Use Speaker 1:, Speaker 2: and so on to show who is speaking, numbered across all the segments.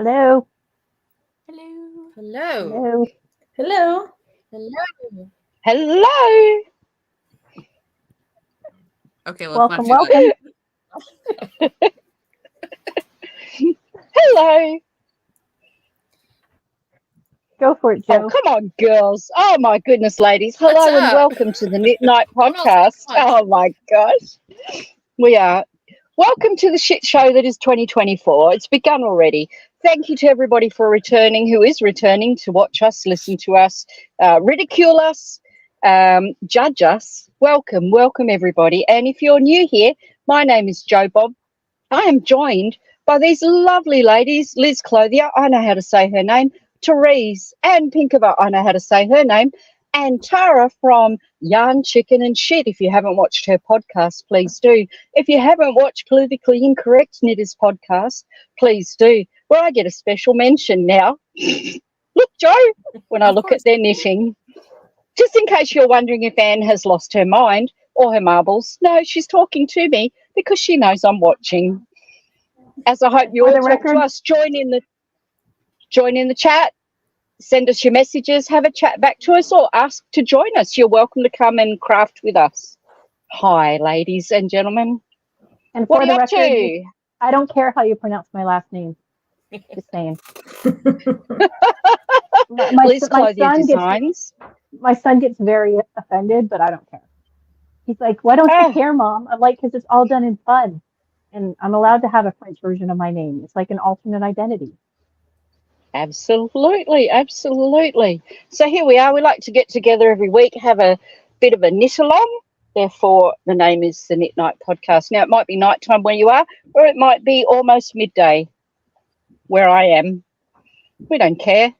Speaker 1: Hello.
Speaker 2: Hello.
Speaker 3: Hello.
Speaker 1: Hello.
Speaker 3: Hello.
Speaker 4: Hello.
Speaker 2: Okay, let's
Speaker 1: Welcome,
Speaker 2: not do
Speaker 1: welcome.
Speaker 4: Hello.
Speaker 1: Go for it,
Speaker 4: Oh,
Speaker 1: Joe.
Speaker 4: come on, girls. Oh, my goodness, ladies.
Speaker 2: What's
Speaker 4: Hello and
Speaker 2: up?
Speaker 4: welcome to the Knit Night
Speaker 2: What else
Speaker 4: podcast.
Speaker 2: do you want?
Speaker 4: Oh, my gosh. We are. Welcome to the shit show that is 2024. It's begun already. Thank you to everybody for returning, who is returning to watch us, listen to us, ridicule us, judge us. Welcome, welcome, everybody. And if you're new here, my name is Jo Bob. I am joined by these lovely ladies, Liz Clothier, I know how to say her name, Therese and Pinkava, I know how to say her name, and Tara from Yarn, Chicken and Shit. If you haven't watched her podcast, please do. If you haven't watched Politically Incorrect Knitters podcast, please do. Well, I get a special mention now. Look, Joe, when I
Speaker 2: Of
Speaker 4: look
Speaker 2: course.
Speaker 4: at their knitting. Just in case you're wondering if Anne has lost her mind or her marbles, no, she's talking to me because she knows I'm watching. As I hope you
Speaker 1: For
Speaker 4: all
Speaker 1: the
Speaker 4: talk to
Speaker 1: record-
Speaker 4: us, join in the chat, send us your messages, have a chat back to us, or ask to join us. You're welcome to come and craft with us. Hi, ladies and gentlemen.
Speaker 1: And
Speaker 4: What
Speaker 1: for
Speaker 4: are
Speaker 1: the
Speaker 4: you up
Speaker 1: record,
Speaker 4: to?
Speaker 1: I don't care how you pronounce my last name. Just saying.
Speaker 4: Liz Clothier Designs.
Speaker 1: My son gets very offended, but I don't care. He's like, "Why don't you
Speaker 4: Oh.
Speaker 1: care, Mom?" I'm like, "Because it's all done in fun, and I'm allowed to have a French version of my name. It's like an alternate identity."
Speaker 4: Absolutely, absolutely. So here we are. We like to get together every week, have a bit of a knit along. Therefore, the name is the Knit Night Podcast. Now, it might be nighttime where you are, or it might be almost midday where I am. We don't care.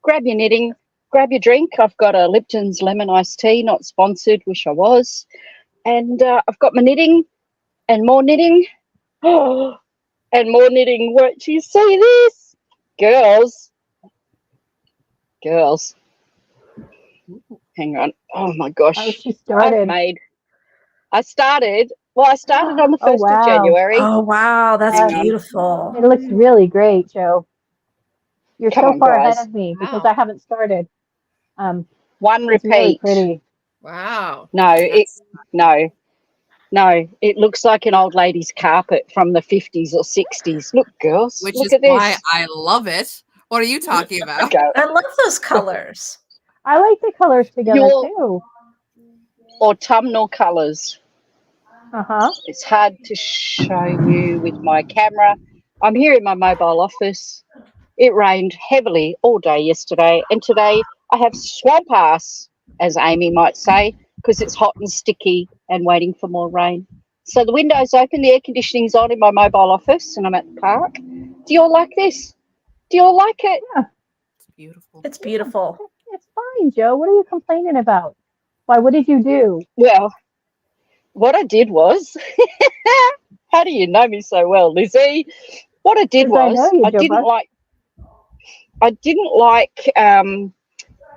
Speaker 4: Grab your knitting, grab your drink. I've got a Lipton's lemon iced tea, not sponsored, wish I was. And I've got my knitting and more knitting. Oh, and more knitting. Won't you see this? Girls. Hang on. Oh my gosh.
Speaker 1: Oh, she started.
Speaker 4: I started on the 1st
Speaker 1: Oh, wow.
Speaker 4: of January.
Speaker 3: Oh, wow. That's
Speaker 4: Hang on.
Speaker 3: beautiful.
Speaker 1: It looks really great, Joe. You're
Speaker 4: Come
Speaker 1: so
Speaker 4: on,
Speaker 1: far
Speaker 4: guys.
Speaker 1: ahead of me because
Speaker 2: Wow.
Speaker 1: I haven't started.
Speaker 4: One
Speaker 1: It's really
Speaker 4: repeat.
Speaker 1: pretty.
Speaker 2: Wow.
Speaker 4: No, it looks like an old lady's carpet from the 50s or 60s. Look, girls,
Speaker 2: Which
Speaker 4: look
Speaker 2: is
Speaker 4: at this.
Speaker 2: why I love it. What are you talking about?
Speaker 4: Go.
Speaker 3: I love those colors.
Speaker 1: I like the colors together
Speaker 4: Your
Speaker 1: too.
Speaker 4: autumnal colours.
Speaker 1: Uh-huh.
Speaker 4: It's hard to show you with my camera. I'm here in my mobile office. It rained heavily all day yesterday, and today I have swamp ass, as Amy might say, because it's hot and sticky and waiting for more rain. So the window's open, the air conditioning's on in my mobile office, and I'm at the park. Do you all like this? Do you all like it?
Speaker 2: It's beautiful.
Speaker 3: It's beautiful.
Speaker 1: It's fine, Joe. What are you complaining about? Why, what did you do?
Speaker 4: Well, what I did was, how do you know me so well, Lizzie? What I did
Speaker 1: 'Cause I
Speaker 4: was,
Speaker 1: know you,
Speaker 4: I
Speaker 1: Joe
Speaker 4: didn't
Speaker 1: Buck.
Speaker 4: like,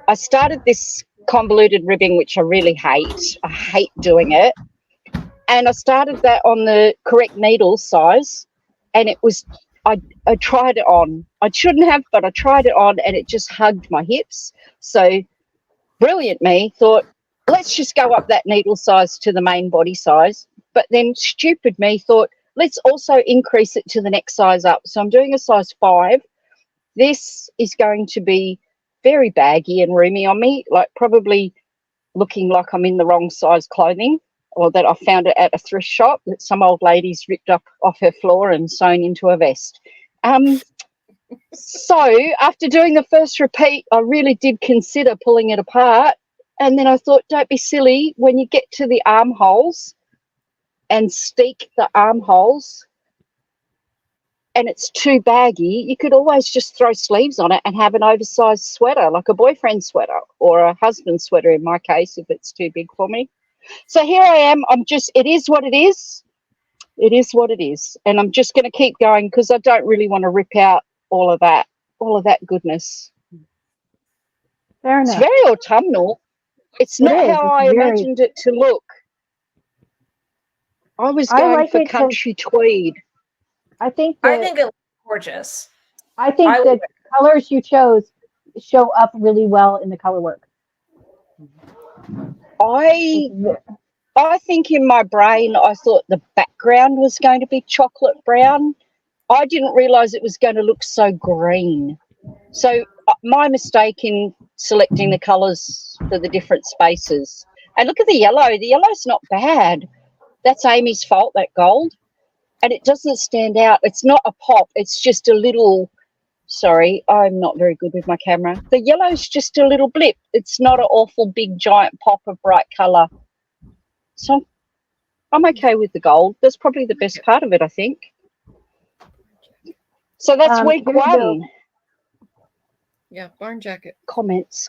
Speaker 4: I started this convoluted ribbing, which I really hate. I hate doing it. And I started that on the correct needle size, and it was, I tried it on. I shouldn't have, but I tried it on, and it just hugged my hips. So brilliant me thought, let's just go up that needle size to the main body size. But then stupid me thought, let's also increase it to the next size up. So I'm doing a size 5. This is going to be very baggy and roomy on me, like probably looking like I'm in the wrong size clothing, or that I found it at a thrift shop that some old lady's ripped up off her floor and sewn into a vest. So after doing the first repeat, I really did consider pulling it apart. And then I thought, don't be silly. When you get to the armholes and steek the armholes and it's too baggy, you could always just throw sleeves on it and have an oversized sweater, like a boyfriend sweater or a husband sweater in my case, if it's too big for me. So here I am. It is what it is. It is what it is. And I'm just going to keep going because I don't really want to rip out all of that goodness.
Speaker 1: Fair
Speaker 4: It's
Speaker 1: enough.
Speaker 4: very autumnal. It's not
Speaker 1: is.
Speaker 4: how
Speaker 1: It's
Speaker 4: I
Speaker 1: very-
Speaker 4: imagined it to look. I was
Speaker 1: I
Speaker 4: going
Speaker 1: like
Speaker 4: for
Speaker 1: it 'cause-
Speaker 4: country tweed.
Speaker 1: I think
Speaker 3: I
Speaker 1: that
Speaker 3: think it looks gorgeous.
Speaker 1: I think
Speaker 3: I
Speaker 1: the
Speaker 3: would.
Speaker 1: colors you chose show up really well in the color work.
Speaker 4: I think in my brain I thought the background was going to be chocolate brown. I didn't realize it was going to look so green. So my mistake in selecting the colors for the different spaces. And look at the yellow. The yellow's not bad. That's Amy's fault, that gold. And it doesn't stand out. It's not a pop. It's just a little, sorry, I'm not very good with my camera. The yellow's just a little blip. It's not an awful big giant pop of bright colour. So I'm okay with the gold. That's probably the best part of it, I think. So that's week
Speaker 1: Here's
Speaker 4: one.
Speaker 2: Yeah, barn jacket.
Speaker 4: Comments,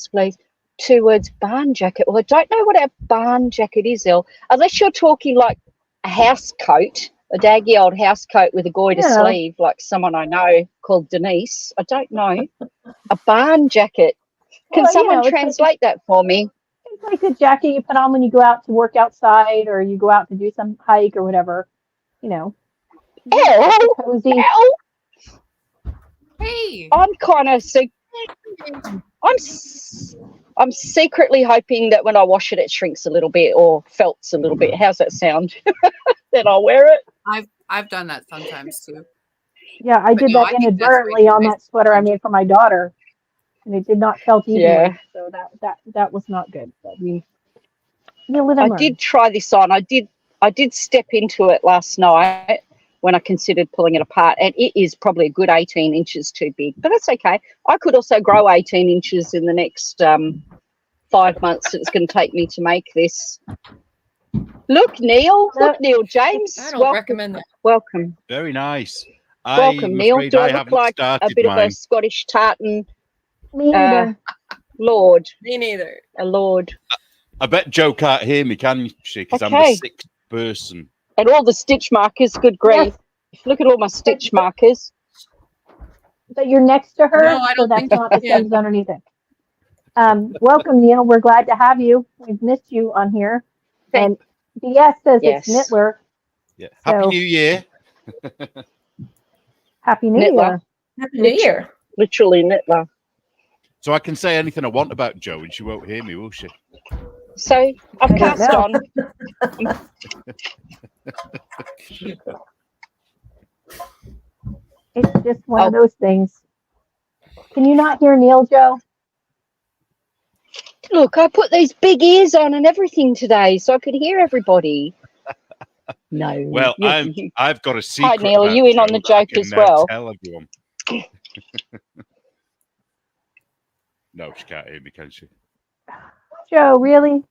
Speaker 4: please. 2 words, barn jacket. Well, I don't know what a barn jacket is, Elle. Unless you're talking like a house coat, a daggy old house coat with a goiter
Speaker 1: Yeah.
Speaker 4: sleeve, like someone I know called Denise. I don't know. A barn jacket. Can
Speaker 1: Well, you
Speaker 4: someone
Speaker 1: know, it's
Speaker 4: translate that for me?
Speaker 1: It's like the jacket you put on when you go out to work outside or you go out to do some hike or whatever. You know,
Speaker 4: Elle,
Speaker 1: cozy.
Speaker 4: Elle,
Speaker 2: Hey.
Speaker 4: I'm kind of I'm secretly hoping that when I wash it, it shrinks a little bit or felts a little bit. How's that sound? Then I'll wear it.
Speaker 2: I've done that sometimes too.
Speaker 1: Yeah, I
Speaker 2: But
Speaker 1: did
Speaker 2: no,
Speaker 1: that
Speaker 2: I think that's
Speaker 1: inadvertently
Speaker 2: way
Speaker 1: on
Speaker 2: nice.
Speaker 1: that sweater I made for my daughter, and it did not felt evenly.
Speaker 4: Yeah.
Speaker 1: So that was not good. But you live and
Speaker 4: I
Speaker 1: learn.
Speaker 4: did try this on. I did step into it last night when I considered pulling it apart, and it is probably a good 18 inches too big, but that's okay. I could also grow 18 inches in the next 5 months that it's going to take me to make this. Look, Neil. Look, Neil James.
Speaker 2: I don't recommend that.
Speaker 4: Welcome.
Speaker 5: Very nice.
Speaker 4: Welcome,
Speaker 5: I'm
Speaker 4: Neil.
Speaker 5: afraid
Speaker 4: Do I
Speaker 5: I
Speaker 4: look
Speaker 5: haven't
Speaker 4: like
Speaker 5: started
Speaker 4: a bit
Speaker 5: mine.
Speaker 4: of a Scottish tartan
Speaker 1: Me neither.
Speaker 4: lord?
Speaker 2: Me neither.
Speaker 4: A lord.
Speaker 5: I bet Jo can't hear me, can she? Because I'm the
Speaker 4: Okay.
Speaker 5: 6th person.
Speaker 4: And all the stitch markers, good grief.
Speaker 1: Yes,
Speaker 4: Look at all my stitch markers.
Speaker 1: but you're next to her,
Speaker 2: No, I
Speaker 1: so
Speaker 2: don't
Speaker 1: that's
Speaker 2: think
Speaker 1: not the
Speaker 2: you can.
Speaker 1: things underneath it. Welcome, Neil. We're glad to have you. We've missed you on here. And BS says
Speaker 4: Yes.
Speaker 1: it's Knitler.
Speaker 5: Yeah. Happy
Speaker 1: So-
Speaker 5: New Year.
Speaker 1: Happy New
Speaker 4: Knitler.
Speaker 1: Year.
Speaker 3: Happy New Year.
Speaker 4: Literally Knitler.
Speaker 5: So I can say anything I want about Jo and she won't hear me, will she?
Speaker 4: So
Speaker 1: I
Speaker 4: I've
Speaker 1: don't
Speaker 4: cast
Speaker 1: know.
Speaker 4: on.
Speaker 1: It's just one of those things. Can you not hear Neil, Joe?
Speaker 4: Look, I put these big ears on and everything today so I could hear everybody. No.
Speaker 5: Well, I've got a secret.
Speaker 4: Neil, are
Speaker 5: about
Speaker 4: you in on
Speaker 5: Jo
Speaker 4: the
Speaker 5: that I
Speaker 4: joke
Speaker 5: can
Speaker 4: as
Speaker 5: now
Speaker 4: well?
Speaker 5: Tell everyone. No, she can't hear me, can she?
Speaker 1: Joe, really?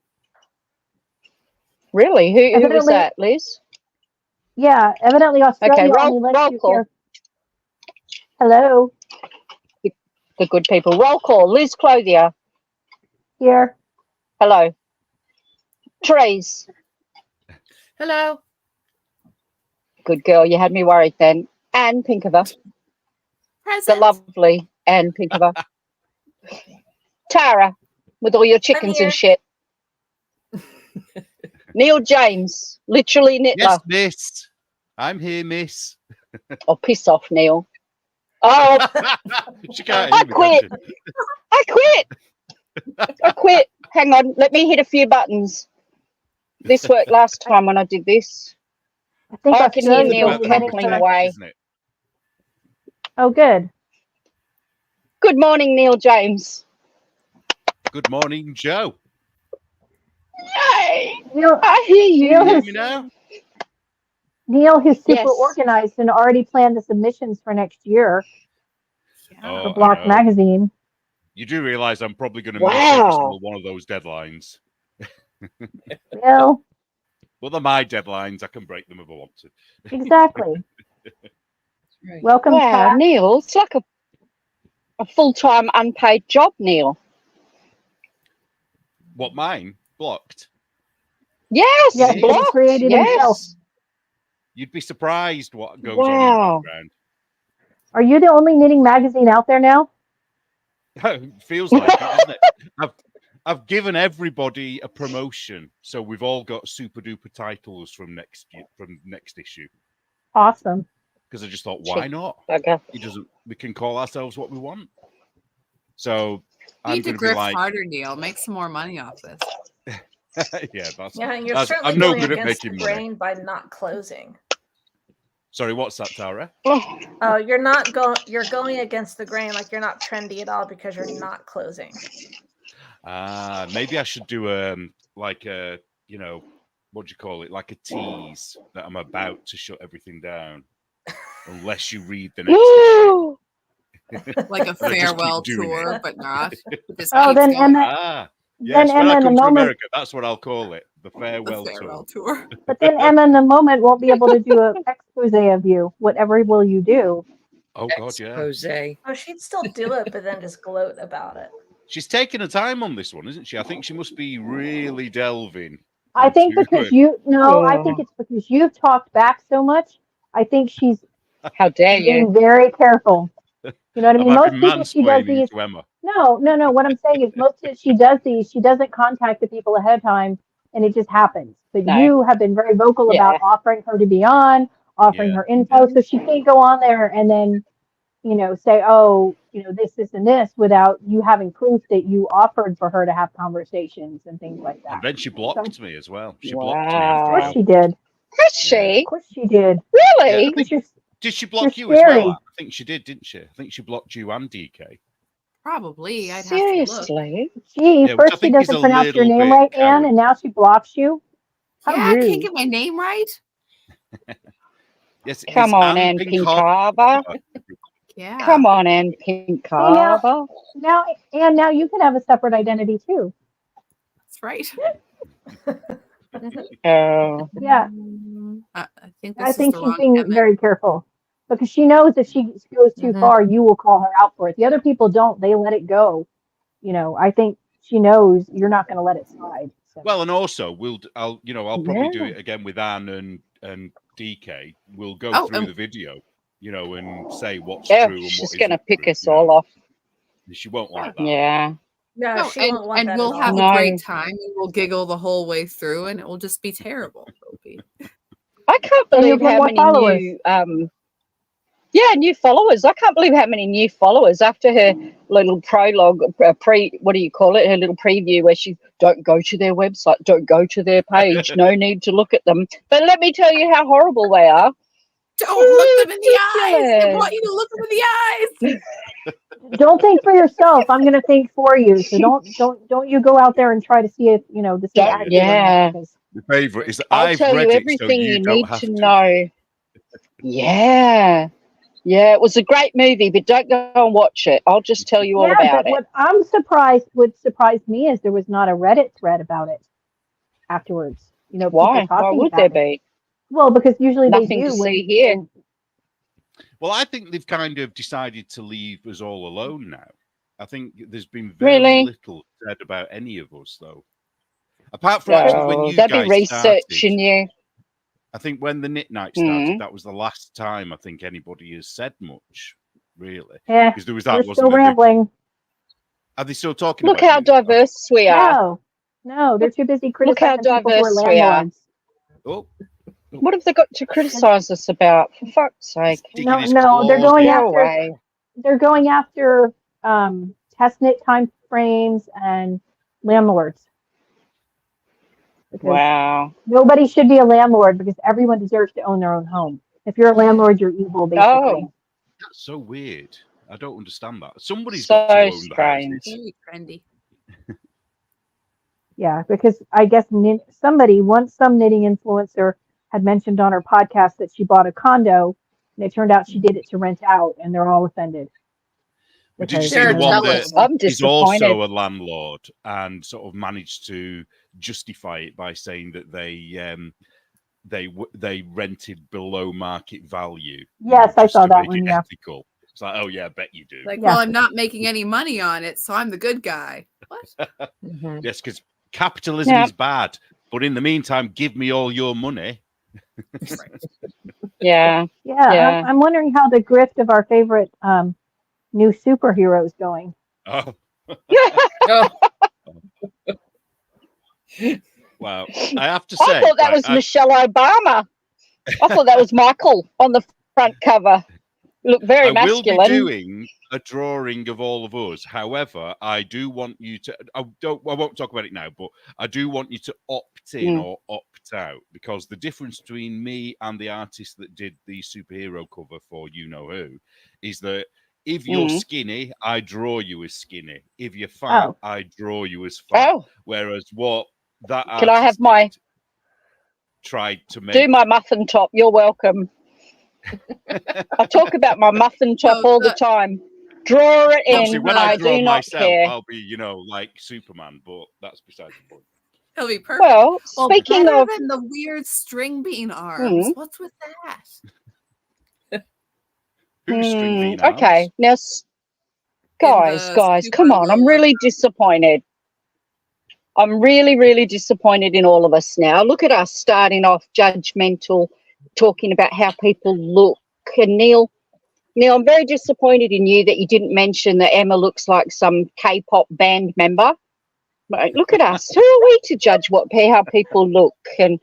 Speaker 4: Really? Who was
Speaker 1: Evidently-
Speaker 4: that, Liz?
Speaker 1: Yeah, evidently Australia
Speaker 4: Okay,
Speaker 1: only lets
Speaker 4: roll
Speaker 1: you
Speaker 4: call.
Speaker 1: hear. Hello,
Speaker 4: The good people. Roll call. Liz Clothier.
Speaker 1: here.
Speaker 4: Hello. Therese.
Speaker 2: Hello.
Speaker 4: Good girl. You had me worried then. Anne Pinkover. The
Speaker 2: Present.
Speaker 4: lovely Anne Pinkover. Tara, with all your chickens
Speaker 3: here.
Speaker 4: and shit. Neil James, literally Knitler.
Speaker 5: Yes, miss. I'm here, miss.
Speaker 4: Oh, piss off, Neil. Oh,
Speaker 5: She can't
Speaker 4: I
Speaker 5: hear me,
Speaker 4: quit.
Speaker 5: can she?
Speaker 4: I quit. I quit. Hang on. Let me hit a few buttons. This worked last time when I did this.
Speaker 1: I think
Speaker 4: I can hear
Speaker 1: Australia's
Speaker 4: Neil
Speaker 1: only letting
Speaker 4: cackling
Speaker 1: her.
Speaker 4: away.
Speaker 5: Isn't it?
Speaker 1: Oh, good.
Speaker 4: Good morning, Neil James.
Speaker 5: Good morning, Jo.
Speaker 4: Yay!
Speaker 1: Neil,
Speaker 4: I hear you.
Speaker 1: Neil
Speaker 5: Can you hear
Speaker 1: has,
Speaker 5: me now?
Speaker 1: Neil has super
Speaker 4: Yes.
Speaker 1: organized and already planned the submissions for next year
Speaker 5: Oh,
Speaker 1: for
Speaker 5: I
Speaker 1: Block
Speaker 5: know.
Speaker 1: Magazine.
Speaker 5: You do realise I'm probably going to miss
Speaker 4: Wow.
Speaker 5: every single one of those deadlines.
Speaker 1: Neil,
Speaker 5: Well, they're my deadlines. I can break them if I want to.
Speaker 1: exactly.
Speaker 2: Right.
Speaker 1: Welcome,
Speaker 4: Wow,
Speaker 1: Pat.
Speaker 4: Neil, it's like a full-time unpaid job, Neil.
Speaker 5: What, mine? Blocked?
Speaker 4: Yes,
Speaker 1: Yes,
Speaker 5: he
Speaker 4: blocked.
Speaker 1: created himself.
Speaker 4: Yes.
Speaker 5: You'd be surprised what goes
Speaker 4: Wow.
Speaker 5: on in
Speaker 1: Are you the only knitting magazine out there now?
Speaker 5: the background. Feels like it, doesn't it? I've given everybody a promotion, so we've all got super duper titles from next issue.
Speaker 1: Awesome.
Speaker 5: because I just thought, why
Speaker 4: Cheap
Speaker 5: not?
Speaker 4: bugger.
Speaker 5: He doesn't. We can call ourselves what we want. So
Speaker 2: You
Speaker 5: I'm
Speaker 2: need to
Speaker 5: going to be
Speaker 2: grift
Speaker 5: like,
Speaker 2: harder, Neil. Make some more money off this.
Speaker 5: yeah,
Speaker 3: Yeah, and you're
Speaker 5: that's
Speaker 3: certainly
Speaker 5: I'm no
Speaker 3: going
Speaker 5: good at
Speaker 3: against the
Speaker 5: making money.
Speaker 3: grain by not closing.
Speaker 5: Sorry, what's that, Tara?
Speaker 3: Oh, you're not going. You're going against the grain, like you're not trendy at all because you're not closing.
Speaker 5: Maybe I should do like a, you know, what do you call it? Like a tease that I'm about to shut everything down, unless you read the next issue.
Speaker 2: Like a
Speaker 5: But I just keep
Speaker 2: farewell
Speaker 5: doing
Speaker 2: tour,
Speaker 5: it.
Speaker 2: but not. Just
Speaker 1: Oh,
Speaker 2: keeps
Speaker 1: then
Speaker 2: going.
Speaker 1: Emma,
Speaker 5: Yes,
Speaker 1: then
Speaker 5: when
Speaker 1: Emma,
Speaker 5: I
Speaker 1: in the
Speaker 5: come to
Speaker 1: moment,
Speaker 5: America, that's what I'll call it, the
Speaker 2: The
Speaker 5: farewell
Speaker 2: farewell
Speaker 5: tour.
Speaker 2: tour.
Speaker 1: but then Emma, in the moment, won't be able to do an expose of you. Whatever will you do?
Speaker 5: Oh God, yeah.
Speaker 2: Jose.
Speaker 3: Oh, she'd still do it, but then just gloat about it.
Speaker 5: She's taking her time on this one, isn't she? I think she must be really delving.
Speaker 1: I think
Speaker 5: into
Speaker 1: because
Speaker 5: it.
Speaker 1: I think it's because you've talked back so much. I think she's
Speaker 4: How dare you?
Speaker 1: being very careful. You know what I mean?
Speaker 5: Have I
Speaker 1: Most
Speaker 5: been
Speaker 1: people, she does
Speaker 5: mansplaining
Speaker 1: these.
Speaker 5: to Emma?
Speaker 1: No. What I'm saying is most of she does these, she doesn't contact the people ahead of time and it just happens. But
Speaker 4: No.
Speaker 1: you have been very vocal
Speaker 4: Yeah.
Speaker 1: about offering her to be on, offering
Speaker 5: Yeah.
Speaker 1: her info. So she can't go on there and then, say, oh, this, and this without you having proof that you offered for her to have conversations and things like that.
Speaker 5: And then she
Speaker 1: So,
Speaker 5: blocked me as well. She
Speaker 4: Wow.
Speaker 5: blocked me
Speaker 1: of
Speaker 5: after
Speaker 1: course
Speaker 5: I
Speaker 1: she did.
Speaker 4: Has
Speaker 5: Yeah.
Speaker 1: Of
Speaker 4: she?
Speaker 1: course she did.
Speaker 4: Really?
Speaker 5: Yeah.
Speaker 1: Because
Speaker 5: Did she
Speaker 1: you're
Speaker 5: block you as well?
Speaker 1: scary.
Speaker 5: I think she did, didn't she? I think she blocked you and DK.
Speaker 2: Probably. I'd have to look.
Speaker 4: Seriously?
Speaker 1: Gee,
Speaker 5: Yeah, which I
Speaker 1: first she
Speaker 5: think is
Speaker 1: doesn't
Speaker 5: a
Speaker 1: pronounce your
Speaker 5: little
Speaker 1: name
Speaker 5: bit
Speaker 1: right, Anne, and now she blocks you. How
Speaker 2: Yeah, I can't
Speaker 1: rude.
Speaker 2: get my name right.
Speaker 5: Yes,
Speaker 4: Come
Speaker 5: it's
Speaker 4: on,
Speaker 5: Anne
Speaker 4: Anne
Speaker 5: Pink
Speaker 4: Pink
Speaker 5: Harbor.
Speaker 4: Harbor.
Speaker 2: Yeah.
Speaker 4: Come on, Anne Pink
Speaker 1: Hey, now,
Speaker 4: Harbor.
Speaker 1: now you can have a separate identity too.
Speaker 2: That's right.
Speaker 4: Oh,
Speaker 1: Yeah,
Speaker 2: I think
Speaker 1: I
Speaker 2: this is
Speaker 1: think
Speaker 2: the
Speaker 1: she's
Speaker 2: wrong
Speaker 1: being
Speaker 2: Emma.
Speaker 1: very careful because she knows if she goes too
Speaker 2: Mhm.
Speaker 1: far, you will call her out for it. The other people don't; they let it go. I think she knows you're not going to let it slide. So.
Speaker 5: Well, and also I'll probably do
Speaker 4: Yeah.
Speaker 5: it again with Anne and DK. We'll go
Speaker 2: Oh,
Speaker 5: through
Speaker 2: and
Speaker 5: the video, and say what's
Speaker 4: yeah,
Speaker 5: true and
Speaker 4: she's
Speaker 5: what
Speaker 4: going to
Speaker 5: isn't
Speaker 4: pick
Speaker 5: true,
Speaker 4: us all off.
Speaker 5: She won't like that.
Speaker 4: Yeah.
Speaker 3: No,
Speaker 2: no,
Speaker 3: she won't want
Speaker 2: and
Speaker 3: that
Speaker 2: we'll
Speaker 3: at
Speaker 2: have
Speaker 3: all.
Speaker 2: a
Speaker 4: No.
Speaker 2: great time and we'll giggle the whole way through and it will just be terrible. It'll be
Speaker 4: I can't
Speaker 1: And you'll
Speaker 4: believe
Speaker 1: get
Speaker 4: how
Speaker 1: more
Speaker 4: many
Speaker 1: followers.
Speaker 4: new followers. I can't believe how many new followers after her little prologue, what do you call it? Her little preview where she don't go to their website, don't go to their page, no need to look at them. But let me tell you how horrible they are.
Speaker 2: don't look them in the eyes. I
Speaker 4: Ridiculous.
Speaker 2: want you to look them in the eyes.
Speaker 1: Don't think for yourself. I'm going to think for you. So don't you go out there and try to see if this is
Speaker 4: Don't-
Speaker 1: accurate.
Speaker 4: yeah.
Speaker 1: Because
Speaker 5: The favorite is
Speaker 4: I'll
Speaker 5: I've
Speaker 4: tell
Speaker 5: read
Speaker 4: you
Speaker 5: it, so
Speaker 4: everything you
Speaker 5: don't
Speaker 4: need
Speaker 5: have
Speaker 4: to know. Yeah. Yeah, it was a great movie, but don't go and watch it. I'll just tell you all
Speaker 1: but
Speaker 4: about it.
Speaker 1: what would surprise me is there was not a Reddit thread about it afterwards. People
Speaker 4: Why?
Speaker 1: talking
Speaker 4: Why would
Speaker 1: about
Speaker 4: there
Speaker 1: it.
Speaker 4: be?
Speaker 1: Well, because usually
Speaker 4: Nothing
Speaker 1: they
Speaker 4: to
Speaker 1: do.
Speaker 4: see here.
Speaker 5: Well, I think they've kind of decided to leave us all alone now. I think there's been very
Speaker 4: Really?
Speaker 5: little said about any of us, though. Apart from actually when
Speaker 4: Oh,
Speaker 5: you
Speaker 4: they'd be
Speaker 5: guys
Speaker 4: researching
Speaker 5: started,
Speaker 4: you.
Speaker 5: I think when the Knit Night started, that was the last time I think anybody has said much, really.
Speaker 1: Yeah,
Speaker 5: Because there was
Speaker 1: we're
Speaker 5: that,
Speaker 1: still
Speaker 5: wasn't there?
Speaker 1: rambling.
Speaker 5: Are they still talking
Speaker 4: Look
Speaker 5: about
Speaker 4: how
Speaker 5: you?
Speaker 4: diverse we are.
Speaker 1: No, they're too busy
Speaker 4: Look how
Speaker 1: criticizing people who are
Speaker 4: diverse we are.
Speaker 1: landlords.
Speaker 5: Oh,
Speaker 4: What have they got to criticize us about? For fuck's sake.
Speaker 5: digging his
Speaker 1: No, they're
Speaker 5: claws
Speaker 1: going
Speaker 5: in.
Speaker 4: Go
Speaker 1: after.
Speaker 4: away.
Speaker 1: They're going after testnet time frames and landlords. Because
Speaker 4: Wow.
Speaker 1: nobody should be a landlord because everyone deserves to own their own home. If you're a landlord, you're evil, basically.
Speaker 4: Oh,
Speaker 5: That's so weird. I don't understand that. Somebody's
Speaker 4: so
Speaker 5: got to own the
Speaker 4: strange.
Speaker 5: houses.
Speaker 2: Very trendy.
Speaker 1: Yeah, because I guess some knitting influencer had mentioned on her podcast that she bought a condo, and it turned out she did it to rent out, and they're all offended.
Speaker 5: But did you
Speaker 1: Because,
Speaker 5: see the
Speaker 2: They're
Speaker 5: one that
Speaker 2: jealous.
Speaker 4: I'm
Speaker 5: is
Speaker 4: disappointed.
Speaker 5: also a landlord and sort of managed to justify it by saying that they rented below market value?
Speaker 1: Yes, I
Speaker 5: just
Speaker 1: saw
Speaker 5: to
Speaker 1: that
Speaker 5: make
Speaker 1: one,
Speaker 5: it
Speaker 1: yeah.
Speaker 5: ethical. It's like, oh yeah, I bet you do.
Speaker 2: Like,
Speaker 1: Yeah.
Speaker 2: well, I'm not making any money on it, so I'm the good guy. What?
Speaker 5: Yes, because capitalism
Speaker 4: Yeah.
Speaker 5: is bad. But in the meantime, give me all your money.
Speaker 4: Yeah.
Speaker 1: Yeah,
Speaker 4: Yeah.
Speaker 1: I'm wondering how the grift of our favorite new superhero is going.
Speaker 5: Oh,
Speaker 2: Oh,
Speaker 5: well, I have to say,
Speaker 4: I thought that was
Speaker 5: I-
Speaker 4: Michelle Obama. I thought that was Michael on the front cover. Look very
Speaker 5: I will
Speaker 4: masculine.
Speaker 5: be doing a drawing of all of us. However, I do want you to. I won't talk about it now, but I do want you to opt in or opt out, because the difference between me and the artist that did the superhero cover for You Know Who is that if you're skinny, I draw you as skinny. If you're fat, I draw you as fat.
Speaker 4: Oh.
Speaker 5: Whereas what that
Speaker 4: Can I have
Speaker 5: artist
Speaker 4: my
Speaker 5: did, tried to make.
Speaker 4: do my muffin top? You're welcome. I talk about my muffin top all the time. Draw it
Speaker 5: Obviously,
Speaker 4: in.
Speaker 5: when I draw
Speaker 4: do not
Speaker 5: myself,
Speaker 4: care.
Speaker 5: I'll be, like Superman, but that's beside the point.
Speaker 2: It'll be perfect.
Speaker 4: Well, speaking
Speaker 2: better
Speaker 4: of
Speaker 2: than the weird string bean arms. What's with that?
Speaker 5: Who's string bean arms?
Speaker 4: okay, now, guys, come on. I'm really disappointed. I'm really, really disappointed in all of us now. Look at us starting off judgmental, talking about how people look. And Neil, I'm very disappointed in you that you didn't mention that Emma looks like some K-pop band member. Right, look at us. Who are we to judge how people look? And,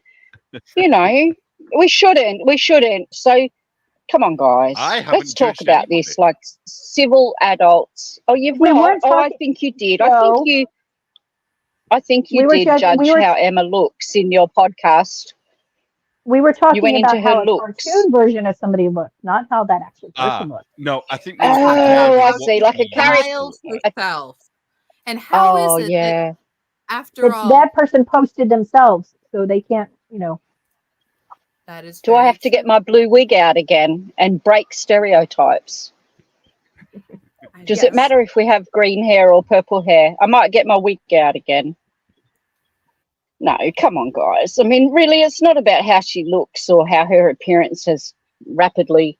Speaker 4: we shouldn't. So, come on, guys. Let's talk about this like civil adults. Oh, you've not? I think you did.
Speaker 1: No.
Speaker 4: I think you did judge how Emma looks in your podcast.
Speaker 1: We were talking about how a
Speaker 4: looks.
Speaker 1: cartoon version of somebody looked, not how that actual person looked.
Speaker 5: No, I think.
Speaker 4: I see, like a character
Speaker 2: herself. And how is it that after all,
Speaker 1: that person posted themselves, so they can't,
Speaker 2: That is.
Speaker 4: Do I have to get my blue wig out again and break stereotypes? Does it matter if we have green hair or purple hair? I might get my wig out again. No, come on, guys. I mean, really, it's not about how she looks or how her appearance has rapidly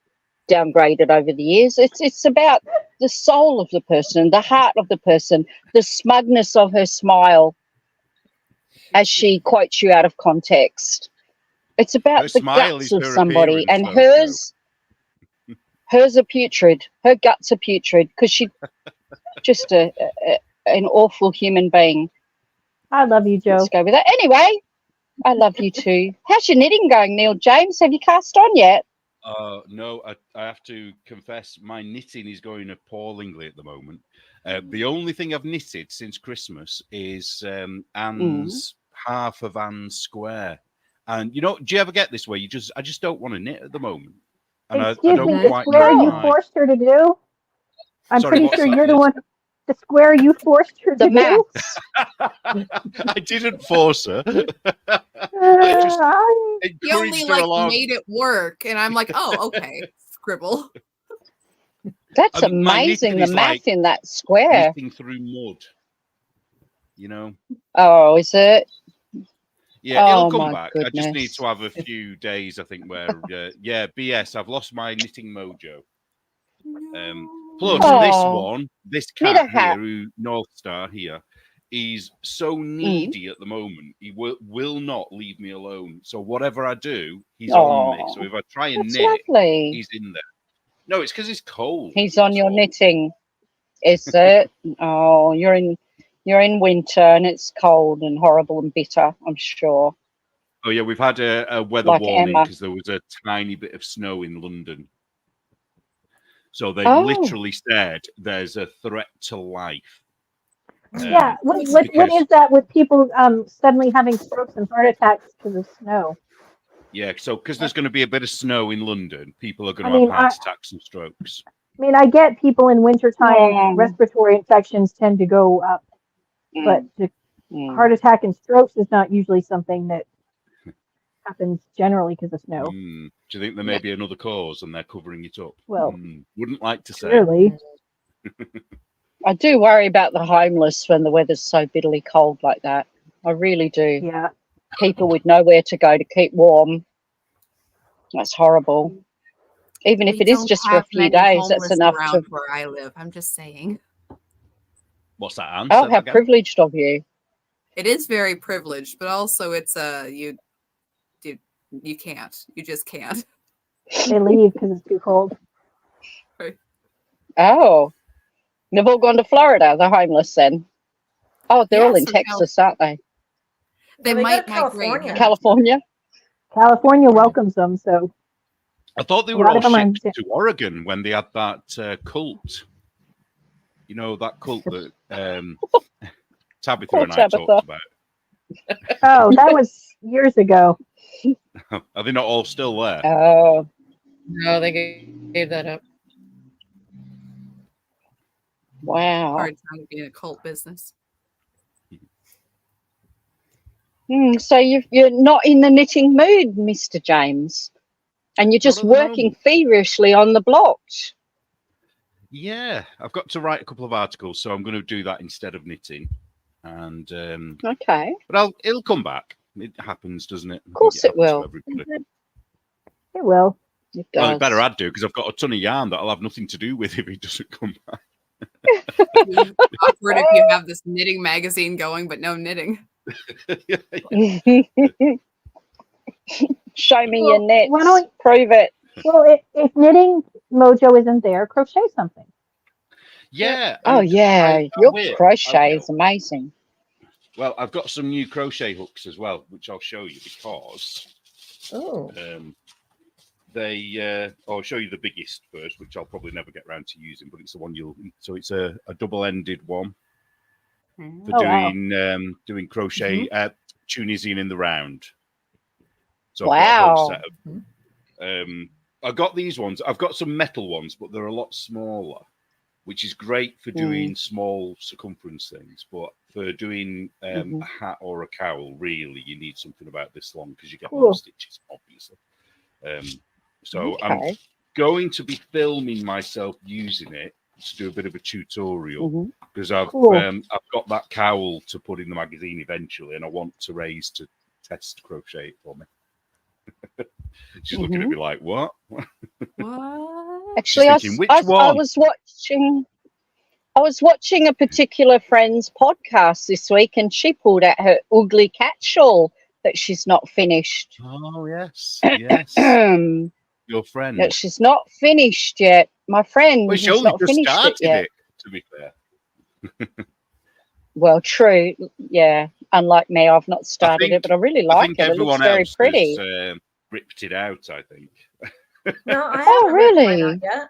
Speaker 4: downgraded over the years. It's about the soul of the person, the heart of the person, the smugness of her smile as she quotes you out of context. It's about the guts of somebody, and hers are putrid. Her guts are putrid because she's just an awful human being.
Speaker 1: I love you, Joe.
Speaker 4: Let's go with that. Anyway, I love you too. How's your knitting going, Neil James? Have you cast on yet?
Speaker 5: No, I have to confess, my knitting is going appallingly at the moment. The only thing I've knitted since Christmas is Anne's half of Anne's square. And do you ever get this way? I just don't want to knit at the moment. And
Speaker 1: Excuse me, the
Speaker 5: quite
Speaker 1: square
Speaker 5: know
Speaker 1: you
Speaker 5: why.
Speaker 1: forced her to do? I'm
Speaker 5: Sorry,
Speaker 1: pretty
Speaker 5: what's
Speaker 1: sure
Speaker 5: that,
Speaker 1: you're the
Speaker 5: Liz?
Speaker 1: one. The square you forced her to do?
Speaker 5: I didn't force her. I just
Speaker 2: He
Speaker 5: encouraged
Speaker 2: only
Speaker 5: her along.
Speaker 2: made it work, and I'm like, oh, okay, scribble.
Speaker 4: That's amazing, the math in that square.
Speaker 5: Knitting through mud.
Speaker 4: Oh, is it?
Speaker 5: Yeah, it'll come back.
Speaker 4: Goodness.
Speaker 5: I just need to have a few days, I think, where, BS, I've lost my knitting mojo. Plus, this cat here, who North Star here, he's so needy at the moment. He will not leave me alone. So whatever I do, he's on me. So if I try and knit, he's in there. No, it's because it's cold.
Speaker 4: He's on your knitting. Is it? Oh, you're in winter and it's cold and horrible and bitter, I'm sure.
Speaker 5: Oh yeah, we've had a weather warning because there was a tiny bit of snow in London. So they literally said there's a threat to life.
Speaker 1: Yeah, what is that with people suddenly having strokes and heart attacks because of snow?
Speaker 5: Yeah, so because there's going to be a bit of snow in London, people are going to have heart attacks and strokes.
Speaker 1: I mean, I get people in wintertime, respiratory infections tend to go up, but the heart attack and strokes is not usually something that happens generally because of snow.
Speaker 5: Do you think there may be another cause and they're covering it up?
Speaker 1: Well,
Speaker 5: wouldn't like to say.
Speaker 1: Really?
Speaker 4: I do worry about the homeless when the weather's so bitterly cold like that. I really do.
Speaker 1: Yeah.
Speaker 4: People with nowhere to go to keep warm. That's horrible. Even if it is just for a few days, that's enough to.
Speaker 2: Where I live, I'm just saying.
Speaker 5: What's that, Anne?
Speaker 4: Oh, how privileged of you!
Speaker 2: It is very privileged, but also it's you can't. You just can't.
Speaker 1: They leave because it's too cold.
Speaker 2: Right.
Speaker 4: Oh, they've all gone to Florida. The homeless then. Oh, they're all in Texas, aren't they?
Speaker 2: They might migrate.
Speaker 4: California.
Speaker 1: California welcomes them, so.
Speaker 5: I thought they
Speaker 1: A
Speaker 5: were
Speaker 1: lot
Speaker 5: all
Speaker 1: of them are
Speaker 5: shipped to Oregon when they had that cult. You know, that cult that Tabitha
Speaker 4: Poor
Speaker 5: and I
Speaker 4: Tabitha.
Speaker 5: talked about.
Speaker 1: Oh, that was years ago.
Speaker 5: Are they not all still there?
Speaker 4: Oh,
Speaker 2: No, they gave that up.
Speaker 4: wow.
Speaker 2: Hard time being a cult business.
Speaker 4: So you're not in the knitting mood, Mr. James, and you're just
Speaker 5: Not at the
Speaker 4: working
Speaker 5: moment.
Speaker 4: feverishly on the blog.
Speaker 5: Yeah, I've got to write a couple of articles, so I'm going to do that instead of knitting. And
Speaker 4: Okay.
Speaker 5: but it'll come back. It happens, doesn't it?
Speaker 4: Of course it
Speaker 5: happens to
Speaker 4: will.
Speaker 5: everybody.
Speaker 1: It will.
Speaker 4: It
Speaker 5: Well,
Speaker 4: does.
Speaker 5: it better I'd do because I've got a ton of yarn that I'll have nothing to do with if it doesn't come back.
Speaker 2: Awkward if you have this knitting magazine going, but no knitting.
Speaker 4: Show me
Speaker 1: Well,
Speaker 4: your knits.
Speaker 1: why don't
Speaker 4: Prove it.
Speaker 1: Well, if knitting mojo isn't there, crochet something.
Speaker 5: Yeah.
Speaker 4: Oh,
Speaker 5: and
Speaker 4: yeah.
Speaker 5: I
Speaker 4: Your
Speaker 5: will,
Speaker 4: crochet
Speaker 5: I
Speaker 4: is amazing.
Speaker 5: Well, I've got some new crochet hooks as well, which I'll show you because
Speaker 3: Ooh.
Speaker 5: I'll show you the biggest first, which I'll probably never get around to using, but it's the one so it's a double-ended one for doing crochet Tunisian in the round. So I've got a whole set of I got these ones. I've got some metal ones, but they're a lot smaller, which is great for doing small circumference things. But for doing a hat or a cowl, really, you need something about this long because you get more stitches, obviously. So I'm going to be filming myself using it to do a bit of a tutorial because I've got that cowl to put in the magazine eventually, and I want Therese to test crochet it for me. She's looking at me like, what?
Speaker 2: What?
Speaker 4: Actually,
Speaker 5: thinking, which one?
Speaker 4: I was watching a particular friend's podcast this week, and she pulled out her ugly cat shawl that she's not finished.
Speaker 5: Oh, yes. Yes. Your friend.
Speaker 4: That she's not finished yet. My friend
Speaker 5: Well, she
Speaker 4: has
Speaker 5: only
Speaker 4: not
Speaker 5: just
Speaker 4: finished
Speaker 5: started
Speaker 4: it yet.
Speaker 5: it, to be fair.
Speaker 4: Well, true. Yeah. Unlike me, I've not started it, but I really like it. It looks very pretty.
Speaker 5: Has, ripped it out, I think.
Speaker 3: No, I
Speaker 4: Oh,
Speaker 3: haven't ripped mine
Speaker 4: really?
Speaker 3: out yet.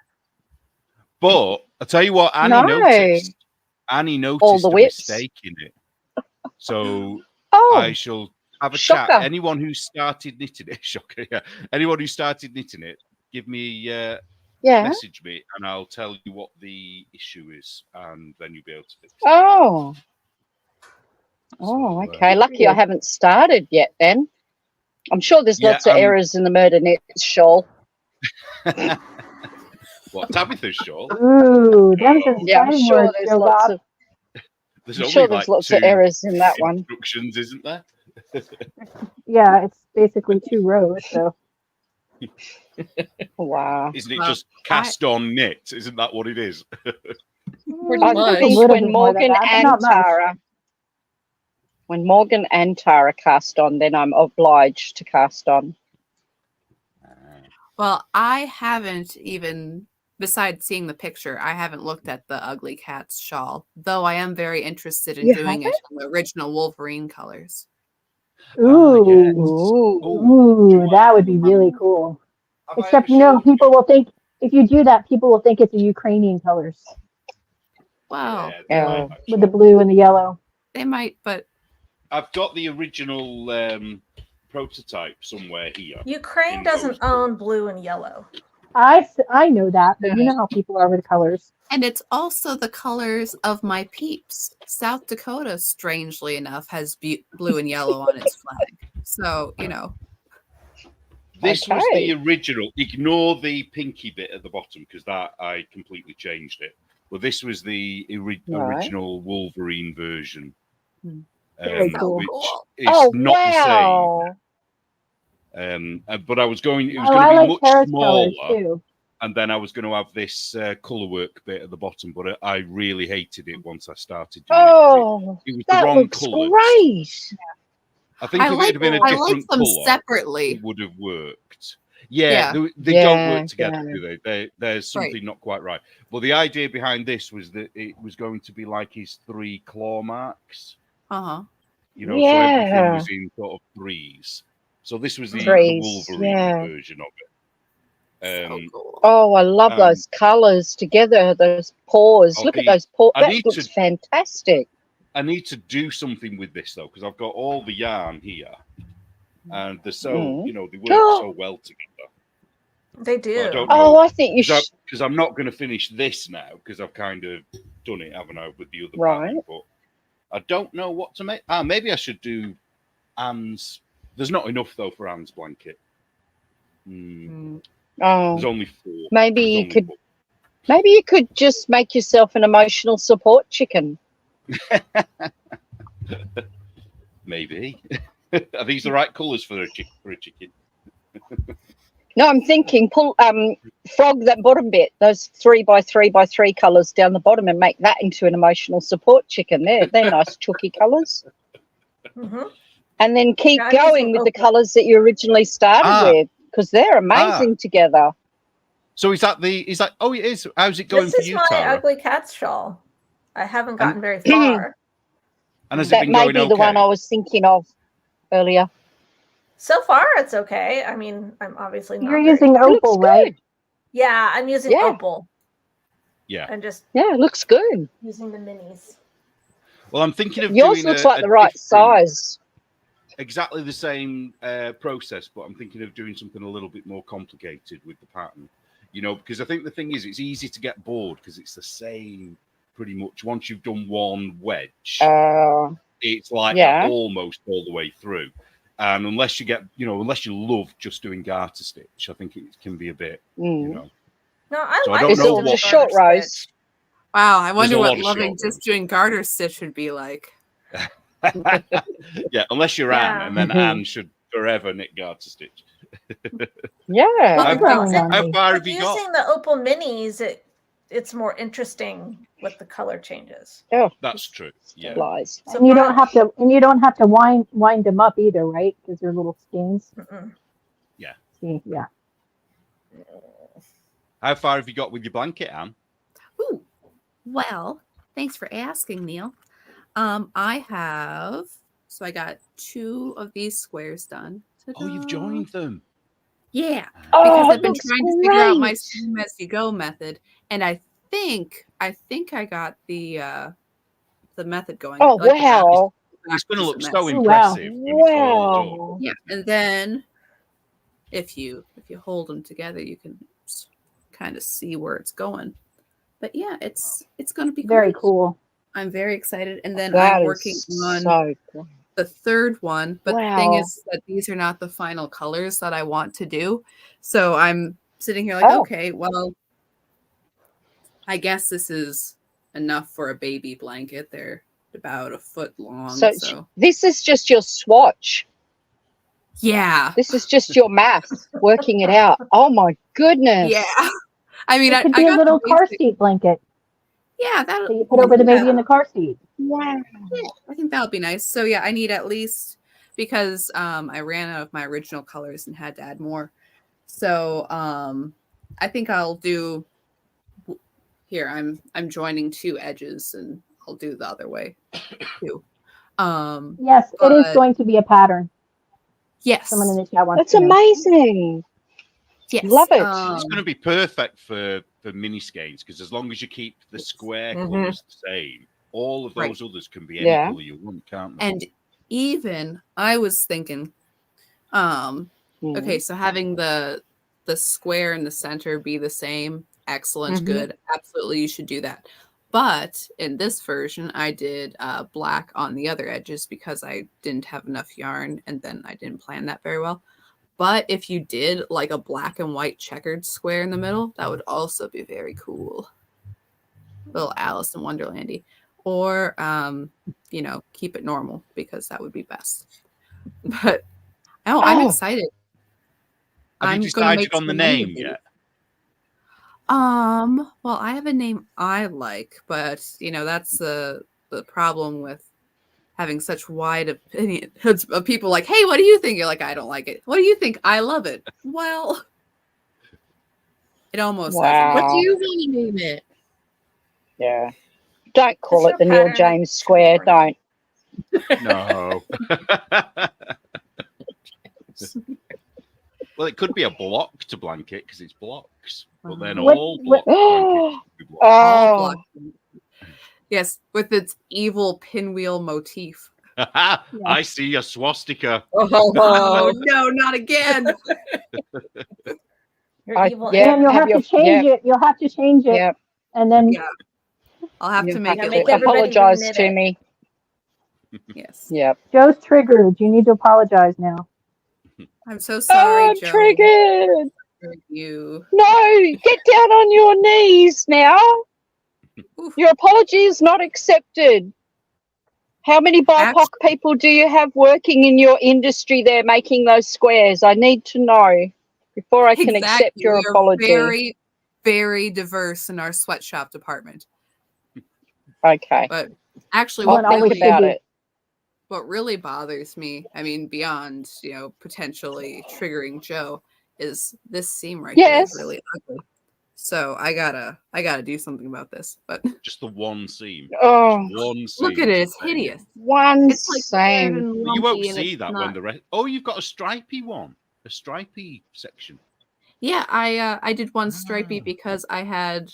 Speaker 5: But I'll tell you what, Annie
Speaker 4: No.
Speaker 5: noticed. Annie
Speaker 4: All
Speaker 5: noticed
Speaker 4: the
Speaker 5: a
Speaker 4: whips.
Speaker 5: mistake in it. So
Speaker 4: Oh,
Speaker 5: I shall have a
Speaker 4: shocker.
Speaker 5: chat. Anyone who started knitting it, shocker, yeah. Anyone who started knitting it, give me message me and I'll tell you what the issue is, and then you'll be able to fix it.
Speaker 4: Oh.
Speaker 5: So,
Speaker 4: Okay. Lucky I haven't started yet then. I'm sure there's lots of errors in the Murder Knit shawl.
Speaker 5: What, Tabitha's shawl?
Speaker 1: Ooh, them's some
Speaker 4: Yeah, I'm
Speaker 1: fighting
Speaker 4: sure
Speaker 1: words,
Speaker 4: there's
Speaker 1: Joe
Speaker 4: lots
Speaker 1: Bob.
Speaker 4: of
Speaker 5: There's
Speaker 4: I'm
Speaker 5: only
Speaker 4: sure there's
Speaker 5: like
Speaker 4: lots of
Speaker 5: 2
Speaker 4: errors in that one.
Speaker 5: instructions, isn't there?
Speaker 1: Yeah, it's basically 2 rows. So
Speaker 4: Wow.
Speaker 5: Isn't it just cast on knit? Isn't that what it is?
Speaker 2: Pretty
Speaker 4: I
Speaker 2: much.
Speaker 4: think
Speaker 1: little
Speaker 4: when
Speaker 1: bit more than
Speaker 4: Morgan
Speaker 1: that, but
Speaker 4: and
Speaker 1: not much.
Speaker 4: Tara, cast on, then I'm obliged to cast on.
Speaker 2: Well, I haven't even, besides seeing the picture, I haven't looked at the Ugly Cat's shawl, though I am very interested in
Speaker 4: You
Speaker 2: doing it in the original Wolverine colors.
Speaker 1: ooh,
Speaker 5: Yes.
Speaker 1: ooh, that would be really cool. Except, people will think, if you do that, people will think it's the Ukrainian colors
Speaker 2: Wow.
Speaker 4: Yeah.
Speaker 1: with the blue and the yellow.
Speaker 2: They might, but
Speaker 5: I've got the original prototype somewhere here.
Speaker 3: Ukraine
Speaker 5: in
Speaker 3: doesn't
Speaker 5: those
Speaker 3: own blue and yellow.
Speaker 1: I know that, but you know how people are with colors.
Speaker 2: and it's also the colors of my peeps. South Dakota, strangely enough, has blue and yellow on its flag. So,
Speaker 5: This was
Speaker 4: Okay.
Speaker 5: the original. Ignore the pinky bit at the bottom because that I completely changed it. But this was the original Wolverine version.
Speaker 1: Very cool.
Speaker 5: Which
Speaker 2: Cool.
Speaker 5: is
Speaker 4: Oh,
Speaker 5: not
Speaker 4: wow.
Speaker 5: the same. But I was going. It was
Speaker 1: Oh,
Speaker 5: going
Speaker 1: I
Speaker 5: to be
Speaker 1: like
Speaker 5: much
Speaker 1: Tara's
Speaker 5: smaller,
Speaker 1: colors too.
Speaker 5: and then I was going to have this color work bit at the bottom. But I really hated it once I started doing
Speaker 4: Oh,
Speaker 5: it. It was the
Speaker 4: that
Speaker 5: wrong
Speaker 4: looks
Speaker 5: colours.
Speaker 4: great.
Speaker 5: I think if it had been a different
Speaker 2: them
Speaker 5: color,
Speaker 2: separately.
Speaker 5: it would have worked. Yeah,
Speaker 2: Yeah.
Speaker 5: they don't work together, do they? There's something
Speaker 2: Right.
Speaker 5: not quite right. But the idea behind this was that it was going to be like his 3 claw marks.
Speaker 2: Uh-huh.
Speaker 5: So everything
Speaker 4: Yeah.
Speaker 5: was in sort of 3s. So this was the
Speaker 4: Threes,
Speaker 5: Wolverine
Speaker 4: yeah.
Speaker 5: version of
Speaker 2: So cool.
Speaker 4: Oh, I love those colours together, those paws. Look at those paws. That looks fantastic.
Speaker 5: I need to do something with this, though, because I've got all the yarn here. And they're so, you know, they work so well together.
Speaker 3: They do.
Speaker 5: I don't know,
Speaker 4: I think you should.
Speaker 5: Because I'm not going to finish this now, because I've kind of done it, haven't I, with the other pattern. But I don't know what to make. Maybe I should do Anne's. There's not enough, though, for Anne's blanket. There's only 4.
Speaker 4: Maybe you could just make yourself an emotional support chicken.
Speaker 5: Maybe. Are these the right colours for a chicken?
Speaker 4: No, I'm thinking frog that bottom bit, those 3x3x3 colours down the bottom, and make that into an emotional support chicken. They're nice chalky colours. And then keep going with the colours that you originally started with, because they're amazing together.
Speaker 5: So is that oh, it is. How's it going for you, Tara?
Speaker 3: This is my ugly cat's shawl. I haven't gotten very far.
Speaker 5: And has it
Speaker 4: That
Speaker 5: been
Speaker 4: may
Speaker 5: going
Speaker 4: be
Speaker 5: okay?
Speaker 4: the one I was thinking of earlier.
Speaker 3: So far, it's okay. I mean, I'm obviously not.
Speaker 1: You're using opal, right?
Speaker 3: Yeah, I'm using opal.
Speaker 5: Yeah.
Speaker 3: And just
Speaker 4: it looks good.
Speaker 3: using the minis.
Speaker 5: Well, I'm thinking of
Speaker 4: yours
Speaker 5: doing
Speaker 4: looks like the right size.
Speaker 5: Exactly the same process, but I'm thinking of doing something a little bit more complicated with the pattern. You know, because I think the thing is, it's easy to get bored because it's the same pretty much. Once you've done one wedge, it's like that almost all the way through. And unless you get, unless you love just doing garter stitch, I think it can be a bit,
Speaker 3: No,
Speaker 5: I
Speaker 3: like
Speaker 5: don't know
Speaker 4: what a short rows.
Speaker 2: Wow, I wonder what
Speaker 5: of
Speaker 2: loving
Speaker 5: short
Speaker 2: just doing garter stitch would be like.
Speaker 5: Yeah, unless you're Anne, and then Anne should forever knit garter stitch.
Speaker 4: Yeah.
Speaker 5: How far have you got?
Speaker 3: Using the opal minis, it's more interesting with the color changes.
Speaker 4: Oh,
Speaker 5: that's true. Yeah.
Speaker 3: So
Speaker 1: and you don't have to wind them up either, right? Because they're little skeins.
Speaker 5: Yeah.
Speaker 1: Yeah.
Speaker 5: How far have you got with your blanket, Anne?
Speaker 2: Ooh, well, thanks for asking, Neil. I got 2 of these squares done.
Speaker 5: Oh, you've joined them.
Speaker 2: Yeah,
Speaker 4: Oh,
Speaker 2: because I've been trying to figure out my
Speaker 4: great.
Speaker 2: seam as you go method, and I think I got the method going.
Speaker 4: Oh,
Speaker 2: like
Speaker 4: wow.
Speaker 5: It's going to look
Speaker 2: method.
Speaker 5: so impressive. When it's all done.
Speaker 2: Yeah, and then if you hold them together, you can kind of see where it's going. But yeah, it's going to be
Speaker 1: very cool.
Speaker 2: I'm very excited, and then
Speaker 4: That
Speaker 2: I'm working on the 3rd one. But the thing is that these are not the final colors that I want to do, so I'm sitting here like, okay, well, I guess this is enough for a baby blanket. They're about 1 foot long. So
Speaker 4: this is just your swatch.
Speaker 2: Yeah.
Speaker 4: This is just your math working it out. Oh my goodness.
Speaker 2: Yeah. I mean,
Speaker 1: it could be a little car seat blanket.
Speaker 2: Yeah, that
Speaker 1: you put over the baby in the car seat.
Speaker 4: Wow.
Speaker 2: Yeah, I think that would be nice. So yeah, I need at least, because I ran out of my original colors and had to add more. So I think I'll do here. I'm joining 2 edges, and I'll do the other way too.
Speaker 1: Yes, it is going to be a pattern.
Speaker 2: Yes,
Speaker 1: someone in the chat wants.
Speaker 4: That's amazing.
Speaker 2: Yes,
Speaker 4: love it.
Speaker 5: It's going to be perfect for mini skeins, because as long as you keep the square colours the same, all of those others can be any colour you want, can't they?
Speaker 2: And even I was thinking, okay, so having the square in the center be the same, excellent, good, absolutely, you should do that. But in this version, I did black on the other edges because I didn't have enough yarn, and then I didn't plan that very well. But if you did like a black and white checkered square in the middle, that would also be very cool. Little Alice in Wonderlandy. Or, keep it normal, because that would be best. But, I'm excited.
Speaker 5: Have you decided on the name yet?
Speaker 2: Well, I have a name I like, but, that's the problem with having such wide opinions of people like, hey, what do you think? You're like, I don't like it. What do you think? I love it. Well, it almost doesn't.
Speaker 6: What do you want to name it?
Speaker 4: Yeah. Don't call it the Neil James Square. Don't.
Speaker 5: No. Well, Well, it could be a blocked blanket because it's blocks, but then
Speaker 1: What-
Speaker 5: all
Speaker 1: what-
Speaker 5: blocked blankets would be blocked.
Speaker 2: All
Speaker 4: Oh,
Speaker 2: block. Yes, with its evil pinwheel motif.
Speaker 5: I see a swastika.
Speaker 2: Oh no, not again!
Speaker 3: Your evil
Speaker 4: yeah,
Speaker 1: And you'll have to change it. You'll have to change it,
Speaker 4: yeah.
Speaker 1: and then
Speaker 2: Yeah, I'll have to make
Speaker 3: have
Speaker 2: it.
Speaker 3: to make
Speaker 2: look
Speaker 3: everybody
Speaker 4: Apologize
Speaker 3: reknit
Speaker 4: to
Speaker 3: it.
Speaker 4: me.
Speaker 2: Yes,
Speaker 4: Yeah.
Speaker 1: Joe's triggered. You need to apologize now.
Speaker 2: I'm so sorry,
Speaker 4: I'm
Speaker 2: Joe.
Speaker 4: triggered.
Speaker 2: You.
Speaker 4: No, get down on your knees now.
Speaker 2: Oof.
Speaker 4: Your apology is not accepted. How many BIPOC people do you have working in your industry there making those squares? I need to know before I can accept your
Speaker 2: We are
Speaker 4: apology.
Speaker 2: very, very diverse in our sweatshop department.
Speaker 4: Okay.
Speaker 2: But actually,
Speaker 1: Well,
Speaker 2: what
Speaker 1: it always
Speaker 2: really,
Speaker 1: should
Speaker 4: about
Speaker 1: be.
Speaker 4: it.
Speaker 2: what really bothers me, I mean, beyond, potentially triggering Joe, is this seam right here
Speaker 4: Yes.
Speaker 2: is really ugly. So I gotta do something about this. But
Speaker 5: Just the one seam.
Speaker 4: Oh,
Speaker 5: Just one seam.
Speaker 2: look at it, it's hideous.
Speaker 4: one
Speaker 2: It's like weird
Speaker 4: same.
Speaker 2: and
Speaker 5: You won't
Speaker 2: lumpy and
Speaker 5: see
Speaker 2: it's
Speaker 5: that
Speaker 2: not-
Speaker 5: when the rest. Oh, you've got a stripy one, a stripy section.
Speaker 2: Yeah, I did one stripey
Speaker 5: Ah.
Speaker 2: because I had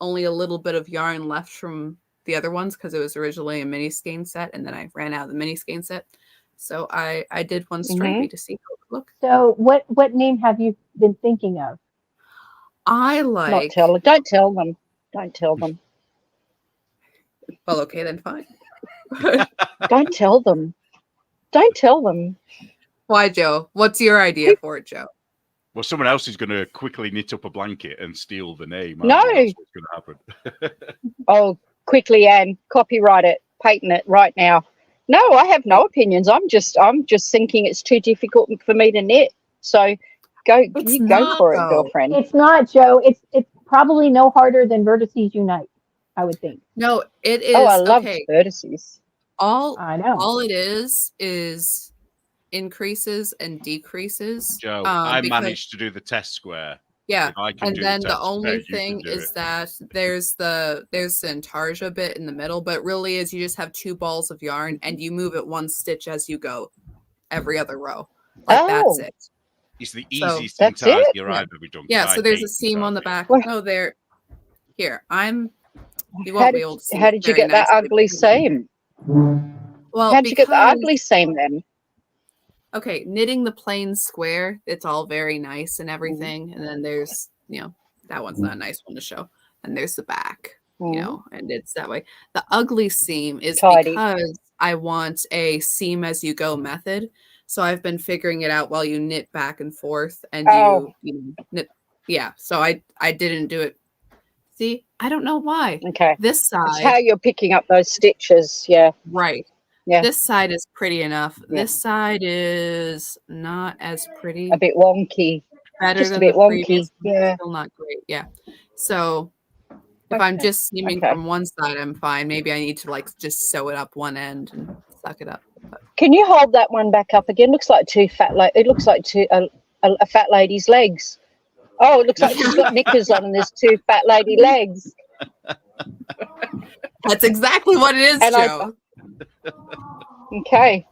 Speaker 2: only a little bit of yarn left from the other ones because it was originally a mini skein set, and then I ran out of the mini skein set. So I did one stripey to see how it looked.
Speaker 1: So, what name have you been thinking of?
Speaker 2: I
Speaker 4: Not
Speaker 2: like.
Speaker 4: tell. Don't tell them. Don't tell them.
Speaker 2: Well, okay, then fine.
Speaker 4: Don't tell them. Don't tell them.
Speaker 2: Why, Joe? What's your idea for it, Joe?
Speaker 5: Well, someone else is going to quickly knit up a blanket and steal the name.
Speaker 4: No.
Speaker 5: That's what's going to happen.
Speaker 4: Oh, quickly, Anne, copyright it, patent it right now. No, I have no opinions. I'm just thinking it's too difficult for me to knit. So go
Speaker 2: not,
Speaker 4: for it,
Speaker 2: though.
Speaker 4: girlfriend.
Speaker 1: It's not, Joe. It's probably no harder than Vertices Unite, I would think.
Speaker 2: No, it is.
Speaker 4: Oh, I love
Speaker 2: okay.
Speaker 4: vertices.
Speaker 1: I know.
Speaker 2: All it is increases and decreases.
Speaker 5: Joe, I
Speaker 2: because-
Speaker 5: managed to do the test square.
Speaker 2: Yeah,
Speaker 5: If I can
Speaker 2: and
Speaker 5: do
Speaker 2: then
Speaker 5: the,
Speaker 2: the
Speaker 5: test
Speaker 2: only
Speaker 5: square, you
Speaker 2: thing
Speaker 5: can do
Speaker 2: is
Speaker 5: it.
Speaker 2: that there's the intarsia bit in the middle, but really is you just have two balls of yarn and you move it one stitch as you go, every other row. Like that's
Speaker 4: Oh.
Speaker 2: it.
Speaker 5: It's the
Speaker 2: So-
Speaker 5: easiest
Speaker 4: That's
Speaker 5: intarsia
Speaker 4: it?
Speaker 5: I've ever done.
Speaker 2: Yeah,
Speaker 5: 'cause
Speaker 2: so
Speaker 5: I
Speaker 2: there's a
Speaker 5: hate
Speaker 2: seam on the back.
Speaker 4: What?
Speaker 2: No, there. Here, you
Speaker 4: How
Speaker 2: won't be
Speaker 4: did,
Speaker 2: able to see.
Speaker 4: how
Speaker 2: it
Speaker 4: did you
Speaker 2: very
Speaker 4: get that
Speaker 2: nicely,
Speaker 4: ugly
Speaker 2: but-
Speaker 4: seam?
Speaker 2: Well,
Speaker 4: How'd you get the
Speaker 2: because-
Speaker 4: ugly seam then?
Speaker 2: Okay, knitting the plain square, it's all very nice and everything. And then there's, that one's not a nice one to show. And there's the back, and it's that way. The ugly seam is
Speaker 4: Tidy.
Speaker 2: because I want a seam as you go method. So I've been figuring it out while you knit back and forth and
Speaker 4: Oh.
Speaker 2: you knit. Yeah, so I didn't do it. See, I don't know why.
Speaker 4: Okay.
Speaker 2: This
Speaker 4: It's
Speaker 2: side,
Speaker 4: how you're picking up those stitches. Yeah.
Speaker 2: right.
Speaker 4: Yeah.
Speaker 2: This side is pretty enough.
Speaker 4: Yeah.
Speaker 2: This side is not as pretty.
Speaker 4: A bit wonky.
Speaker 2: Better
Speaker 4: just a
Speaker 2: than
Speaker 4: bit
Speaker 2: the
Speaker 4: wonky,
Speaker 2: previous one,
Speaker 4: yeah.
Speaker 2: still not great. Yeah. So if I'm
Speaker 4: Okay,
Speaker 2: just seaming
Speaker 4: okay.
Speaker 2: from one side, I'm fine. Maybe I need to just sew it up one end and suck it up. But
Speaker 4: Can you hold that one back up again? Looks like it looks like a fat lady's legs. Oh, it looks like she's got knickers on and there's two fat lady legs.
Speaker 2: that's exactly what it is,
Speaker 4: And I-
Speaker 2: Joe.
Speaker 4: Okay.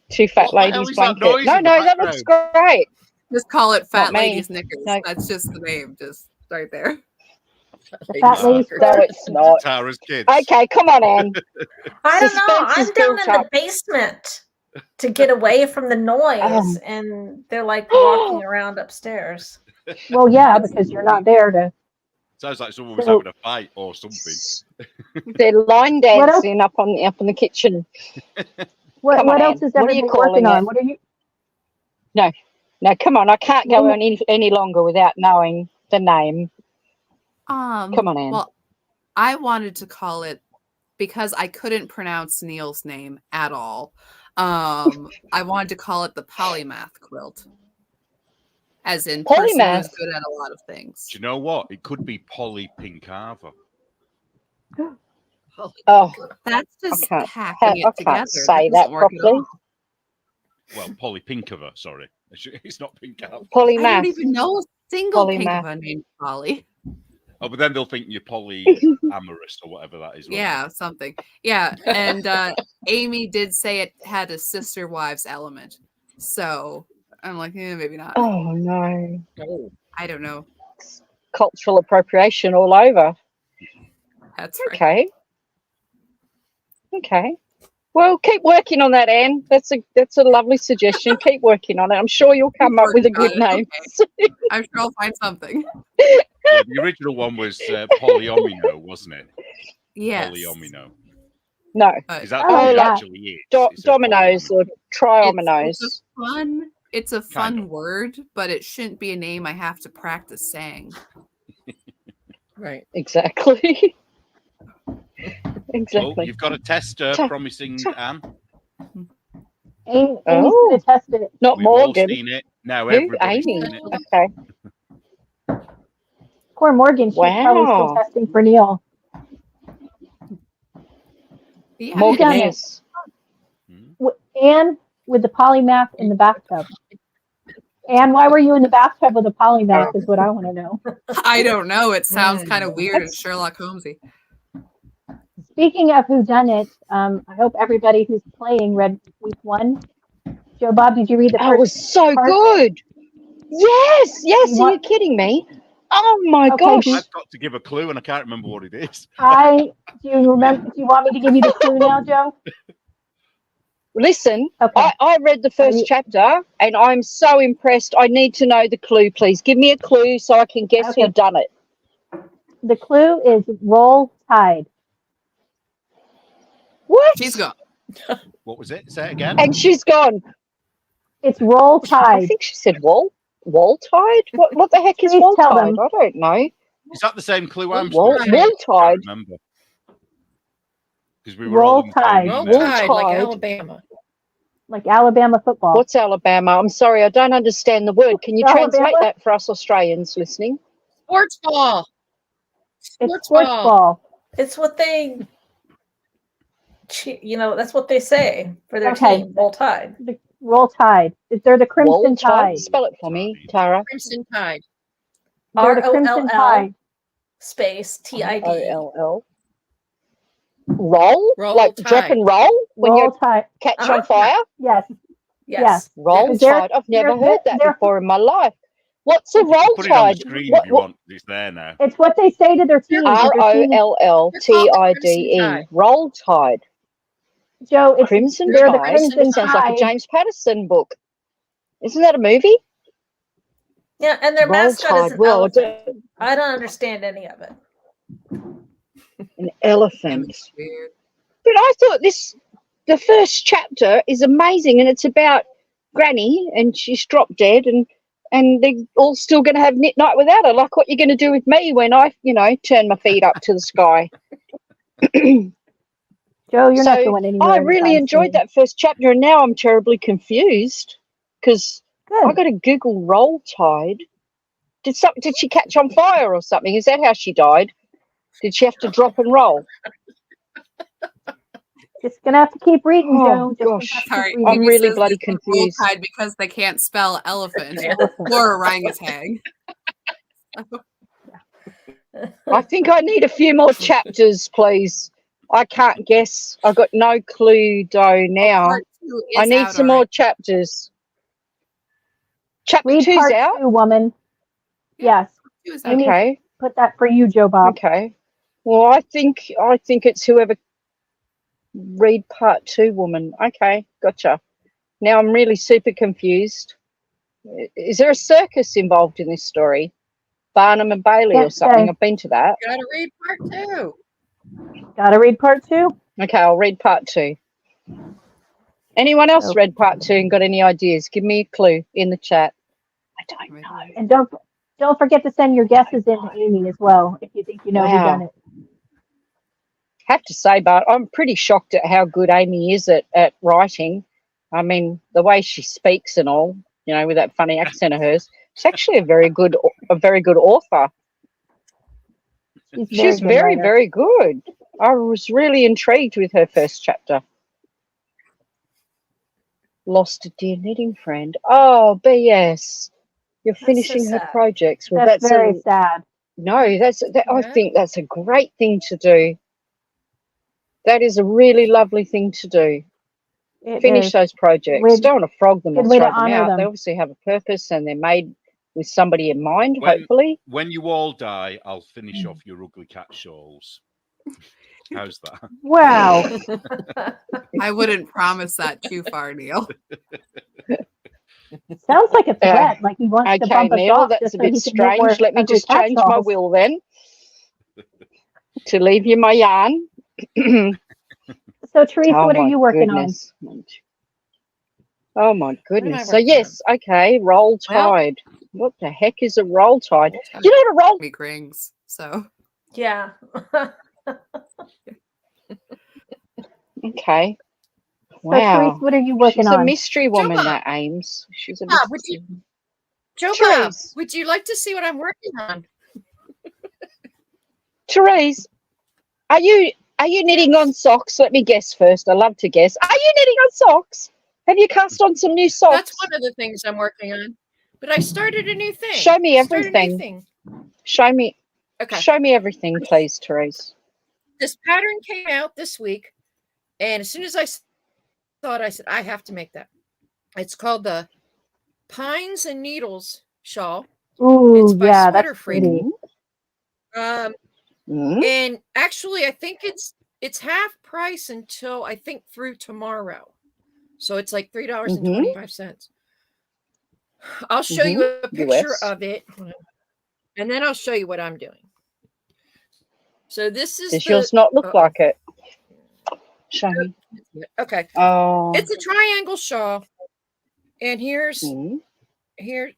Speaker 4: Two fat
Speaker 5: What the hell
Speaker 4: ladies
Speaker 5: is that
Speaker 4: blanket.
Speaker 5: noise
Speaker 4: No,
Speaker 5: in the
Speaker 4: that looks great.
Speaker 2: Just call it Fat
Speaker 4: me.
Speaker 2: Ladies Knickers.
Speaker 4: No.
Speaker 2: That's just the name, just right there.
Speaker 1: The Fat Ladies
Speaker 2: Knickers.
Speaker 4: No, it's not.
Speaker 5: Tara's kids.
Speaker 4: Okay, come on, Anne.
Speaker 3: I don't know.
Speaker 4: Suspense
Speaker 3: I'm
Speaker 4: is
Speaker 3: down
Speaker 4: built
Speaker 3: in the
Speaker 4: up.
Speaker 3: basement to get away from the noise,
Speaker 4: Oh.
Speaker 3: and they're like walking around upstairs.
Speaker 1: Well, yeah, because you're not there to.
Speaker 5: Sounds like someone was
Speaker 1: So-
Speaker 5: having a fight or something.
Speaker 4: They're line
Speaker 1: What else?
Speaker 4: dancing up in the kitchen.
Speaker 1: What
Speaker 4: Come on,
Speaker 1: else
Speaker 4: Anne.
Speaker 1: is
Speaker 4: What are
Speaker 1: everybody
Speaker 4: you calling
Speaker 1: working on?
Speaker 4: it?
Speaker 1: What are you?
Speaker 4: No, come on. I can't go
Speaker 1: Name
Speaker 4: on any longer without knowing the name. Come on, Anne.
Speaker 2: Well, I wanted to call it because I couldn't pronounce Neil's name at all. I wanted to call it the polymath quilt. As in person who's
Speaker 4: Polymath?
Speaker 2: good at a lot of things.
Speaker 5: Do you know what? It could be Polly Pinkava.
Speaker 4: Oh,
Speaker 2: That's just
Speaker 4: can't-
Speaker 2: hacking it
Speaker 4: I
Speaker 2: together.
Speaker 4: can't say
Speaker 2: doesn't
Speaker 4: that
Speaker 2: work at
Speaker 4: properly.
Speaker 2: all.
Speaker 5: Well, Polly Pinkava, sorry. It's not Pinkava.
Speaker 2: I don't
Speaker 4: polymath.
Speaker 2: even know a single
Speaker 4: Polymath.
Speaker 2: Pinkava named Polly.
Speaker 5: Oh, but then they'll think you're Polly Amorous or whatever that is. won't
Speaker 2: Yeah, something. Yeah, and Amy did say it had a sister wives element. So I'm like, maybe not.
Speaker 4: Oh no.
Speaker 6: Oh,
Speaker 2: I don't know.
Speaker 4: Cultural appropriation all over.
Speaker 2: That's right.
Speaker 4: Okay. Okay. Well, keep working on that, Anne. That's a lovely suggestion. Keep working on it. I'm sure you'll come up with a good name.
Speaker 2: Okay. I'm sure I'll find something.
Speaker 5: Yeah, the original one was polyomino, wasn't it?
Speaker 2: Yes.
Speaker 5: Polyomino.
Speaker 4: No.
Speaker 2: But
Speaker 5: Is that
Speaker 1: Oh,
Speaker 5: what it
Speaker 1: yeah.
Speaker 5: actually is? It's a
Speaker 4: Dominoes
Speaker 5: polyomino.
Speaker 4: or triominoes.
Speaker 2: it's a fun
Speaker 5: Kind of.
Speaker 2: word, but it shouldn't be a name I have to practice saying.
Speaker 6: right.
Speaker 4: Exactly.
Speaker 5: Well,
Speaker 4: Exactly.
Speaker 5: you've got a tester promising, Anne.
Speaker 1: Amy's
Speaker 4: Oh.
Speaker 1: going to test it.
Speaker 4: Not
Speaker 5: We've all
Speaker 4: Morgan.
Speaker 5: seen it. Now
Speaker 4: Who?
Speaker 5: everybody's
Speaker 4: Amy.
Speaker 5: seen it.
Speaker 4: Okay.
Speaker 1: Poor Morgan, she's probably still
Speaker 4: Wow.
Speaker 1: testing for Neil.
Speaker 2: Yeah,
Speaker 4: Morgan
Speaker 1: done it.
Speaker 4: is.
Speaker 1: Anne with the polymath in the bathtub. Anne, why were you in the bathtub with a polymath is what I want to know.
Speaker 2: I don't know. It sounds
Speaker 6: Mm.
Speaker 2: kind of weird and Sherlock Holmesy.
Speaker 1: Speaking of WhoDoneKnit, I hope everybody who's playing read week 1. Joe Bob, did you read the
Speaker 4: Oh, it was
Speaker 1: first
Speaker 4: so
Speaker 1: part?
Speaker 4: good. Yes. Yes.
Speaker 1: You
Speaker 4: Are
Speaker 1: want-
Speaker 4: you kidding me? Oh my
Speaker 1: Okay,
Speaker 4: gosh.
Speaker 5: I've got to give a clue, and I can't remember what it is.
Speaker 1: do you remember? Do you want me to give you the clue now, Joe?
Speaker 4: Listen,
Speaker 1: Okay.
Speaker 4: I read the first chapter and I'm so impressed. I need to know the clue, please. Give me a clue so I can guess
Speaker 1: Okay.
Speaker 4: who done it.
Speaker 1: The clue is roll tide.
Speaker 4: What?
Speaker 2: She's gone.
Speaker 5: What was it? Say it again.
Speaker 4: And she's gone.
Speaker 1: It's roll
Speaker 4: I
Speaker 1: tide.
Speaker 4: think she said wall tide. What the heck is
Speaker 1: Please
Speaker 4: wall
Speaker 1: tell
Speaker 4: tide?
Speaker 1: them.
Speaker 4: I don't know.
Speaker 5: Is that the same clue I'm
Speaker 4: Wall
Speaker 5: supposed to get? I
Speaker 4: tide.
Speaker 5: can't remember. Because we were all
Speaker 1: Roll
Speaker 5: in the same
Speaker 1: tide.
Speaker 6: Roll
Speaker 5: email.
Speaker 6: Tide, like
Speaker 4: Tide.
Speaker 6: Alabama.
Speaker 1: Like Alabama football.
Speaker 4: What's Alabama? I'm sorry, I don't understand the word. Can you
Speaker 1: Alabama?
Speaker 4: translate that for us Australians listening?
Speaker 6: Sports ball.
Speaker 1: It's sports ball.
Speaker 3: It's what they, that's what they say for their
Speaker 1: Okay.
Speaker 3: team. Roll Tide.
Speaker 1: The roll tide. They're the Crimson
Speaker 4: Wall
Speaker 1: Tide.
Speaker 4: Spell it for me, Tara.
Speaker 6: Crimson Tide.
Speaker 1: They're the Crimson
Speaker 3: ROLL
Speaker 1: Tide.
Speaker 3: space TID.
Speaker 4: OLL. Roll?
Speaker 6: Roll
Speaker 4: Like
Speaker 6: Tide.
Speaker 4: drop and roll when
Speaker 1: Roll
Speaker 4: you
Speaker 1: tide.
Speaker 4: catch
Speaker 3: Uh-huh.
Speaker 4: on fire?
Speaker 1: Yes.
Speaker 3: Yes.
Speaker 4: Roll
Speaker 1: Because they're-
Speaker 4: tide. I've never
Speaker 1: they're-
Speaker 4: heard that
Speaker 1: they're-
Speaker 4: before in my life. What's a roll
Speaker 5: Put it on the
Speaker 4: tide?
Speaker 5: screen
Speaker 4: What-
Speaker 5: if you want. It's there now.
Speaker 1: It's what they say to their team. Their team is-
Speaker 4: ROLLTIDE. Roll tide.
Speaker 1: Joe, it's
Speaker 4: Crimson
Speaker 1: they're the
Speaker 4: Tide.
Speaker 1: Crimson
Speaker 4: That sounds like a
Speaker 1: Tide.
Speaker 4: James Patterson book. Isn't that a movie?
Speaker 3: Yeah, and their
Speaker 4: Roll
Speaker 3: mascot is
Speaker 4: Tide.
Speaker 3: an
Speaker 4: Well,
Speaker 3: elephant. I don't understand any of it.
Speaker 4: an elephant.
Speaker 2: It's weird.
Speaker 4: But I thought the first chapter is amazing, and it's about Granny, and she's dropped dead, and they're all still going to have knit night without her. Like what you're going to do with me when I, turn my feet up to the sky.
Speaker 1: Joe, you're not
Speaker 4: So,
Speaker 1: going anywhere.
Speaker 4: I really
Speaker 1: anytime
Speaker 4: enjoyed
Speaker 1: soon.
Speaker 4: that first chapter, and now I'm terribly confused because I
Speaker 1: Good.
Speaker 4: got to Google roll tide. Did she catch on fire or something? Is that how she died? Did she have to drop and roll?
Speaker 1: Just gonna have to keep reading,
Speaker 4: Oh,
Speaker 1: Joe. Just
Speaker 4: gosh.
Speaker 1: gonna have to
Speaker 2: Sorry,
Speaker 1: keep reading.
Speaker 4: I'm
Speaker 2: Amy
Speaker 4: really
Speaker 2: says
Speaker 4: bloody
Speaker 2: it's Roll
Speaker 4: confused.
Speaker 2: Tide because they can't spell elephant
Speaker 1: Elephant.
Speaker 2: or orangutan.
Speaker 4: I think I need a few more chapters, please. I can't guess. I've got no clue now.
Speaker 2: Part 2 is
Speaker 4: I need
Speaker 2: out
Speaker 4: some more
Speaker 2: already.
Speaker 4: chapters. Chapter
Speaker 1: Read
Speaker 4: 2's
Speaker 1: part
Speaker 4: out?
Speaker 1: 2, woman.
Speaker 2: Yeah.
Speaker 1: Yes.
Speaker 2: 2 is out.
Speaker 1: Amy,
Speaker 4: Okay.
Speaker 1: put that for you, Joe Bob.
Speaker 4: Okay. Well, I think it's whoever read part 2, woman. Okay, gotcha. Now I'm really super confused. Is there a circus involved in this story? Barnum and Bailey or
Speaker 1: Can't
Speaker 4: something?
Speaker 1: say.
Speaker 4: I've been to that.
Speaker 6: You gotta read part 2.
Speaker 1: Gotta read part 2.
Speaker 4: Okay, I'll read part 2. Anyone else
Speaker 1: Okay.
Speaker 4: read part 2 and got any ideas? Give me a clue in the chat. I don't know.
Speaker 1: And don't forget to send your guesses in to Amy as well if you think you know who
Speaker 4: Wow.
Speaker 1: done it.
Speaker 4: Have to say, but I'm pretty shocked at how good Amy is at writing. I mean, the way she speaks and all, with that funny accent of hers. She's actually a very good author. She's
Speaker 1: good
Speaker 4: very,
Speaker 1: writer.
Speaker 4: very good. I was really intrigued with her first chapter. Lost a dear knitting friend. Oh, BS. You're
Speaker 3: so
Speaker 4: finishing her
Speaker 3: sad.
Speaker 4: projects. Well,
Speaker 1: That's very sad.
Speaker 4: No, I
Speaker 6: Yeah.
Speaker 4: think that's a great thing to do. That is a really lovely thing to do. Finish those projects.
Speaker 1: Good-
Speaker 4: Don't want to frog them or
Speaker 1: good way to
Speaker 4: throw them
Speaker 1: honor
Speaker 4: out.
Speaker 1: them.
Speaker 4: They obviously have a purpose and they're made with somebody in mind,
Speaker 5: When-
Speaker 4: hopefully.
Speaker 5: When you all die, I'll finish off your ugly cat shawls. How's that?
Speaker 1: Wow.
Speaker 2: I wouldn't promise that too far, Neil.
Speaker 1: Sounds like a threat. Like he wants to
Speaker 4: Okay,
Speaker 1: bump us
Speaker 4: Neil,
Speaker 1: off
Speaker 4: that's
Speaker 1: just
Speaker 4: a
Speaker 1: so
Speaker 4: bit
Speaker 1: he can make more
Speaker 4: strange. Let me
Speaker 1: ugly
Speaker 4: just
Speaker 1: cat
Speaker 4: change my
Speaker 1: dolls.
Speaker 4: will then to leave you my yarn.
Speaker 1: So, Therese,
Speaker 4: Oh,
Speaker 1: what are
Speaker 4: my
Speaker 1: you working
Speaker 4: goodness. Oh, my
Speaker 3: am I
Speaker 4: goodness. So,
Speaker 3: working
Speaker 4: yes, okay, roll
Speaker 6: Well-
Speaker 4: tide. What the heck is a roll tide? You know what a roll?
Speaker 2: Me rings. So
Speaker 3: Yeah.
Speaker 4: Okay.
Speaker 1: So, Therese,
Speaker 4: Wow.
Speaker 1: what are you working
Speaker 4: She's a
Speaker 1: on?
Speaker 4: mystery woman,
Speaker 6: Joba.
Speaker 4: that Ames. She's a
Speaker 6: Ah, would
Speaker 4: mystery.
Speaker 6: you- Joba,
Speaker 4: Therese.
Speaker 6: would you like to see what I'm working on?
Speaker 4: Therese, are you knitting on socks? Let me guess first. I love to guess. Are you knitting on socks? Have you cast on some new socks?
Speaker 6: That's one of the things I'm working on. But I started a new thing.
Speaker 4: Show me
Speaker 6: Started a new
Speaker 4: everything.
Speaker 6: thing.
Speaker 4: Show me
Speaker 6: Okay.
Speaker 4: Show me everything, please, Therese.
Speaker 6: This pattern came out this week, and as soon as I saw it, I said, I have to make that. It's called the Pines and Needles shawl.
Speaker 1: Ooh,
Speaker 6: It's by
Speaker 1: yeah,
Speaker 6: Sweater
Speaker 1: that's
Speaker 6: Freak.
Speaker 1: pretty.
Speaker 6: And actually, I think it's half price until I think through tomorrow. So it's like $3.25. I'll show you a picture
Speaker 4: US.
Speaker 6: of it, and then I'll show you what I'm doing. So this is
Speaker 4: Does yours not look like it? Show me.
Speaker 6: Okay.
Speaker 4: Oh.
Speaker 6: It's a triangle shawl, and here's
Speaker 4: Mhm.
Speaker 6: here's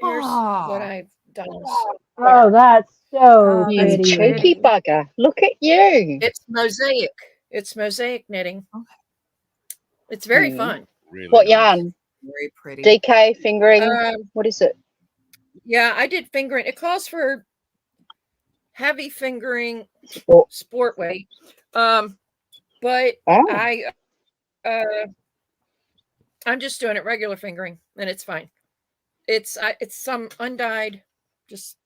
Speaker 2: Aw.
Speaker 6: what I've done.
Speaker 1: Oh, that's so
Speaker 4: You
Speaker 1: pretty.
Speaker 4: cheeky bugger. Look at you.
Speaker 6: It's mosaic. It's mosaic knitting. It's very fun.
Speaker 5: Really
Speaker 4: What
Speaker 5: nice.
Speaker 4: yarn?
Speaker 2: very pretty.
Speaker 4: DK fingering. What is it?
Speaker 6: Yeah, I did fingering. It calls for heavy fingering sport weight. But I'm just doing it regular fingering, and it's fine. It's some undyed, just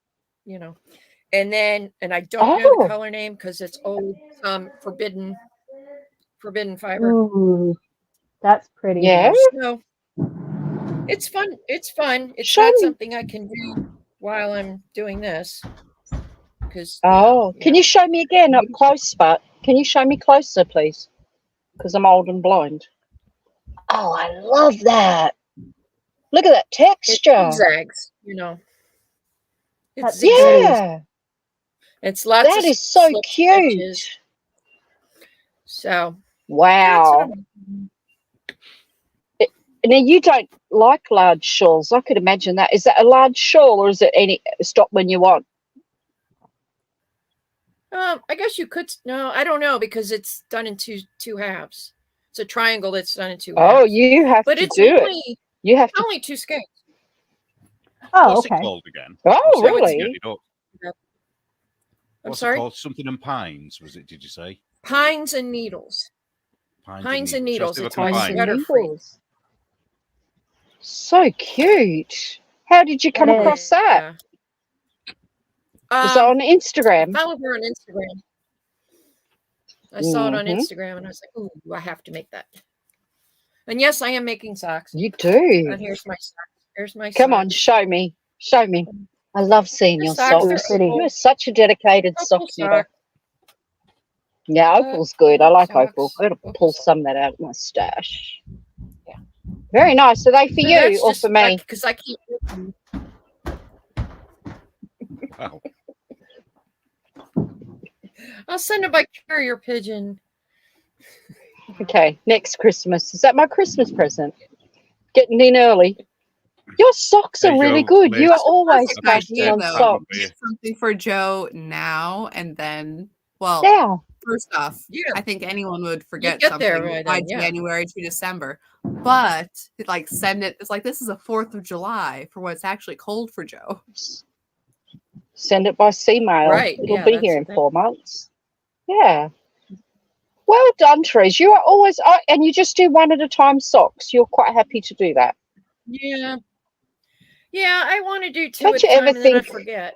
Speaker 6: and I don't know the color name because it's old, forbidden fiber.
Speaker 1: Ooh, that's pretty.
Speaker 4: Yeah.
Speaker 6: So it's fun. It's fun. It's
Speaker 4: Show
Speaker 6: not
Speaker 4: me.
Speaker 6: something I can do while I'm doing this. Because
Speaker 4: can you show me again up close, but can you show me closer, please? Because I'm old and blind. Oh, I love that. Look at that texture.
Speaker 6: It zigzags, It's
Speaker 1: That's
Speaker 6: zigzags.
Speaker 4: Yeah.
Speaker 6: It's lots
Speaker 4: That
Speaker 6: of
Speaker 4: is so
Speaker 6: slip
Speaker 4: cute.
Speaker 6: stitches. So
Speaker 4: wow. Now you don't like large shawls. I could imagine that. Is that a large shawl or is it any stop when you want?
Speaker 6: I guess you could. No, I don't know because it's done in two halves. It's a triangle that's done in two halves.
Speaker 4: Oh, you have
Speaker 6: but
Speaker 4: to
Speaker 6: it's
Speaker 4: do
Speaker 6: only,
Speaker 4: it. You have to.
Speaker 6: only 2 skeins.
Speaker 1: Oh,
Speaker 5: What's
Speaker 1: okay.
Speaker 5: it called again?
Speaker 4: Oh,
Speaker 5: What's it-
Speaker 4: really?
Speaker 5: get it up.
Speaker 6: I'm
Speaker 5: What's
Speaker 6: sorry?
Speaker 5: it called? Something and Pines, was it? Did you say?
Speaker 6: Pines and Needles. Pines and Needles.
Speaker 5: Shall I
Speaker 6: It's
Speaker 5: see if I
Speaker 6: by
Speaker 5: can find
Speaker 6: Sweater
Speaker 5: it?
Speaker 6: Freak.
Speaker 4: So cute. How did you come
Speaker 1: It is.
Speaker 4: across that? Was it on Instagram?
Speaker 6: I followed her on Instagram. I saw it on
Speaker 4: Mhm.
Speaker 6: Instagram and I was like, ooh, I have to make that. And yes, I am making socks.
Speaker 4: You do.
Speaker 6: And here's my socks. Here's my
Speaker 4: Come on,
Speaker 6: socks.
Speaker 4: show me. Show me. I love seeing
Speaker 6: The
Speaker 4: your
Speaker 6: socks
Speaker 4: socks.
Speaker 6: are
Speaker 1: Pretty.
Speaker 6: opal.
Speaker 4: You're such a dedicated
Speaker 6: Opal
Speaker 4: sock knitter.
Speaker 6: sock.
Speaker 4: Yeah, opal's good. I like opal.
Speaker 6: Socks.
Speaker 4: I've got to
Speaker 6: Opal
Speaker 4: pull
Speaker 6: sock.
Speaker 4: some of that out of my stash.
Speaker 6: Yeah.
Speaker 4: Very nice. Are they for
Speaker 6: So
Speaker 4: you
Speaker 6: that's
Speaker 4: or
Speaker 6: just
Speaker 4: for me?
Speaker 6: because I keep looking.
Speaker 5: Wow.
Speaker 6: I'll send it by courier pigeon.
Speaker 4: Okay, next Christmas. Is that my Christmas present? Getting in early. Your socks
Speaker 5: There
Speaker 4: are
Speaker 5: you
Speaker 4: really
Speaker 5: go,
Speaker 4: good.
Speaker 5: Liz.
Speaker 4: You are always
Speaker 2: Perfect
Speaker 4: fashion
Speaker 2: idea,
Speaker 4: on
Speaker 2: though.
Speaker 4: socks.
Speaker 2: Get something for Joe now, and then, well,
Speaker 4: Now,
Speaker 2: first off,
Speaker 6: Yeah.
Speaker 2: I think anyone would forget
Speaker 6: get there
Speaker 2: something
Speaker 6: by
Speaker 2: by
Speaker 6: then, yeah.
Speaker 2: January to December. But like send it. It's like this is a 4th of July for when it's actually cold for Joe.
Speaker 4: send it by sea mail.
Speaker 6: Right,
Speaker 4: It'll
Speaker 6: yeah,
Speaker 4: be
Speaker 6: that's
Speaker 4: here
Speaker 6: the
Speaker 4: in
Speaker 6: thing.
Speaker 4: 4 months. Yeah. Well done, Therese. You are always, and you just do one at a time socks. You're quite happy to do that.
Speaker 6: Yeah. Yeah, I want to do 2
Speaker 4: Don't
Speaker 6: at
Speaker 4: you
Speaker 6: a time
Speaker 4: ever
Speaker 6: and then I
Speaker 4: think-
Speaker 6: forget.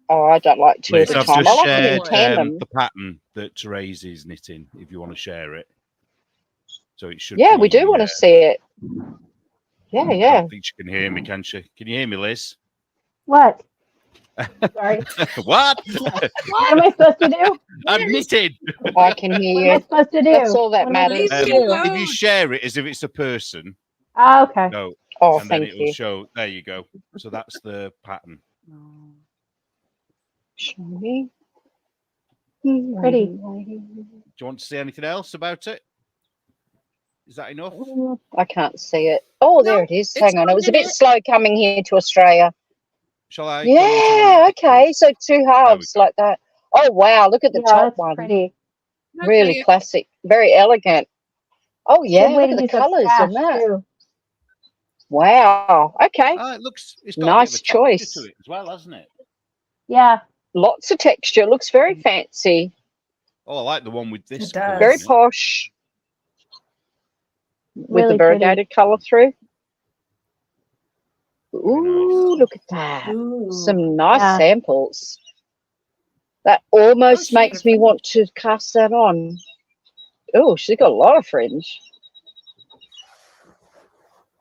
Speaker 4: Oh, I don't like 2
Speaker 5: Liz,
Speaker 4: at a
Speaker 5: I've
Speaker 4: time. I
Speaker 5: just
Speaker 4: like them in
Speaker 5: shared
Speaker 4: tandem.
Speaker 5: the pattern that Therese is knitting, if you want to share it. So it should.
Speaker 4: Yeah, we do want to see it. Yeah,
Speaker 5: I
Speaker 4: yeah.
Speaker 5: don't think she can hear me, can she? Can you hear me, Liz?
Speaker 1: What? Sorry.
Speaker 5: What?
Speaker 1: What am I supposed to do?
Speaker 5: I'm knitting.
Speaker 4: I can hear
Speaker 1: What am I
Speaker 4: you.
Speaker 1: supposed to do?
Speaker 4: That's all that
Speaker 1: What am I
Speaker 4: matters.
Speaker 1: supposed to do?
Speaker 5: If you share it as if it's a person,
Speaker 1: Ah, okay.
Speaker 5: no,
Speaker 4: Oh,
Speaker 5: and then
Speaker 4: thank
Speaker 5: it will
Speaker 4: you.
Speaker 5: show. There you go. So that's the pattern.
Speaker 4: Show me.
Speaker 1: Pretty.
Speaker 5: Do you want to see anything else about it? Is that enough?
Speaker 4: I can't see it. Oh,
Speaker 6: No,
Speaker 4: there it is.
Speaker 6: it's
Speaker 4: Hang on. It was a bit
Speaker 6: underneath.
Speaker 4: slow coming here to Australia.
Speaker 5: Shall I? go into
Speaker 4: Yeah,
Speaker 5: the
Speaker 4: okay. So two halves
Speaker 5: go.
Speaker 4: like that. Oh, wow. Look at the
Speaker 1: Yeah,
Speaker 4: top
Speaker 1: that's
Speaker 4: one.
Speaker 1: pretty.
Speaker 4: Really
Speaker 6: Okay.
Speaker 4: classic. Very elegant. Oh, yeah.
Speaker 1: Good way
Speaker 4: Look
Speaker 1: to
Speaker 4: at the
Speaker 1: use up
Speaker 4: colours
Speaker 1: stash,
Speaker 4: on that.
Speaker 1: too.
Speaker 4: Wow. Okay.
Speaker 5: It looks. It's got
Speaker 4: Nice
Speaker 5: a bit of a texture
Speaker 4: choice.
Speaker 5: to it as well, hasn't it?
Speaker 1: Yeah.
Speaker 4: Lots of texture. Looks very fancy.
Speaker 5: Oh, I like the one with this.
Speaker 3: It does.
Speaker 4: Very
Speaker 5: colour in it.
Speaker 4: posh. With
Speaker 1: Really
Speaker 4: the variegated colour through.
Speaker 5: Very
Speaker 4: Ooh,
Speaker 5: nice.
Speaker 4: look at that.
Speaker 3: Ooh.
Speaker 4: Some nice
Speaker 1: Yeah.
Speaker 4: samples. That almost
Speaker 6: she got
Speaker 4: makes
Speaker 6: a
Speaker 4: me
Speaker 6: fringe.
Speaker 4: want to cast that on. Oh, she's got a lot of fringe.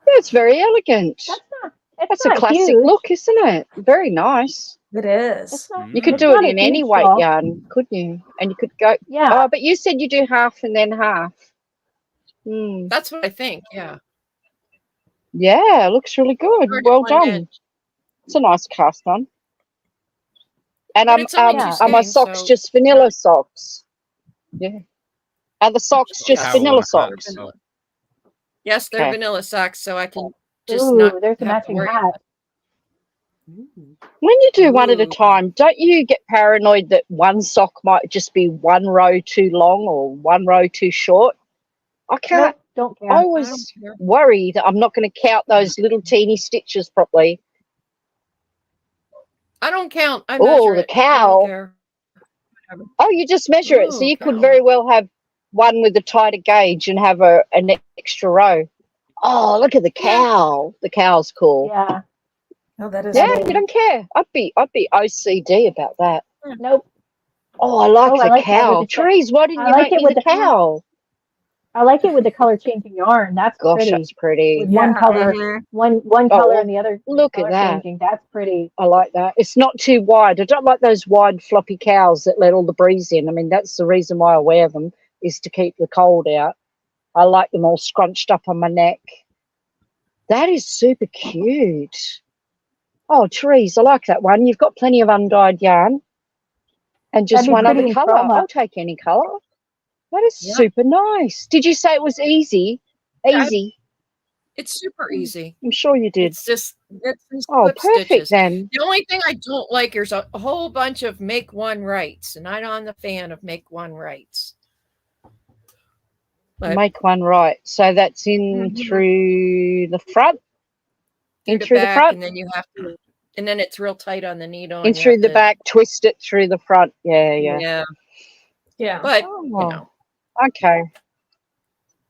Speaker 4: That's very elegant. That's a
Speaker 1: not
Speaker 4: classic
Speaker 1: huge.
Speaker 4: look, isn't it? Very nice.
Speaker 3: It is.
Speaker 1: It's not,
Speaker 4: You could
Speaker 1: it's
Speaker 4: do
Speaker 1: not
Speaker 4: it
Speaker 1: a
Speaker 4: in any
Speaker 1: huge
Speaker 4: weight
Speaker 1: doll.
Speaker 4: yarn, couldn't you? And you could go.
Speaker 1: Yeah.
Speaker 4: Oh, but you said you do half and then half. Hmm.
Speaker 6: That's what I think. Yeah.
Speaker 4: Yeah, looks really good.
Speaker 6: Hard to
Speaker 4: Well
Speaker 6: blend
Speaker 4: done.
Speaker 6: in.
Speaker 4: It's a nice cast on. And
Speaker 6: But it's only two
Speaker 4: are my
Speaker 6: skeins,
Speaker 4: socks
Speaker 6: so
Speaker 4: just vanilla socks? Yeah. Are the socks just
Speaker 5: Towel
Speaker 4: vanilla
Speaker 5: and a hat.
Speaker 4: socks?
Speaker 6: vanilla. Yes, they're
Speaker 4: Okay.
Speaker 6: vanilla socks, so I can just
Speaker 1: Ooh,
Speaker 6: not
Speaker 1: there's a
Speaker 6: have to
Speaker 1: matching
Speaker 6: worry.
Speaker 1: hat.
Speaker 4: When you do one at a
Speaker 6: Ooh.
Speaker 4: time, don't you get paranoid that one sock might just be one row too long or one row too short? I can't.
Speaker 1: Nope, don't care.
Speaker 4: I
Speaker 6: I don't
Speaker 4: always
Speaker 6: care.
Speaker 4: worry that I'm not going to count those little teeny stitches properly.
Speaker 6: I don't count. I
Speaker 4: Oh,
Speaker 6: measure
Speaker 4: the
Speaker 6: it. I don't
Speaker 4: cowl.
Speaker 6: care.
Speaker 4: Oh, you just measure it. So
Speaker 6: Ooh,
Speaker 4: you could
Speaker 6: cowl.
Speaker 4: very well have one with a tighter gauge and have an extra row. Oh, look at the cowl. The cowl's cool.
Speaker 1: Yeah.
Speaker 3: Oh, that is
Speaker 4: Yeah,
Speaker 3: pretty.
Speaker 4: you don't care. I'd be OCD about that.
Speaker 1: Nope.
Speaker 4: Oh, I like
Speaker 1: Oh, I
Speaker 4: the
Speaker 1: like that with
Speaker 4: cowl.
Speaker 1: the check.
Speaker 4: Trees, why didn't
Speaker 1: I
Speaker 4: you
Speaker 1: like
Speaker 4: make
Speaker 1: it
Speaker 4: me
Speaker 1: with
Speaker 4: the
Speaker 1: the
Speaker 4: cowl?
Speaker 1: I like it with the color changing yarn. That's
Speaker 4: Gosh,
Speaker 1: pretty.
Speaker 4: that's pretty.
Speaker 1: With one
Speaker 3: Yeah.
Speaker 1: color,
Speaker 2: Mhm.
Speaker 1: one
Speaker 4: Oh,
Speaker 1: color and the other
Speaker 4: look at
Speaker 1: color
Speaker 4: that.
Speaker 1: changing. That's pretty.
Speaker 4: I like that. It's not too wide. I don't like those wide floppy cowls that let all the breeze in. I mean, that's the reason why I wear them, is to keep the cold out. I like them all scrunched up on my neck. That is super cute. Oh, trees, I like that one. You've got plenty of undyed yarn and just
Speaker 1: That'd be
Speaker 4: one
Speaker 1: pretty
Speaker 4: other
Speaker 1: in
Speaker 4: colour.
Speaker 1: chroma.
Speaker 4: I'll take any colour. That is
Speaker 6: Yeah.
Speaker 4: super nice. Did you say it was easy?
Speaker 6: Yeah,
Speaker 4: Easy.
Speaker 6: It's super easy.
Speaker 4: I'm sure you did.
Speaker 6: It's just it's these
Speaker 4: Oh,
Speaker 6: slip
Speaker 4: perfect
Speaker 6: stitches.
Speaker 4: then.
Speaker 6: The only thing I don't like is a whole bunch of make one rights, and I'm not a fan of make one rights. But
Speaker 4: Make one right. So that's in
Speaker 6: Mhm.
Speaker 4: through the front, in
Speaker 6: through
Speaker 4: through
Speaker 6: the
Speaker 4: the
Speaker 6: back,
Speaker 4: front,
Speaker 6: and then you have to, and then it's real tight on the needle.
Speaker 4: in
Speaker 6: and you
Speaker 4: through
Speaker 6: have
Speaker 4: the
Speaker 6: to-
Speaker 4: back, twist it through the front. Yeah, yeah.
Speaker 6: Yeah,
Speaker 3: Yeah.
Speaker 6: but
Speaker 4: Oh,
Speaker 6: you know,
Speaker 4: okay,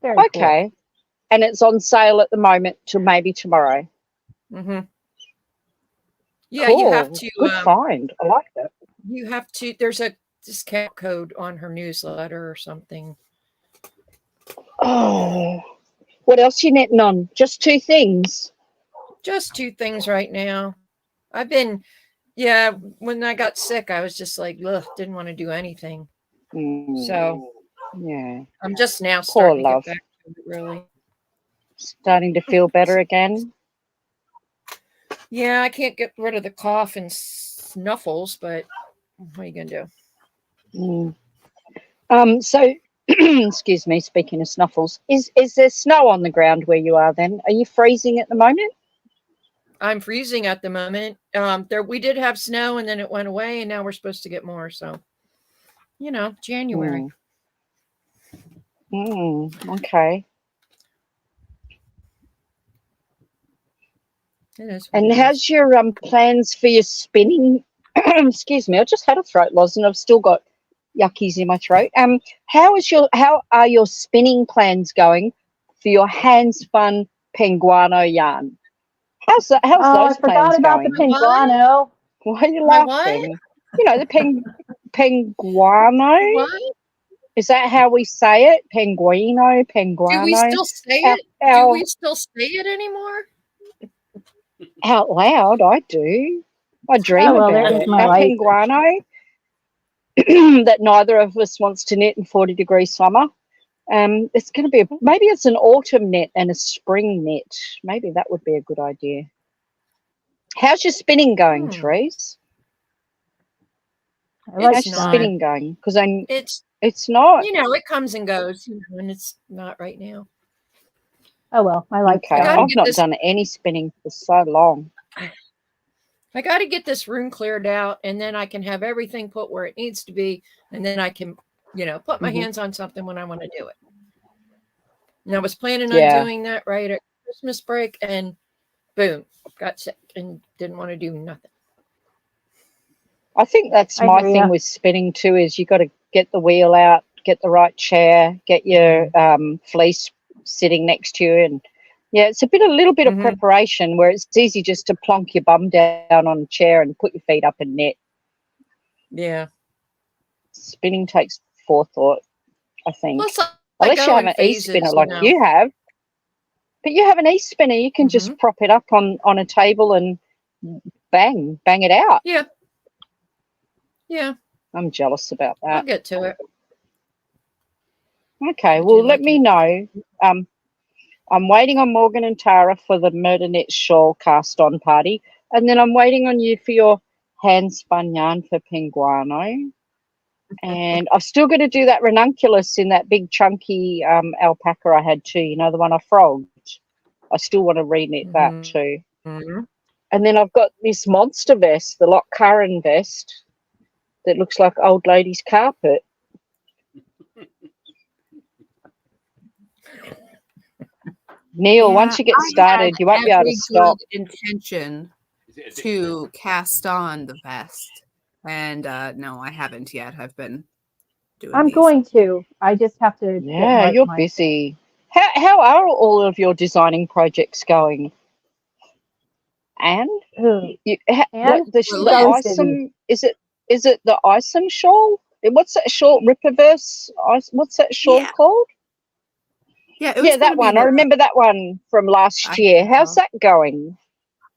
Speaker 1: Very cool.
Speaker 4: okay. And it's on sale at the moment till maybe tomorrow.
Speaker 6: hmm yeah,
Speaker 4: Cool.
Speaker 6: you have to.
Speaker 4: Good find. I like that.
Speaker 6: You have to. There's a discount code on her newsletter or something.
Speaker 4: Oh, what else you knitting on? Just two things.
Speaker 6: Just two things right now. I've been, yeah. When I got sick, I was just like, ugh, didn't want to do anything.
Speaker 4: Mm,
Speaker 6: So
Speaker 4: yeah,
Speaker 6: I'm just now
Speaker 4: poor
Speaker 6: starting to
Speaker 4: love.
Speaker 6: get back to it. Really.
Speaker 4: Starting to feel better again.
Speaker 6: Yeah, I can't get rid of the cough and snuffles, but what are you gonna do?
Speaker 4: So, excuse me. Speaking of snuffles, is there snow on the ground where you are? Then are you freezing at the moment?
Speaker 6: I'm freezing at the moment. There we did have snow and then it went away, and now we're supposed to get more. So, you know, January.
Speaker 4: Okay.
Speaker 6: It is. what
Speaker 4: And
Speaker 6: it is.
Speaker 4: how's your plans for your spinning? Excuse me, I just had a throat loss and I've still got yuckies in my throat. How are your spinning plans going for your hand spun penguano yarn? How's
Speaker 1: Oh, I
Speaker 4: those
Speaker 1: forgot
Speaker 4: plans
Speaker 1: about
Speaker 4: going?
Speaker 1: the penguano.
Speaker 4: Why are you
Speaker 6: My what?
Speaker 4: laughing? You know the penguano.
Speaker 6: What?
Speaker 4: Is that how we say it? Penguino,
Speaker 6: Do we
Speaker 4: penguino?
Speaker 6: still say it? Do we still say it anymore?
Speaker 4: Out loud, I do. I dream
Speaker 1: well, there
Speaker 4: about
Speaker 1: goes
Speaker 4: it.
Speaker 1: my
Speaker 4: Our
Speaker 1: life.
Speaker 4: penguino that neither of us wants to knit in 40-degree summer. It's going to be maybe it's an autumn knit and a spring knit. Maybe that would be a good idea. How's your spinning going, Therese?
Speaker 1: I like
Speaker 4: How's
Speaker 6: It's
Speaker 4: your
Speaker 6: not.
Speaker 4: spinning going? Because
Speaker 6: It's
Speaker 4: not.
Speaker 6: you know, it comes and goes, you know, and it's not right now.
Speaker 1: Oh well, I like.
Speaker 4: Okay,
Speaker 6: gotta
Speaker 4: I've
Speaker 6: get
Speaker 4: not
Speaker 6: this-
Speaker 4: done any spinning for so long.
Speaker 6: I got to get this room cleared out, and then I can have everything put where it needs to be, and then I can, you know, put my hands on something when I want to do it. And I was planning on doing that right at Christmas break, and boom, got sick and didn't want to do nothing.
Speaker 4: I think that's
Speaker 1: I
Speaker 4: my
Speaker 1: hear
Speaker 4: thing
Speaker 1: ya.
Speaker 4: with spinning too, is you got to get the wheel out, get the right chair, get your fleece sitting next to you, and it's a little bit of preparation where it's easy just to plonk your bum down on a chair and put your feet up and knit.
Speaker 6: Yeah.
Speaker 4: Spinning takes forethought, I think.
Speaker 6: Plus,
Speaker 4: Unless
Speaker 6: I
Speaker 4: you
Speaker 6: go
Speaker 4: have
Speaker 6: in
Speaker 4: an
Speaker 6: phases,
Speaker 4: e-spinner like
Speaker 6: know.
Speaker 4: you have. But you have an e-spinner, you can just prop it up on a table and bang it out.
Speaker 6: Yeah. Yeah.
Speaker 4: I'm jealous about
Speaker 6: I'll
Speaker 4: that.
Speaker 6: get to it.
Speaker 4: Okay,
Speaker 6: I
Speaker 4: well,
Speaker 6: do
Speaker 4: let
Speaker 6: like
Speaker 4: me
Speaker 6: it.
Speaker 4: know. I'm waiting on Morgan and Tara for the Murder Knit shawl cast-on party, and then I'm waiting on you for your hand-spun yarn for Penguino. And I've still got to do that ranunculus in that big chunky alpaca I had too, you know, the one I frogged. I still want to reknit that too. And then I've got this monster vest, the Loch Curran vest, that looks like old lady's carpet. Neil, once you get started, you won't be able to stop.
Speaker 2: Intention to cast on the vest, and no, I haven't yet. I've been doing.
Speaker 1: I'm going to. I just have to.
Speaker 4: Yeah, you're busy. How are all of your designing projects going? And the Isom, is it the Isom shawl? What's that shawl? Ripperverse? What's that shawl called?
Speaker 2: Yeah,
Speaker 4: that one. I remember that one from last year. How's that going?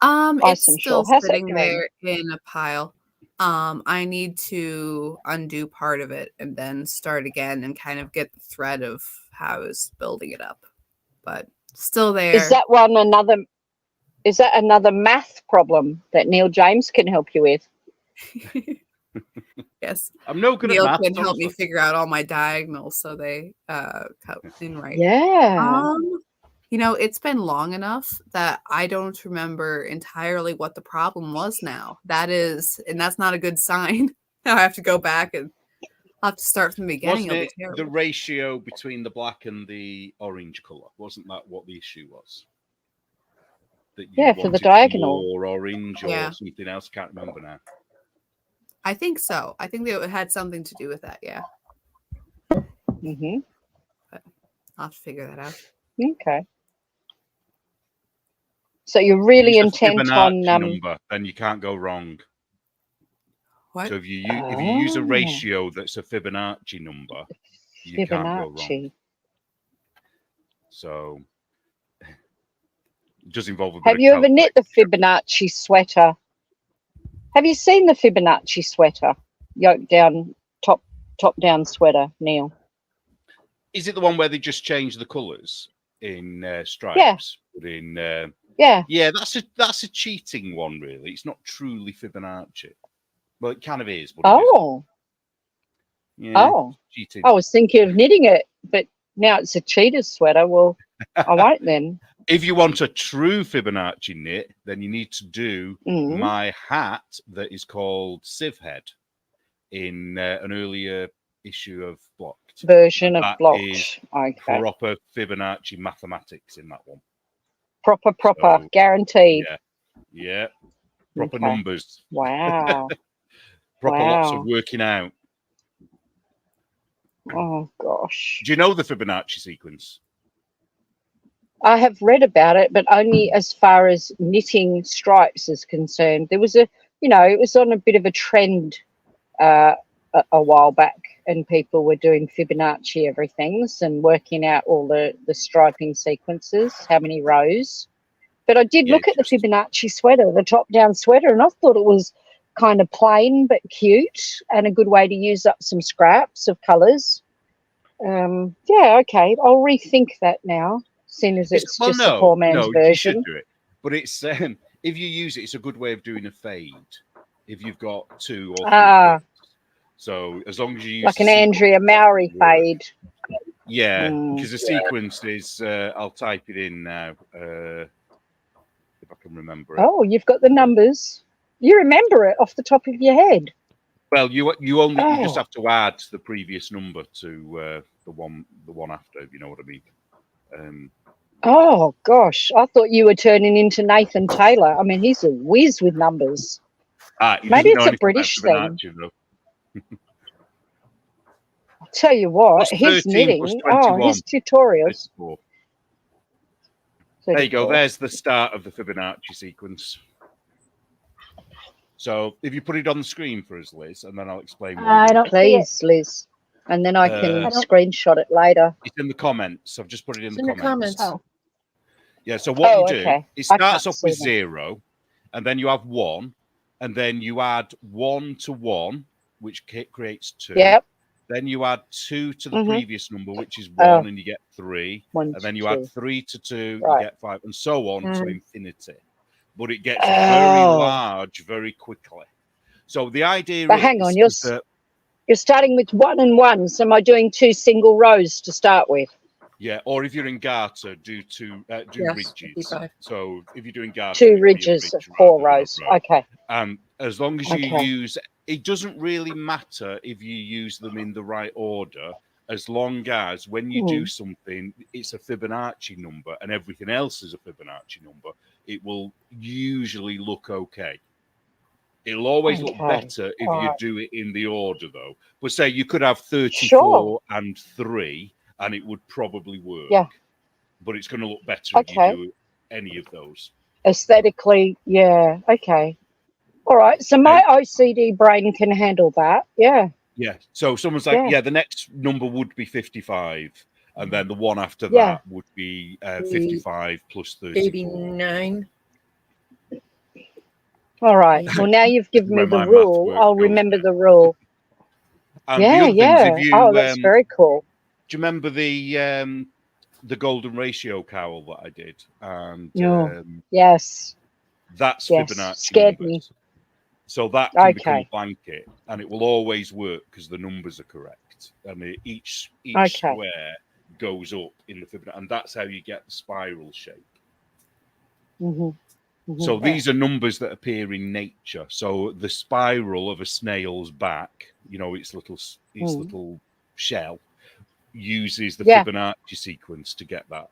Speaker 2: It's still sitting there in a pile. I need to undo part of it and then start again and kind of get the thread of how I was building it up. But still there.
Speaker 4: Is that another math problem that Neil James can help you with?
Speaker 2: Yes.
Speaker 5: I'm no good
Speaker 2: Neil
Speaker 5: at math.
Speaker 2: can help me figure out all my diagonals so they cut in right.
Speaker 4: Yeah.
Speaker 2: You know, it's been long enough that I don't remember entirely what the problem was now. And that's not a good sign. Now I have to go back and I'll have to start from the beginning.
Speaker 5: Wasn't it the ratio between the black and the orange color? Wasn't that what the issue was? That you
Speaker 4: for the diagonal.
Speaker 5: More orange or something else. Can't remember now.
Speaker 2: I think so. I think that it had something to do with that. Yeah.
Speaker 4: But
Speaker 2: I'll have to figure that out.
Speaker 4: Okay. So you're really intent on
Speaker 5: number, then you can't go wrong.
Speaker 2: What?
Speaker 5: So if you use a ratio that's a Fibonacci number, you can't go wrong. So it does involve a bit.
Speaker 4: Have you ever knit the Fibonacci sweater? Have you seen the Fibonacci sweater? Yoke down, top down sweater, Neil.
Speaker 5: Is it the one where they just change the colours in stripes?
Speaker 4: Yeah.
Speaker 5: Yeah, that's a cheating one, really. It's not truly Fibonacci. Well, it kind of is. But cheating.
Speaker 4: I was thinking of knitting it, but now it's a cheater's sweater. Well, I won't then.
Speaker 5: If you want a true Fibonacci knit, then you need to do my hat that is called Sieve Head in an earlier issue of Blocked.
Speaker 4: Version of Blocked. Okay.
Speaker 5: Proper Fibonacci mathematics in that one.
Speaker 4: Proper, so, guaranteed.
Speaker 5: Yeah. Proper numbers.
Speaker 4: Wow.
Speaker 5: Proper lots of working out.
Speaker 4: Oh, gosh.
Speaker 5: Do you know the Fibonacci sequence?
Speaker 4: I have read about it, but only as far as knitting stripes is concerned. There was it was on a bit of a trend a while back. and people were doing Fibonacci everythings and working out all the striping sequences, how many rows. But I did look at the Fibonacci sweater, the top-down sweater, and I thought it was kind of plain but cute and a good way to use up some scraps of colours. Yeah, okay. I'll rethink that now, seeing as it's just a poor man's version.
Speaker 5: You should do it. But it's if you use it, it's a good way of doing a fade. If you've got 2 or 3 picks. So as long as you use
Speaker 4: like an Andrea Mowry fade.
Speaker 5: Yeah, because the sequence is. I'll type it in now if I can remember it.
Speaker 4: Oh, you've got the numbers. You remember it off the top of your head.
Speaker 5: Well, you just have to add the previous number to the one after, if you know what I mean.
Speaker 4: Oh gosh, I thought you were turning into Nathan Taylor. I mean, he's a whiz with numbers. Maybe it's a British thing. I'll tell you what, his knitting, his tutorials.
Speaker 5: There you go. There's the start of the Fibonacci sequence. So if you put it on the screen for us, Liz, and then I'll explain.
Speaker 1: I don't
Speaker 4: Please, Liz. And then I can screenshot it later.
Speaker 5: It's in the comments. I've just put it in the comments.
Speaker 1: Oh.
Speaker 5: Yeah, so what you do, it starts off with 0, and then you have 1, and then you add 1 to 1, which creates 2.
Speaker 4: Yep.
Speaker 5: Then you add 2 to the previous number, which is 1, and you get 3. And then you add 3 to 2, you get 5, and so on to infinity. But it gets very large very quickly. So the idea
Speaker 4: but hang on, you're starting with 1 and 1. So am I doing 2 single rows to start with?
Speaker 5: Yeah, or if you're in garter, do ridges. So if you're doing garter,
Speaker 4: 2 ridges of 4 rows. Okay.
Speaker 5: And as long as you use, it doesn't really matter if you use them in the right order, as long as when you do something, it's a Fibonacci number and everything else is a Fibonacci number, it will usually look okay. It'll always look better if you do it in the order, though. But say you could have 34 and 3, and it would probably work. Yeah. But it's going to look better if you do any of those.
Speaker 4: Aesthetically, yeah. Okay. All right. So my OCD brain can handle that. Yeah.
Speaker 5: Yeah. So someone's like, the next number would be 55. And then the one after that would be 55 plus 34.
Speaker 6: 89.
Speaker 4: All right. Well, now you've given me the rule. I'll remember the rule.
Speaker 5: And
Speaker 4: that's very cool.
Speaker 5: Do you remember the golden ratio cowl that I did? And
Speaker 4: yes,
Speaker 5: that's Fibonacci.
Speaker 4: Scared me.
Speaker 5: So that can become a blanket, and it will always work because the numbers are correct, and each square goes up in the Fibonacci, and that's how you get the spiral shape. So these are numbers that appear in nature. So the spiral of a snail's back, its little shell, uses the Fibonacci sequence to get that.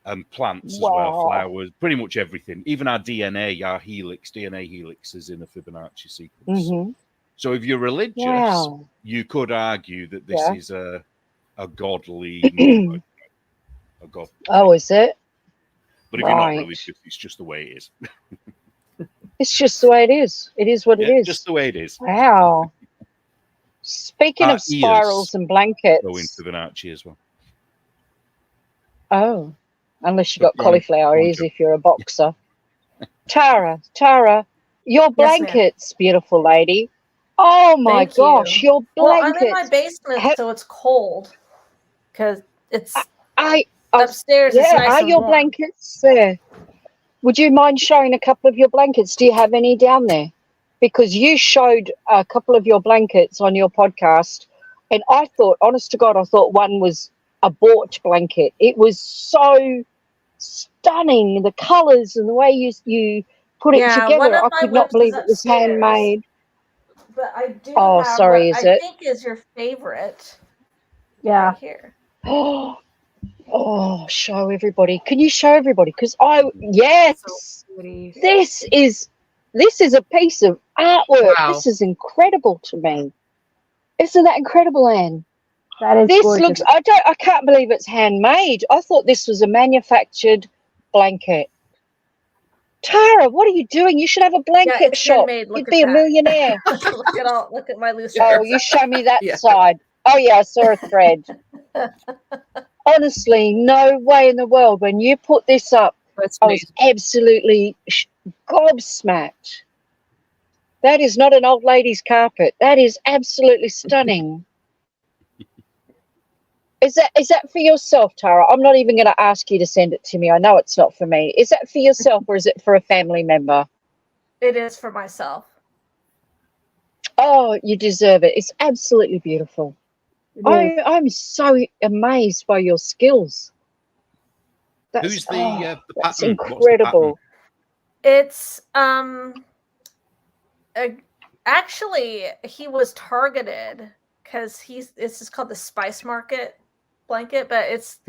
Speaker 5: And plants as well, flowers, pretty much everything. Even our DNA, our DNA helix is in a Fibonacci sequence. So if you're religious, you could argue that this is a godly number.
Speaker 4: Oh, is it?
Speaker 5: But if you're not religious, it's just the way it is.
Speaker 4: It's just the way it is. It is what it is.
Speaker 5: Just the way it is.
Speaker 4: Wow. Speaking of spirals and blankets.
Speaker 5: Go into Fibonacci as well.
Speaker 4: Oh, unless you've got cauliflower ears if you're a boxer. Tara, your blankets, beautiful lady. Oh my gosh, your blankets.
Speaker 3: I'm in my basement, so it's cold because it's upstairs.
Speaker 4: Yeah,
Speaker 3: it's nice
Speaker 4: are
Speaker 3: and
Speaker 4: your
Speaker 3: warm.
Speaker 4: blankets there? Would you mind showing a couple of your blankets? Do you have any down there? Because you showed a couple of your blankets on your podcast, and I thought, honest to God, I thought one was a bought blanket. It was so stunning, the colours and the way you put it together. I could not believe it was handmade.
Speaker 3: But I do
Speaker 4: have sorry,
Speaker 3: what
Speaker 4: is
Speaker 3: I
Speaker 4: it?
Speaker 3: think is your favorite.
Speaker 1: Yeah.
Speaker 3: Right here.
Speaker 4: Oh, show everybody. Can you show everybody? Because this is a piece of artwork. Wow. This is incredible to me. Isn't that incredible, Anne?
Speaker 1: That is gorgeous.
Speaker 4: I can't believe it's handmade. I thought this was a manufactured blanket. Tara, what are you doing? You should have a blanket
Speaker 3: it's
Speaker 4: shop.
Speaker 3: handmade. Look
Speaker 4: You'd
Speaker 3: at
Speaker 4: be a
Speaker 3: that.
Speaker 4: millionaire.
Speaker 3: Look at my loose
Speaker 4: Oh,
Speaker 3: threads.
Speaker 4: you show me that
Speaker 2: Yeah.
Speaker 4: side. Oh, yeah, I saw a thread. Honestly, no way in the world. When you put this up,
Speaker 2: That's
Speaker 4: I was
Speaker 2: amazing.
Speaker 4: absolutely gobsmacked. That is not an old lady's carpet. That is absolutely stunning. Is that for yourself, Tara? I'm not even going to ask you to send it to me. I know it's not for me. Is that for yourself or is it for a family member?
Speaker 3: It is for myself.
Speaker 4: Oh, you deserve it. It's absolutely beautiful. I'm so amazed by your skills.
Speaker 5: Who's the pattern?
Speaker 4: That's
Speaker 5: What's the
Speaker 4: incredible.
Speaker 3: It's actually he was targeted because this is called the Spice Market blanket, but it's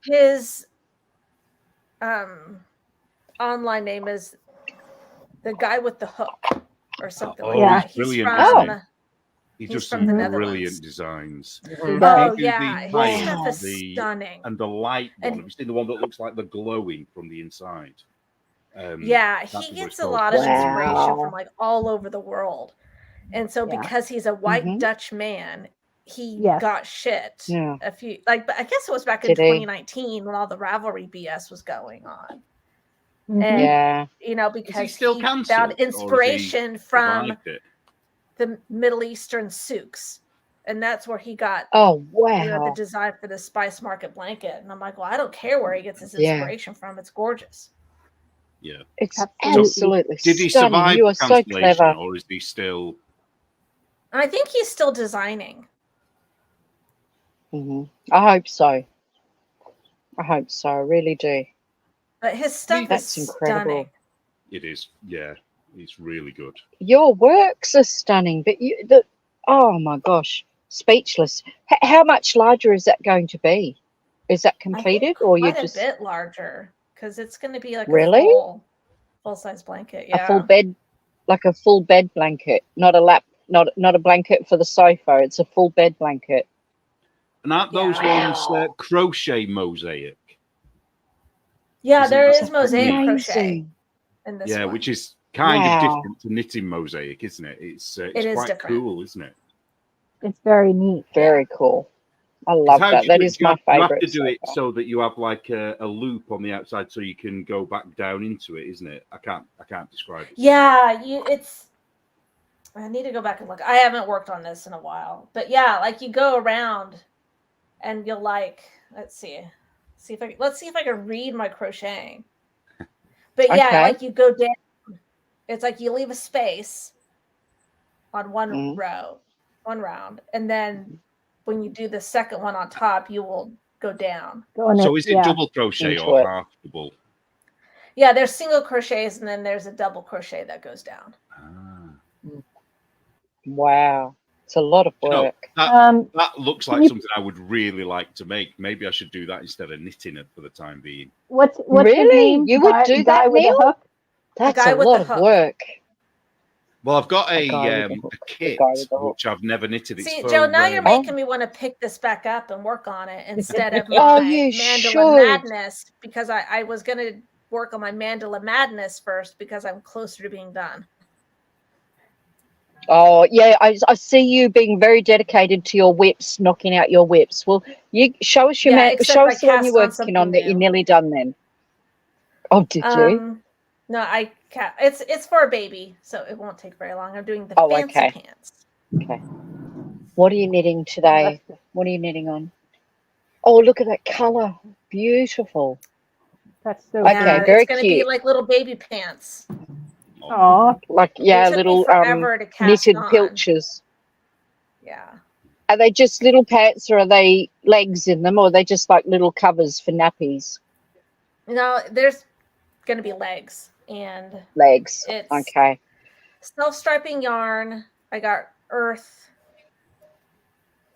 Speaker 3: his online name is the guy with the hook or something like that.
Speaker 5: He's
Speaker 3: He's
Speaker 5: brilliant.
Speaker 3: from
Speaker 5: He does
Speaker 3: from the
Speaker 5: some
Speaker 3: Netherlands.
Speaker 5: brilliant designs.
Speaker 3: Oh yeah, his stuff is stunning.
Speaker 5: And the light one. Have you seen the one that looks like the glowing from the inside?
Speaker 3: Yeah, he gets a lot of inspiration from like all over the world. And so because he's a white Dutch man, he got shit a few but I guess it was back in 2019 when all the Ravelry BS was going on. And because he found inspiration from the Middle Eastern souks. And that's where he got the design for the Spice Market blanket. And I'm like, well, I don't care where he gets his inspiration from. It's gorgeous.
Speaker 5: Yeah.
Speaker 4: It's absolutely
Speaker 5: did he
Speaker 4: stunning.
Speaker 5: survive
Speaker 4: You are so
Speaker 5: cancellation,
Speaker 4: clever.
Speaker 5: or is he still?
Speaker 3: I think he's still designing.
Speaker 4: I hope so. I really do.
Speaker 3: But his stuff is
Speaker 4: incredible.
Speaker 3: Stunning.
Speaker 5: It is, yeah. It's really good.
Speaker 4: Your works are stunning, but oh my gosh, speechless. How much larger is that going to be? Is that completed, or you just
Speaker 3: a bit larger? Because it's going to be like
Speaker 4: really
Speaker 3: a full size blanket. Yeah,
Speaker 4: a full bed, like a full bed blanket, not a blanket for the sofa. It's a full bed blanket.
Speaker 5: And aren't those ones crochet mosaic?
Speaker 3: Yeah, there is mosaic crochet in this one.
Speaker 5: Which is kind of different to knitting mosaic, isn't it? It's quite different. Cool, isn't it?
Speaker 1: It's very neat.
Speaker 4: Very cool. I love that. That is my favorite.
Speaker 5: You have to do it so that you have like a loop on the outside, so you can go back down into it, isn't it? I can't describe it.
Speaker 3: Yeah, I need to go back and look. I haven't worked on this in a while, but yeah, like you go around, and you'll let's see if I can read my crocheting. But yeah, like you go down. It's like you leave a space on one round, and then when you do the second one on top, you will go down.
Speaker 5: So is it double crochet or half double?
Speaker 3: Yeah, there's single crochets, and then there's a double crochet that goes down.
Speaker 4: Wow, it's a lot of work.
Speaker 5: That looks like something I would really like to make. Maybe I should do that instead of knitting it for the time being.
Speaker 1: What's really his name?
Speaker 4: You would do that,
Speaker 1: with
Speaker 4: Neil?
Speaker 1: a hook?
Speaker 4: That's a lot of work.
Speaker 5: Well, I've got a kit which I've never knitted.
Speaker 3: See, Joe, now you're making me want to pick this back up and work on it instead of my Mandala Madness, because I was going to work on my Mandala Madness first because I'm closer to being done.
Speaker 4: Oh, yeah, I see you being very dedicated to your whips, knocking out your whips. Well, you show us show us the one you're working on that you're nearly done then. Oh, did you?
Speaker 3: No, I can't. It's for a baby, so it won't take very long. I'm doing the fancy pants.
Speaker 4: Okay. What are you knitting today? What are you knitting on? Oh, look at that color. Beautiful.
Speaker 1: That's so
Speaker 4: okay, very
Speaker 3: it's gonna be like little baby pants.
Speaker 1: Oh,
Speaker 4: like little knitted pilchers.
Speaker 3: Yeah.
Speaker 4: Are they just little pants, or are they legs in them, or are they just like little covers for nappies?
Speaker 3: No, there's gonna be legs and
Speaker 4: legs.
Speaker 3: It's
Speaker 4: okay.
Speaker 3: Self-striping yarn. I got earth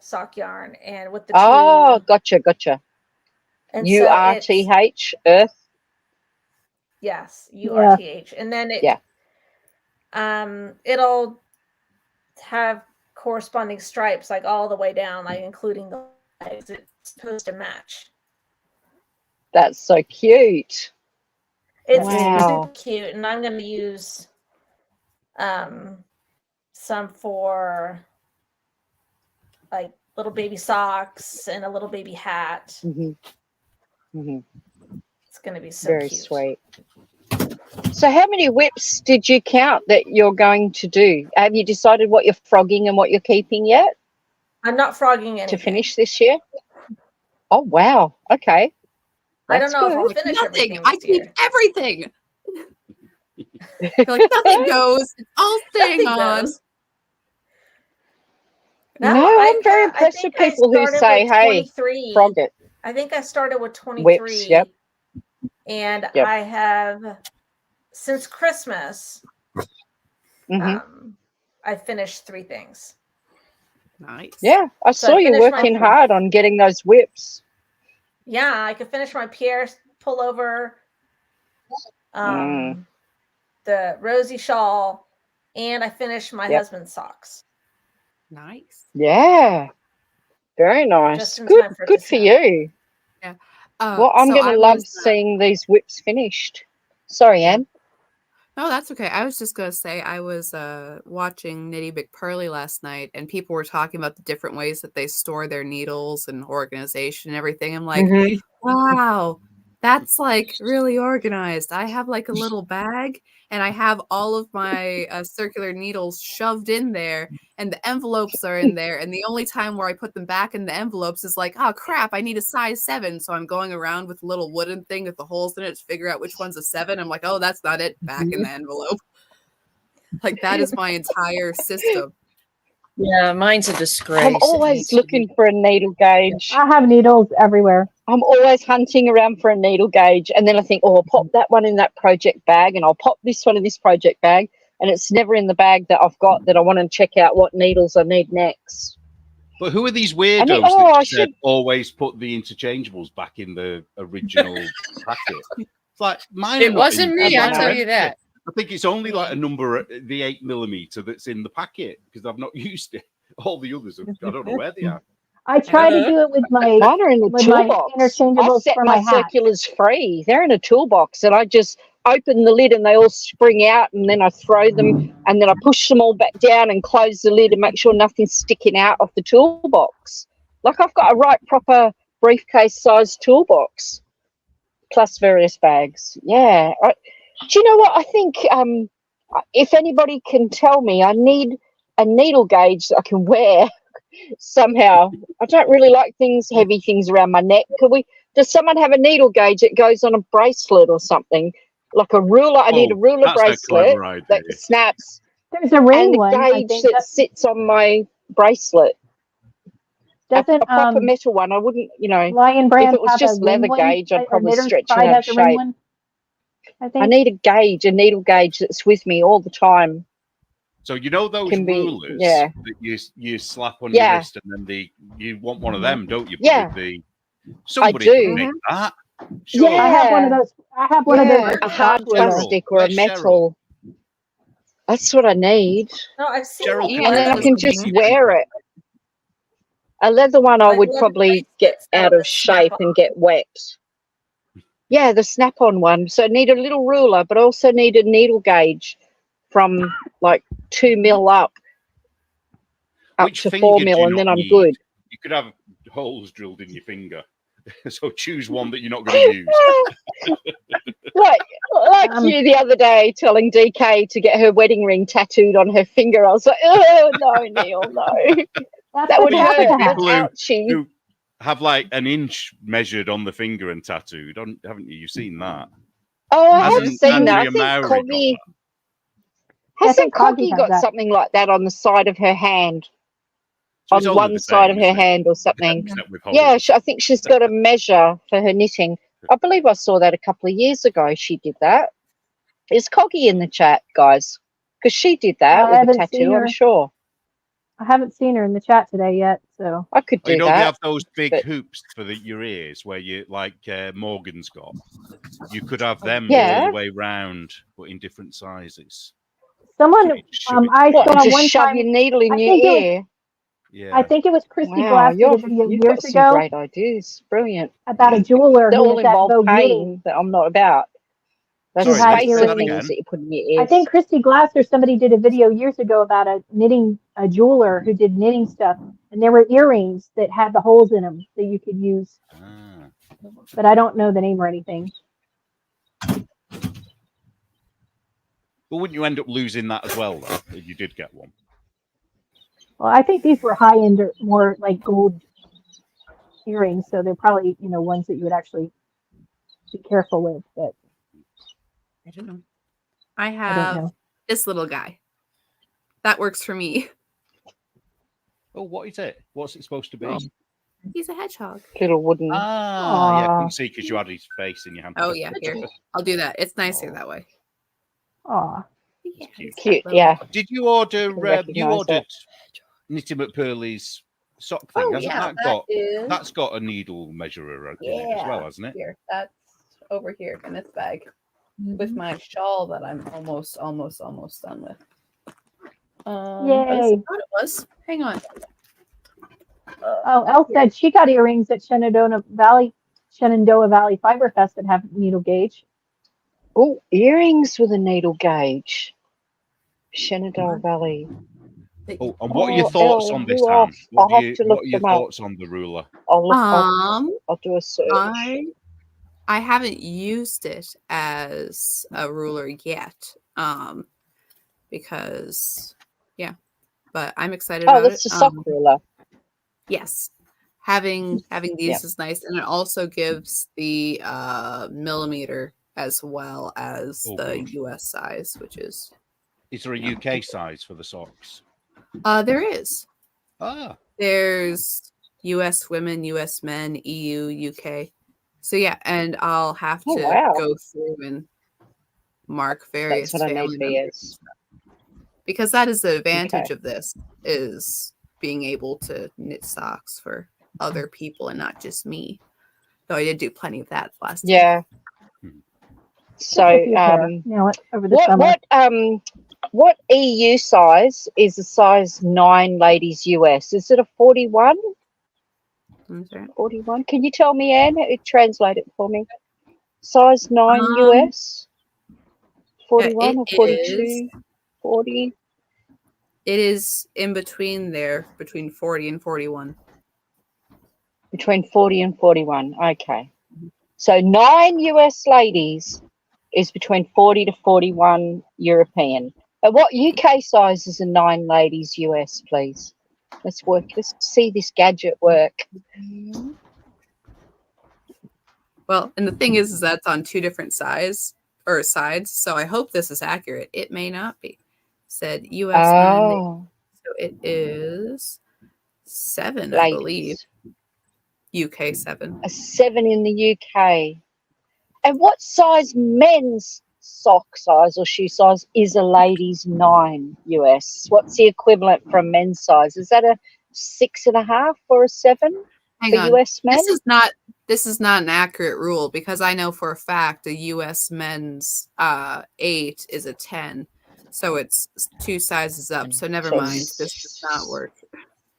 Speaker 3: sock yarn, and with the
Speaker 4: gotcha. And URTH earth.
Speaker 3: Yes, URTH, and then it'll have corresponding stripes like all the way down, like including the legs. It's supposed to match.
Speaker 4: That's so cute.
Speaker 3: It's
Speaker 4: Wow.
Speaker 3: super cute, and I'm going to use some for like little baby socks and a little baby hat. It's going to be so
Speaker 4: very
Speaker 3: cute.
Speaker 4: Sweet. So how many whips did you count that you're going to do? Have you decided what you're frogging and what you're keeping yet?
Speaker 3: I'm not frogging anything.
Speaker 4: To finish this year? Oh, wow. Okay.
Speaker 3: I don't know
Speaker 4: That's
Speaker 3: if I'll
Speaker 4: good.
Speaker 3: finish
Speaker 2: Nothing.
Speaker 3: everything
Speaker 2: I
Speaker 3: this
Speaker 2: keep
Speaker 3: year.
Speaker 2: everything. Like nothing goes. It's all staying
Speaker 3: Nothing
Speaker 2: on.
Speaker 3: goes.
Speaker 4: No, I'm very impressed with people who say, hey, frog it.
Speaker 3: I think I started with 23.
Speaker 4: Whips, yep.
Speaker 3: And I have, since Christmas, I finished 3 things.
Speaker 2: Nice.
Speaker 4: Yeah, I saw you working hard on getting those whips.
Speaker 3: Yeah, I could finish my Pierre pullover, the Rosie shawl, and I finished my husband's socks.
Speaker 2: Nice.
Speaker 4: Yeah. Very nice. Good for you.
Speaker 2: Yeah.
Speaker 4: Well, I'm going to love seeing these whips finished. Sorry, Anne.
Speaker 2: No, that's okay. I was just going to say I was watching Nitty McPurley last night, and people were talking about the different ways that they store their needles and organization and everything. I'm like, wow, that's like really organized. I have like a little bag, and I have all of my circular needles shoved in there, and the envelopes are in there. And the only time where I put them back in the envelopes is like, oh crap, I need a size 7. So I'm going around with a little wooden thing with the holes in it to figure out which one's a 7. I'm like, oh, that's not it. Back in the envelope. Like that is my entire system.
Speaker 6: Yeah, mine's a disgrace.
Speaker 4: I'm always looking for a needle gauge.
Speaker 1: I have needles everywhere.
Speaker 4: I'm always hunting around for a needle gauge, and then I think, oh, I'll pop that one in that project bag, and I'll pop this one in this project bag, and it's never in the bag that I've got that I want to check out what needles I need next.
Speaker 5: But who are these weirdos that said always put the interchangeables back in the original packet? It's like mine.
Speaker 6: It wasn't me, I'll tell you that.
Speaker 5: I think it's only like a number, the 8mm that's in the packet because I've not used it. All the others, I don't know where they are.
Speaker 1: I try to do it with my
Speaker 4: mine are in the toolbox.
Speaker 1: Interchangeables
Speaker 4: I set
Speaker 1: for
Speaker 4: my
Speaker 1: hat.
Speaker 4: circulars free. They're in a toolbox, and I just open the lid and they all spring out, and then I throw them, and then I push them all back down and close the lid and make sure nothing's sticking out of the toolbox. Like I've got a right proper briefcase sized toolbox plus various bags. Yeah. Do you know what? I think if anybody can tell me, I need a needle gauge that I can wear somehow. I don't really like heavy things around my neck. Does someone have a needle gauge that goes on a bracelet or something? Like a ruler. I need a ruler bracelet that snaps.
Speaker 1: There's a ring
Speaker 4: and
Speaker 1: one.
Speaker 4: And a gauge that sits on my bracelet. A proper metal one. I wouldn't,
Speaker 1: Lion Brand
Speaker 4: if it was just leather gauge, I'd probably stretch it out of shape. I need a gauge, a needle gauge that's with me all the time.
Speaker 5: So you know those rulers that you slap on your wrist, and then you want one of them, don't you? Somebody can make that. Sure.
Speaker 1: Yeah, I have one of those. I have one of those.
Speaker 4: A hard plastic or a metal. That's what I need.
Speaker 3: No, I've seen
Speaker 4: and then I can just wear it. A leather one I would probably get out of shape and get wet. Yeah, the snap-on one. So I need a little ruler, but also need a needle gauge from like 2 mil up to 4 mil, and then I'm good.
Speaker 5: You could have holes drilled in your finger. So choose one that you're not going to use. like you the other day telling DK to get her wedding ring tattooed on her finger. I was like, oh, no, Neil, no. That would hurt. People who have like an inch measured on the finger and tattooed, haven't you? You've seen that.
Speaker 4: Oh, I have seen that. Hasn't Coggy got something like that on the side of her hand? So on one side of her hand or something. Yeah, I think she's got a measure for her knitting. I believe I saw that a couple of years ago. She did that. Is Coggy in the chat, guys? Because she did that with a tattoo, I'm sure.
Speaker 1: I haven't seen her in the chat today yet, so
Speaker 4: I could do that.
Speaker 5: You don't have those big hoops for your ears where you like Morgan's got. You could have them all the way round, but in different sizes.
Speaker 1: Someone, I saw one
Speaker 4: shove
Speaker 1: time
Speaker 4: your needle in your ear.
Speaker 1: Yeah. I think it was Christy Glass did a video years ago.
Speaker 4: Great ideas, brilliant.
Speaker 1: About a jeweler
Speaker 4: that
Speaker 1: who
Speaker 4: all involve pain that I'm not about. Those
Speaker 5: Sorry,
Speaker 4: spacer
Speaker 5: that
Speaker 4: things
Speaker 5: again.
Speaker 4: that you put in your ears.
Speaker 1: I think Christy Glass or somebody did a video years ago about a jeweler who did knitting stuff, and there were earrings that had the holes in them that you could use. But I don't know the name or anything.
Speaker 5: But wouldn't you end up losing that as well, though, if you did get one?
Speaker 1: Well, I think these were high-end, or more like gold earrings, so they're probably, ones that you would actually be careful with. But
Speaker 2: I don't know. I have this little guy. That works for me.
Speaker 5: Oh, what is it? What's it supposed to be?
Speaker 2: He's a hedgehog.
Speaker 4: Little wooden.
Speaker 5: Yeah, I couldn't see because you had his face in your hand.
Speaker 2: Oh, yeah, here. I'll do that. It's nicer that way.
Speaker 1: Aw.
Speaker 2: Yeah,
Speaker 4: cute, yeah.
Speaker 5: Did you order, you ordered Knitting McPurley's sock thing? Hasn't that's got a needle measurer in it as well, hasn't it?
Speaker 2: Here, that's over here in this bag with my shawl that I'm almost done with.
Speaker 1: Yay.
Speaker 2: I thought it was. Hang on.
Speaker 1: Elle said she got earrings at Shenandoah Valley Fiber Fest that have needle gauge.
Speaker 4: Oh, earrings with a needle gauge. Shenandoah Valley.
Speaker 5: Oh, and what are your thoughts on this, Anne? What are your thoughts on the ruler?
Speaker 4: I'll do a search.
Speaker 2: I haven't used it as a ruler yet. Because but I'm excited about it.
Speaker 4: Oh, that's a sock ruler.
Speaker 2: Yes. Having these is nice, and it also gives the millimeter as well as the US size, which is.
Speaker 5: Is there a UK size for the socks?
Speaker 2: There is.
Speaker 5: There's
Speaker 2: US women, US men, EU, UK. So yeah, and I'll have to go through and mark various family members. Because that is the advantage of this, is being able to knit socks for other people and not just me. Though I did do plenty of that last year.
Speaker 4: So what EU size is a size 9 ladies US? Is it a 41? 41. Can you tell me, Anne? Translate it for me. Size 9 US? 41 or 42? 40?
Speaker 2: It is in between there, between 40 and 41.
Speaker 4: Between 40 and 41. Okay. So 9 US ladies is between 40 to 41 European. But what UK size is a 9 ladies US, please? Let's see this gadget work.
Speaker 2: Well, and the thing is that's on 2 different sides. So I hope this is accurate. It may not be. Said US 9. So it is 7, I believe. UK 7.
Speaker 4: A 7 in the UK. And what size men's sock size or shoe size is a ladies 9 US? What's the equivalent from men's size? Is that a 6.5 or a 7
Speaker 2: Hang
Speaker 4: for
Speaker 2: on.
Speaker 4: US men?
Speaker 2: This is not an accurate rule, because I know for a fact a US men's 8 is a 10. So it's 2 sizes up. So never mind. This does not work.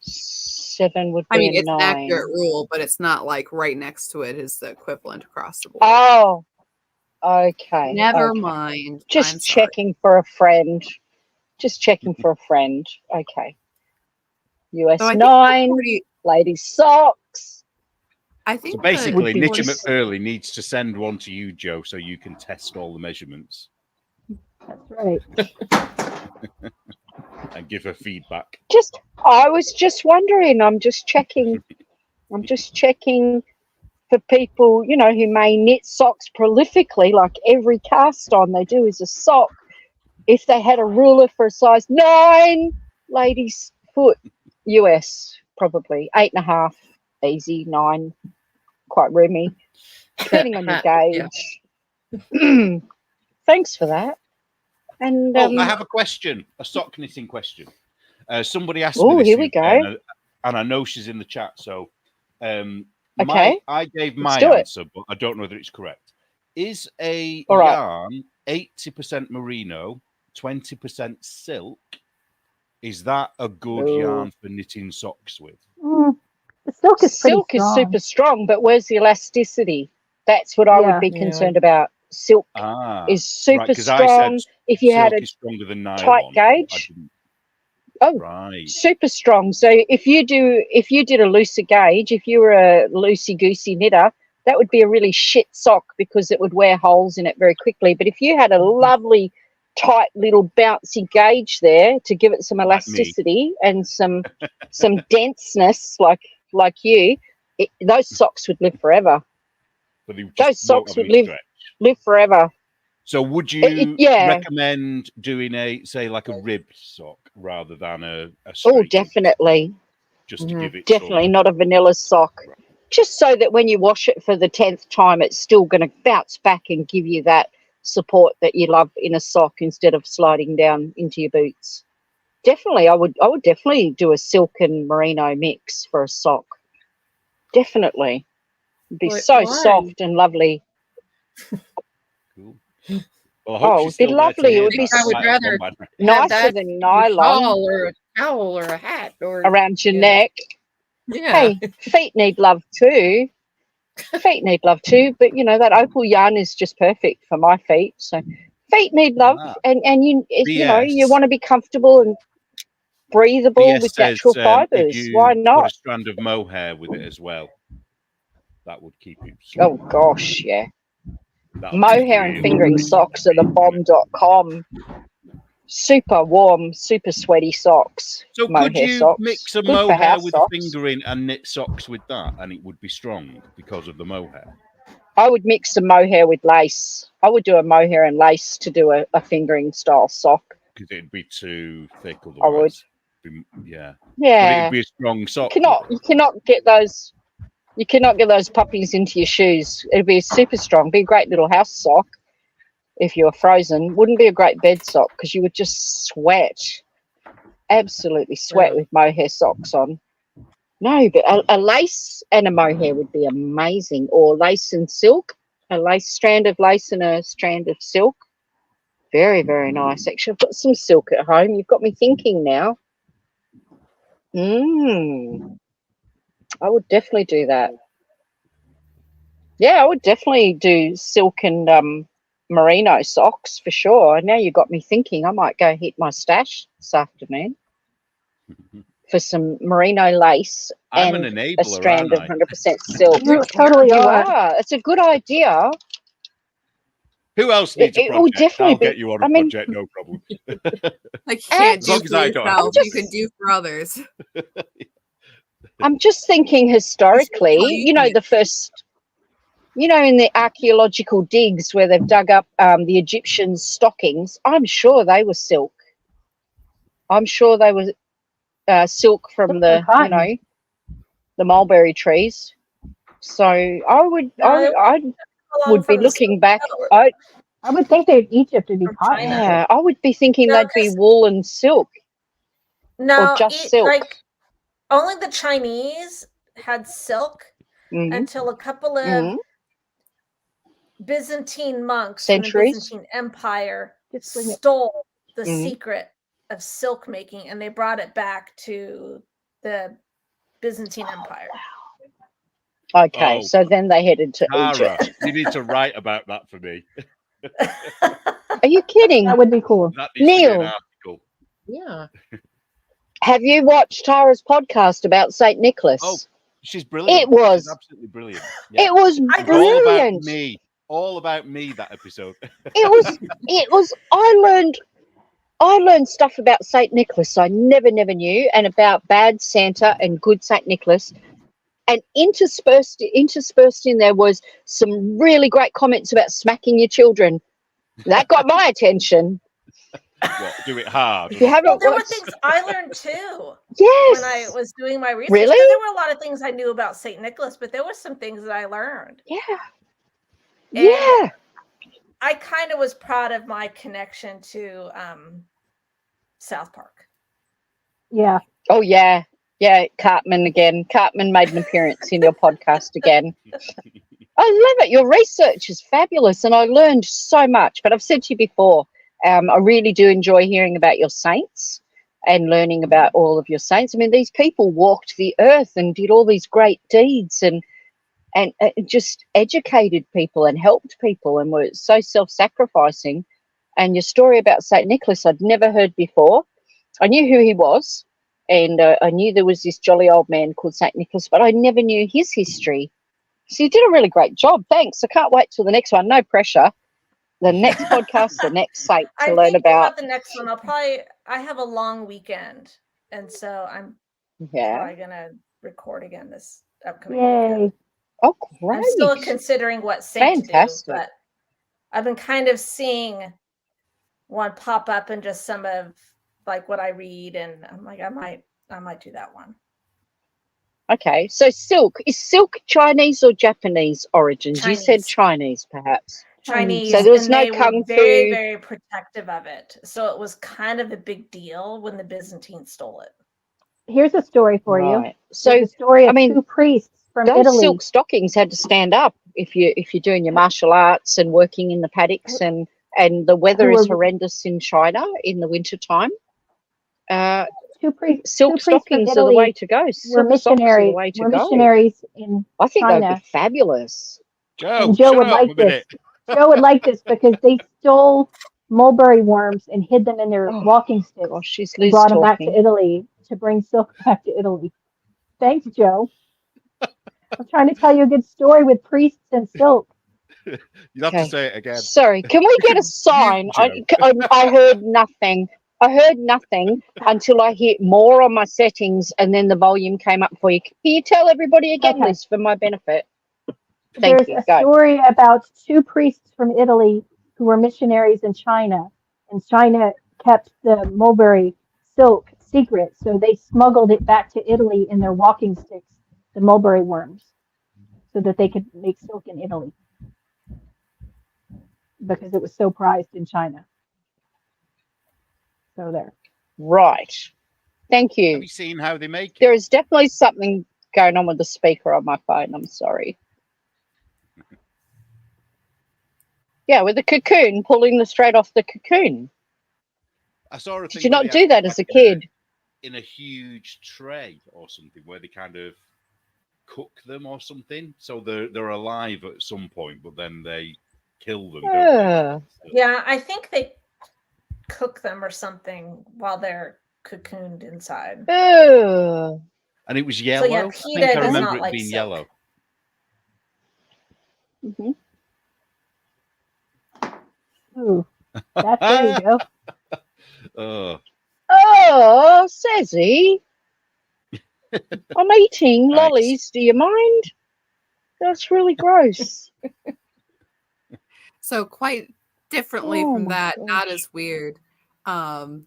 Speaker 4: 7 would be
Speaker 2: it's
Speaker 4: 9.
Speaker 2: an accurate rule, but it's not like right next to it is the equivalent across the board.
Speaker 4: Oh, okay.
Speaker 2: Never mind.
Speaker 4: Just checking for a friend. Okay. US 9, ladies socks.
Speaker 2: I think
Speaker 5: so basically, Knitting McPurley needs to send one to you, Joe, so you can test all the measurements.
Speaker 1: That's right.
Speaker 5: And give her feedback.
Speaker 4: I was just wondering. I'm just checking for people, who may knit socks prolifically. Like every cast on they do is a sock. If they had a ruler for a size 9 ladies foot US, probably 8.5, easy. 9, quite roomy, depending on your gauge. Yeah. Thanks for that. And
Speaker 5: I have a question, a sock knitting question. Somebody asked me this.
Speaker 4: Here we go.
Speaker 5: And I know she's in the chat. So I gave my answer, but I don't know whether it's correct. Is a yarn 80% merino, 20% silk? Is that a good yarn for knitting socks with?
Speaker 1: The silk is
Speaker 4: super strong, but where's the elasticity? That's what I would be concerned about. silk is super strong. If you had a
Speaker 5: stronger than nylon,
Speaker 4: tight gauge, super strong. So if you did a looser gauge, if you were a loosey goosey knitter, that would be a really shit sock because it would wear holes in it very quickly. But if you had a lovely tight little bouncy gauge there to give it some elasticity and some denseness, like you, those socks would live forever. Those socks would live forever.
Speaker 5: So would you recommend doing a rib sock rather than a
Speaker 4: oh, definitely.
Speaker 5: Just to give it
Speaker 4: definitely not a vanilla sock. Right. Just so that when you wash it for the 10th time, it's still going to bounce back and give you that support that you love in a sock instead of sliding down into your boots. Definitely, I would definitely do a silk and merino mix for a sock. Definitely. It'd be soft and lovely.
Speaker 5: Cool. Well,
Speaker 4: it'd be lovely. It would be
Speaker 6: I would rather
Speaker 4: nicer than nylon.
Speaker 6: Or a towel or a hat or
Speaker 4: around your neck.
Speaker 6: Yeah.
Speaker 4: Hey, feet need love too. Feet need love too, but you know that opal yarn is just perfect for my feet. So feet need love, and you you want to be comfortable and breathable with natural fibers. Why not?
Speaker 5: Put a strand of mohair with it as well. That would keep it.
Speaker 4: Oh gosh, yeah. Mohair and fingering socks are the bomb.com. Super warm, super sweaty socks.
Speaker 5: So could you mix a mohair with fingering and knit socks with that, and it would be strong because of the mohair?
Speaker 4: I would mix the mohair with lace. I would do a mohair and lace to do a fingering style sock.
Speaker 5: Because it'd be too thick otherwise.
Speaker 4: I would.
Speaker 5: Yeah.
Speaker 4: Yeah.
Speaker 5: But it'd be a strong sock.
Speaker 4: You cannot get those. You cannot get those puppies into your shoes. It'd be super strong. Be a great little house sock. If you were frozen, wouldn't be a great bed sock because you would just sweat, absolutely sweat with mohair socks on. No, but a lace and a mohair would be amazing, or lace and silk, a strand of lace and a strand of silk. Very, very nice. Actually, I've got some silk at home. You've got me thinking now. I would definitely do that. Yeah, I would definitely do silk and merino socks for sure. Now you got me thinking. I might go hit my stash this afternoon for some merino lace and a strand of 100% silk.
Speaker 1: You totally are.
Speaker 4: It's a good idea.
Speaker 5: Who else needs a project? I'll get you on a project, no problem.
Speaker 2: Like you can't do for yourself, you can do for others.
Speaker 4: I'm just thinking historically, in the archaeological digs where they've dug up the Egyptian stockings, I'm sure they were silk. I'm sure they were silk from the mulberry trees. So I would be looking back.
Speaker 1: I would think that Egypt would be cotton.
Speaker 4: Yeah, I would be thinking they'd be wool and silk.
Speaker 3: No,
Speaker 4: or just silk.
Speaker 3: Like only the Chinese had silk until a couple of Byzantine monks from the Byzantine Empire stole the secret of silk making, and they brought it back to the Byzantine Empire.
Speaker 4: Okay, so then they headed to Egypt.
Speaker 5: You need to write about that for me.
Speaker 4: Are you kidding?
Speaker 1: That would be cool.
Speaker 4: Neil.
Speaker 6: Yeah.
Speaker 4: Have you watched Tara's podcast about St. Nicholas?
Speaker 5: Oh, she's brilliant.
Speaker 4: It was
Speaker 5: absolutely brilliant. Yeah.
Speaker 4: It was brilliant.
Speaker 5: All about me. That episode.
Speaker 4: It was. I learned stuff about St. Nicholas I never knew, and about bad Santa and good St. Nicholas. And interspersed in there was some really great comments about smacking your children. That got my attention.
Speaker 5: What, do it hard?
Speaker 4: If you haven't
Speaker 3: there were things I learned too.
Speaker 4: Yes.
Speaker 3: When I was doing my research.
Speaker 4: Really?
Speaker 3: There were a lot of things I knew about St. Nicholas, but there were some things that I learned.
Speaker 4: Yeah.
Speaker 3: And
Speaker 4: yeah.
Speaker 3: I kind of was proud of my connection to South Park.
Speaker 1: Yeah.
Speaker 4: Oh, yeah. Yeah, Cartman again. Cartman made an appearance in your podcast again. I love it. Your research is fabulous, and I learned so much. But I've said to you before, I really do enjoy hearing about your saints and learning about all of your saints. I mean, these people walked the earth and did all these great deeds, and and just educated people and helped people and were so self-sacrificing. And your story about St. Nicholas I'd never heard before. I knew who he was, and I knew there was this jolly old man called St. Nicholas, but I never knew his history. So you did a really great job. Thanks. I can't wait till the next one. No pressure. The next podcast, the next site to learn about
Speaker 3: the next one. I have a long weekend, and so I'm probably gonna record again this upcoming weekend.
Speaker 4: Oh, great!
Speaker 3: I'm still considering what saint to do, but I've been kind of seeing one pop up in just some of like what I read, and I'm like, I might do that one.
Speaker 4: Okay, so silk is silk Chinese or Japanese origins?
Speaker 3: Chinese.
Speaker 4: You said Chinese, perhaps.
Speaker 3: Chinese.
Speaker 4: So there was no kung fu.
Speaker 3: Very, very protective of it. So it was kind of a big deal when the Byzantines stole it.
Speaker 1: Here's a story for you.
Speaker 4: So
Speaker 1: the story of two priests from
Speaker 4: those
Speaker 1: Italy.
Speaker 4: Silk stockings had to stand up if you're doing your martial arts and working in the paddocks, and the weather is horrendous in China in the wintertime. Silk stockings are the way to go.
Speaker 1: We're missionaries. We're missionaries in
Speaker 4: I think
Speaker 1: China.
Speaker 4: that'd be fabulous.
Speaker 1: Joe would like this. Joe would like this because they stole mulberry worms and hid them in their walking sticks.
Speaker 4: Gosh,
Speaker 1: and brought them back to Italy to bring silk back to Italy. Thanks, Joe. I'm trying to tell you a good story with priests and silk.
Speaker 5: You'll have to say it again.
Speaker 4: Sorry, can we get a sign? I heard nothing. I heard nothing until I hit more on my settings, and then the volume came up for you. Can you tell everybody again, Liz, for my benefit?
Speaker 1: There's a story about two priests from Italy who were missionaries in China, and China kept the mulberry silk secret, so they smuggled it back to Italy in their walking sticks, the mulberry worms, so that they could make silk in Italy because it was so prized in China. So there.
Speaker 4: Right. Thank you.
Speaker 5: Have you seen how they make it?
Speaker 4: There is definitely something going on with the speaker on my phone. I'm sorry. Yeah, with the cocoon, pulling the straight off the cocoon.
Speaker 5: I saw a thing.
Speaker 4: Did you not do that as a kid?
Speaker 5: In a huge tray or something where they kind of cook them or something, so they're alive at some point, but then they kill them.
Speaker 3: Yeah, I think they cook them or something while they're cocooned inside.
Speaker 5: And it was yellow.
Speaker 3: So yeah,
Speaker 5: I think I remember it being
Speaker 3: silk.
Speaker 5: yellow.
Speaker 4: Mm-hmm.
Speaker 1: Ooh, there you
Speaker 5: go.
Speaker 4: Oh, says he. I'm eating lollies. Do you mind? That's really gross.
Speaker 2: So differently from that, not as weird. So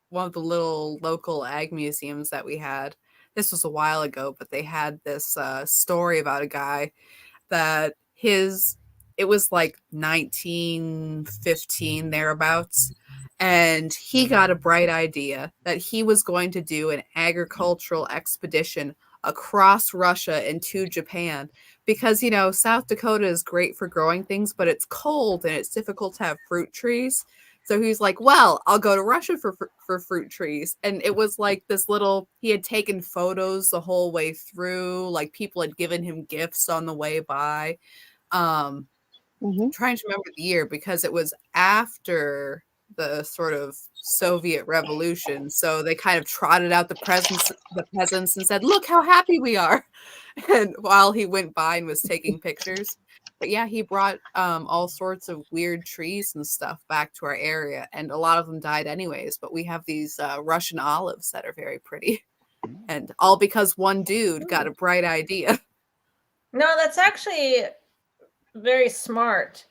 Speaker 2: one of the little local ag museums that we had, this was a while ago, but they had this story about a guy that it was like 1915 thereabouts, and he got a bright idea that he was going to do an agricultural expedition across Russia and to Japan because, South Dakota is great for growing things, but it's cold and it's difficult to have fruit trees. So he's like, well, I'll go to Russia for fruit trees. And it was like he had taken photos the whole way through, like people had given him gifts on the way by. Trying to remember the year because it was after the sort of Soviet Revolution. So they kind of trotted out the peasants and said, look how happy we are. And while he went by and was taking pictures. But yeah, he brought all sorts of weird trees and stuff back to our area. And a lot of them died anyways. But we have these Russian olives that are very pretty. And all because one dude got a bright idea.
Speaker 3: No, that's actually very smart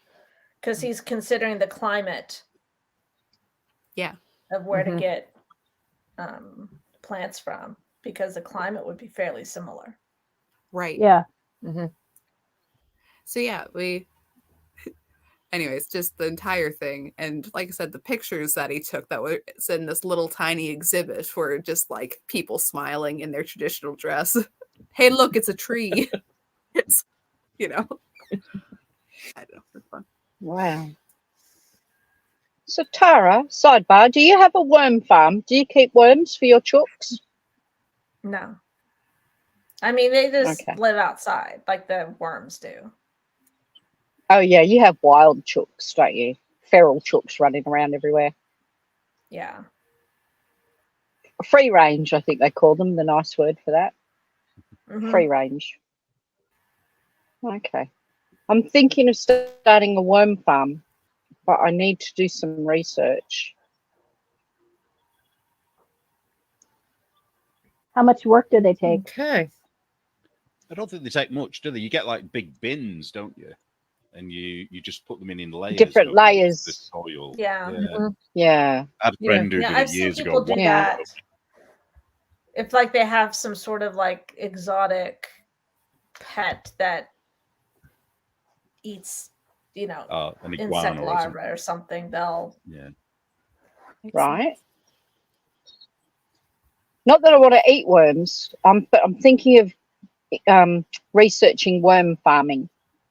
Speaker 3: because he's considering the climate.
Speaker 2: Yeah.
Speaker 3: Of where to get plants from because the climate would be fairly similar.
Speaker 2: Right.
Speaker 1: Yeah.
Speaker 2: So yeah, anyways, just the entire thing. And like I said, the pictures that he took that was in this little tiny exhibit were just like people smiling in their traditional dress. Hey, look, it's a tree. It's, I don't know, it's fun.
Speaker 4: Wow. So Tara, sidebar, do you have a worm farm? Do you keep worms for your chooks?
Speaker 3: No. I mean, they just live outside like the worms do.
Speaker 4: Oh, yeah, you have wild chooks, don't you? Feral chooks running around everywhere.
Speaker 3: Yeah.
Speaker 4: Free range, I think they call them, the nice word for that. Free range. Okay. I'm thinking of starting a worm farm, but I need to do some research.
Speaker 1: How much work do they take?
Speaker 6: Okay.
Speaker 5: I don't think they take much, do they? You get like big bins, don't you? And you just put them in layers.
Speaker 4: Different layers.
Speaker 5: The soil.
Speaker 3: Yeah.
Speaker 4: Yeah.
Speaker 5: I had a friend who did
Speaker 3: I've
Speaker 5: it
Speaker 3: seen
Speaker 5: years
Speaker 3: people
Speaker 5: ago.
Speaker 3: do that. If like they have some sort of like exotic pet that eats, you know,
Speaker 5: an
Speaker 3: insect
Speaker 5: iguana
Speaker 3: larvae or something, they'll
Speaker 4: Right. Not that I want to eat worms, but I'm thinking of researching worm farming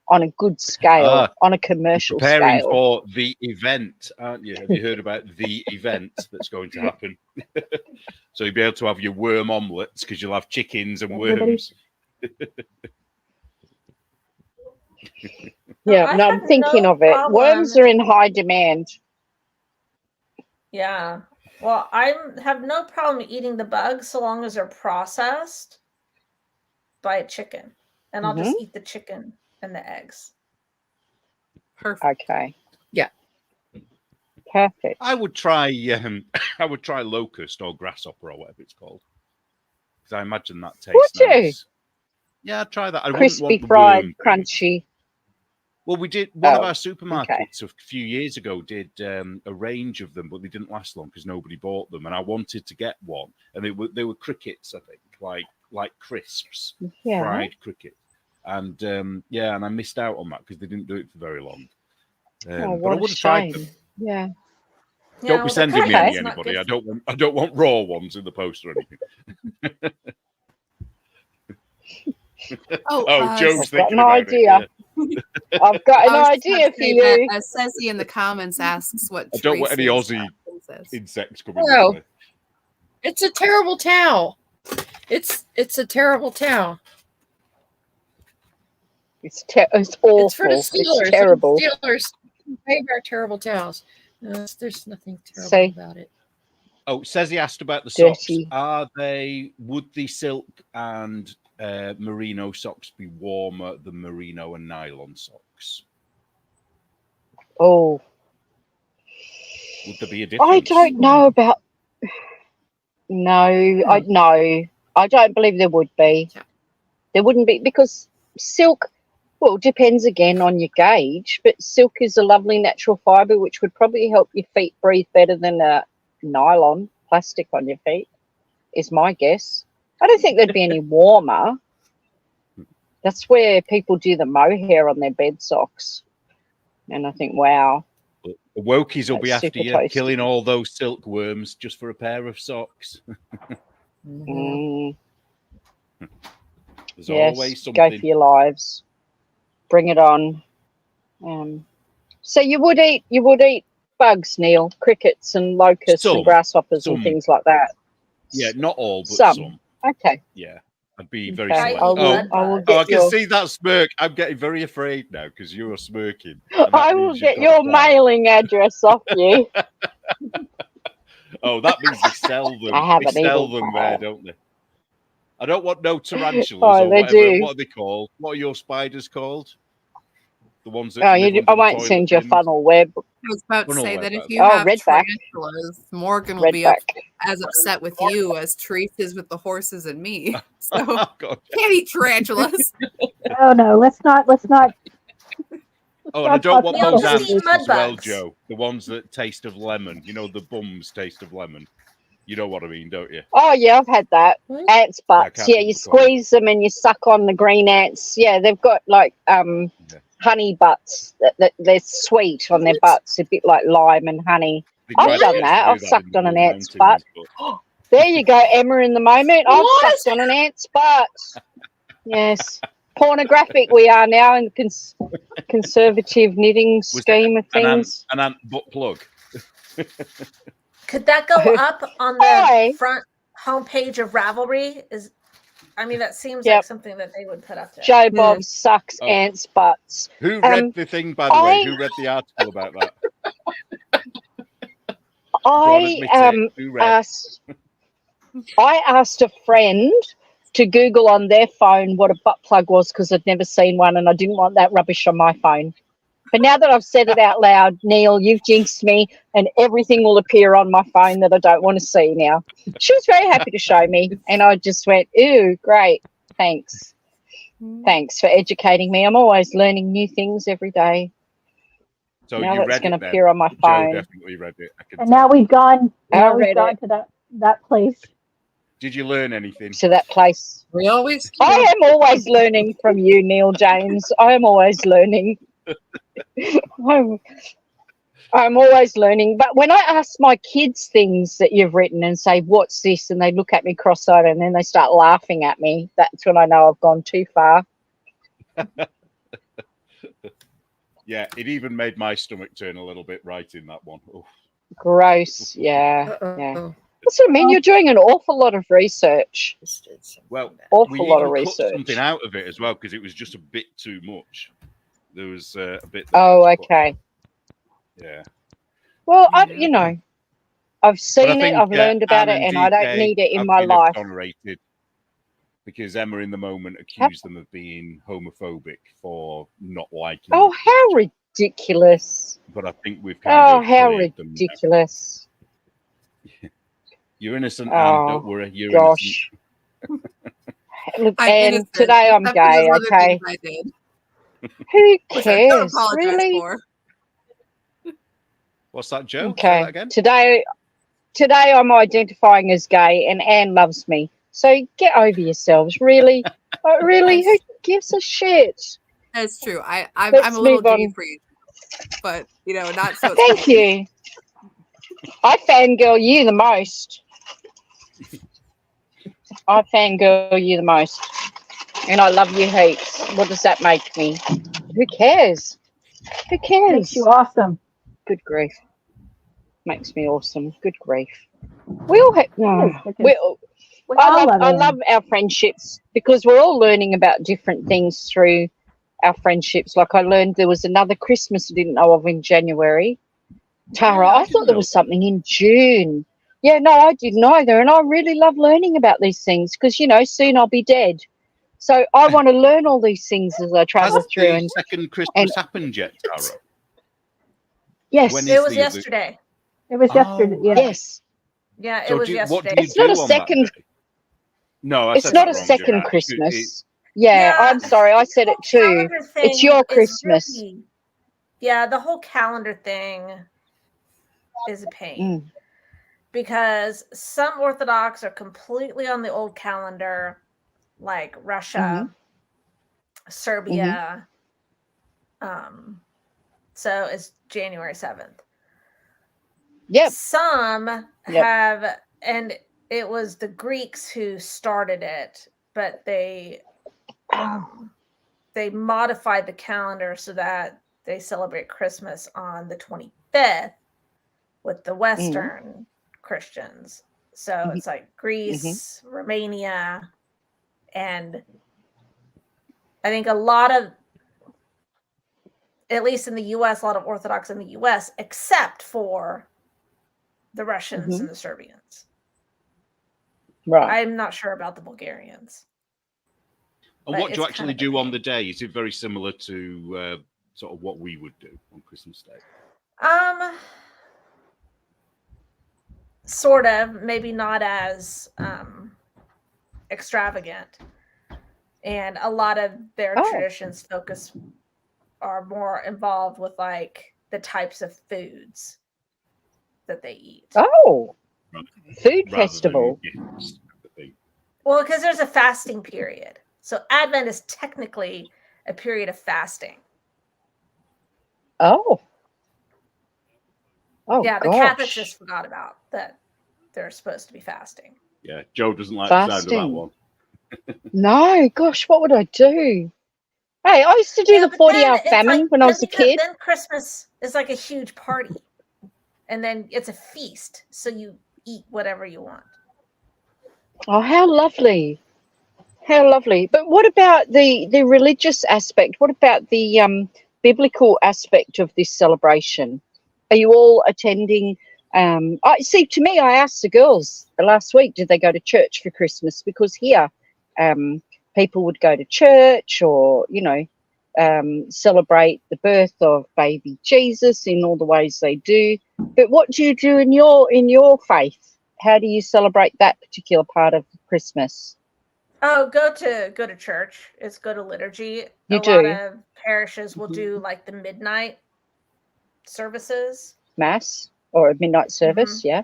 Speaker 4: on a good scale, on a commercial
Speaker 5: preparing
Speaker 4: scale.
Speaker 5: for the event, aren't you? Have you heard about the event that's going to happen? So you'll be able to have your worm omelets because you'll have chickens and worms.
Speaker 4: Yeah, no, I'm thinking of it. Worms are in high demand.
Speaker 3: Yeah. Well, I have no problem eating the bugs so long as they're processed by a chicken. And I'll just eat the chicken and the eggs.
Speaker 2: Perfect.
Speaker 4: Okay.
Speaker 6: Yeah.
Speaker 4: Perfect.
Speaker 5: I would try locust or grasshopper or whatever it's called. Because I imagine that tastes nice. Yeah, I'd try that. I
Speaker 4: crispy,
Speaker 5: wouldn't want the
Speaker 4: fried,
Speaker 5: worm
Speaker 4: crunchy.
Speaker 5: Well, we did one of our supermarkets a few years ago did a range of them, but they didn't last long because nobody bought them. And I wanted to get one, and they were crickets, I think, like crisps, fried cricket. And and I missed out on that because they didn't do it for very long. But I would have tried them.
Speaker 4: Yeah.
Speaker 5: Don't be sending me anybody. I don't want raw ones in the post or anything. Joe's thinking about it.
Speaker 4: I've got an idea for you.
Speaker 2: Ceci in the comments asks what.
Speaker 5: I don't want any Aussie insects coming.
Speaker 6: No, it's a terrible towel. It's a terrible towel.
Speaker 4: It's awful.
Speaker 6: It's for the Steelers.
Speaker 4: It's terrible.
Speaker 6: Steelers favorite terrible towels. There's nothing terrible about it.
Speaker 5: Oh, Ceci asked about the socks. Would the silk and merino socks be warmer than merino and nylon socks?
Speaker 4: Oh.
Speaker 5: Would there be a difference?
Speaker 4: I don't know about... No, I don't believe there would be.
Speaker 6: Yeah.
Speaker 4: There wouldn't be, because silk, well, it depends again on your gauge, but silk is a lovely natural fibre which would probably help your feet breathe better than a nylon plastic on your feet, is my guess. I don't think there'd be any warmer. That's where people do the mohair on their bed socks. And I think, wow.
Speaker 5: The wokies will be after you, killing all those silkworms just for a pair of socks. There's always something.
Speaker 4: Go for your lives. Bring it on. So you would eat bugs, Neil, crickets and locusts and grasshoppers and things like that.
Speaker 5: Yeah, not all, but some.
Speaker 4: Okay.
Speaker 5: Yeah, I'd be very selective.
Speaker 4: I
Speaker 5: can see that smirk. I'm getting very afraid now because you're smirking.
Speaker 4: I will get your mailing address off you.
Speaker 5: Oh, that means they sell them. They sell them there, don't they? I don't want no tarantulas or whatever.
Speaker 4: Do.
Speaker 5: What are they called? What are your spiders called? The ones that
Speaker 4: I won't send you a funnel web.
Speaker 2: I was about to say that if you have tarantulas, Morgan will be as upset with you as Therese is with the horses and me. So can't eat tarantulas.
Speaker 1: Oh no, let's not.
Speaker 5: Oh, and I don't want those ants as well, Joe. The ones that taste of lemon. You know, the bums taste of lemon. You know what I mean, don't you?
Speaker 4: Oh, yeah, I've had that. Ants' butts. Yeah, you squeeze them and you suck on the green ants. Yeah, they've got like honey butts. They're sweet on their butts, a bit like lime and honey. I've done that. I've sucked on an ant's butt. There you go, Emma, in the moment. I've sucked on an ant's butt. Yes. Pornographic we are now in the conservative knitting scheme of things.
Speaker 5: An ant butt plug.
Speaker 3: Could that go up on the front homepage of Ravelry? I mean, that seems like something that they would put up there.
Speaker 4: Joe Bob sucks ants' butts.
Speaker 5: Who read the thing, by the way? Who read the article about that?
Speaker 4: I asked a friend to Google on their phone what a butt plug was because I'd never seen one and I didn't want that rubbish on my phone. But now that I've said it out loud, Neil, you've jinxed me and everything will appear on my phone that I don't want to see now. She was very happy to show me and I just went, ooh, great, thanks. Thanks for educating me. I'm always learning new things every day.
Speaker 5: So
Speaker 4: now
Speaker 5: you
Speaker 4: that's
Speaker 5: read
Speaker 4: going
Speaker 5: it
Speaker 4: to appear on my phone.
Speaker 5: Joe definitely read it.
Speaker 1: And now we've gone. Now we've gone to that place.
Speaker 5: Did you learn anything?
Speaker 4: To that place.
Speaker 6: We always.
Speaker 4: I am always learning from you, Neil James. I am always learning. I'm always learning. But when I ask my kids things that you've written and say, what's this? And they look at me cross-eyed and then they start laughing at me, that's when I know I've gone too far.
Speaker 5: Yeah, it even made my stomach turn a little bit right in that one. Oof.
Speaker 4: Gross. Yeah. That's what I mean. You're doing an awful lot of research.
Speaker 5: Well,
Speaker 4: awful lot of research.
Speaker 5: Cut something out of it as well because it was just a bit too much. There was a bit.
Speaker 4: Oh, okay.
Speaker 5: Yeah.
Speaker 4: Well, I've seen it. I've learned about it, and I don't need it in my life.
Speaker 5: Because Emma, in the moment, accused them of being homophobic for not liking.
Speaker 4: Oh, how ridiculous!
Speaker 5: But I think we've kind of.
Speaker 4: Oh, how ridiculous!
Speaker 5: You're innocent, Anne. Don't worry. You're
Speaker 4: gosh.
Speaker 5: innocent.
Speaker 4: And today I'm gay. Okay. Who cares? Really?
Speaker 5: What's that, Joe?
Speaker 4: Okay.
Speaker 5: Say that again?
Speaker 4: Today I'm identifying as gay, and Anne loves me. So get over yourselves, really. Really, who gives a shit?
Speaker 2: That's true. I'm a little gay for you, but not so.
Speaker 4: Thank you. I fangirl you the most. And I love you heaps. What does that make me? Who cares? Who cares?
Speaker 1: Makes you awesome.
Speaker 4: Good grief. Makes me awesome. Good grief. We all have. I love our friendships because we're all learning about different things through our friendships. Like I learned there was another Christmas I didn't know of in January. Tara, I thought there was something in June. Yeah, no, I didn't either. And I really love learning about these things because, soon I'll be dead. So I want to learn all these things as I travel through.
Speaker 5: Has the second Christmas happened yet, Tara?
Speaker 4: Yes.
Speaker 3: It was yesterday.
Speaker 1: It was yesterday. Yeah.
Speaker 4: Yes.
Speaker 3: Yeah, it was yesterday.
Speaker 5: What do you do on that day? No,
Speaker 4: it's not a second Christmas. I'm sorry, I said it too. It's your Christmas.
Speaker 3: Really, the whole calendar thing is a pain because some Orthodox are completely on the old calendar, like Russia, Serbia. So it's January 7th.
Speaker 4: Yep.
Speaker 3: Some have, and it was the Greeks who started it, but they modified the calendar so that they celebrate Christmas on the 25th with the Western Christians. So it's like Greece, Romania, and I think a lot of, at least in the U.S., a lot of Orthodox in the U.S., except for the Russians and the Serbians.
Speaker 4: Right.
Speaker 3: I'm not sure about the Bulgarians.
Speaker 5: And what do you actually do on the day? Is it very similar to sort of what we would do on Christmas Day?
Speaker 3: Sort of, maybe not as extravagant. And a lot of their traditions are more involved with like the types of foods that they eat.
Speaker 4: Oh, food festival.
Speaker 3: Well, because there's a fasting period. So Advent is technically a period of fasting.
Speaker 4: Oh. Oh,
Speaker 3: yeah, the Catholics just forgot about that. They're supposed to be fasting.
Speaker 5: Yeah, Joe doesn't like the sound of that one.
Speaker 4: No, gosh, what would I do? Hey, I used to do the 40-hour famine when I was a kid.
Speaker 3: Then Christmas is like a huge party. And then it's a feast. So you eat whatever you want.
Speaker 4: Oh, how lovely. How lovely. But what about the religious aspect? What about the biblical aspect of this celebration? Are you all attending? I see. To me, I asked the girls last week, did they go to church for Christmas? Because here, people would go to church, or celebrate the birth of baby Jesus in all the ways they do. But what do you do in your faith? How do you celebrate that particular part of Christmas?
Speaker 3: Oh, go to church. It's go to liturgy.
Speaker 4: You
Speaker 3: a
Speaker 4: do?
Speaker 3: lot of parishes will do like the midnight services.
Speaker 4: Mass or a midnight service, yeah.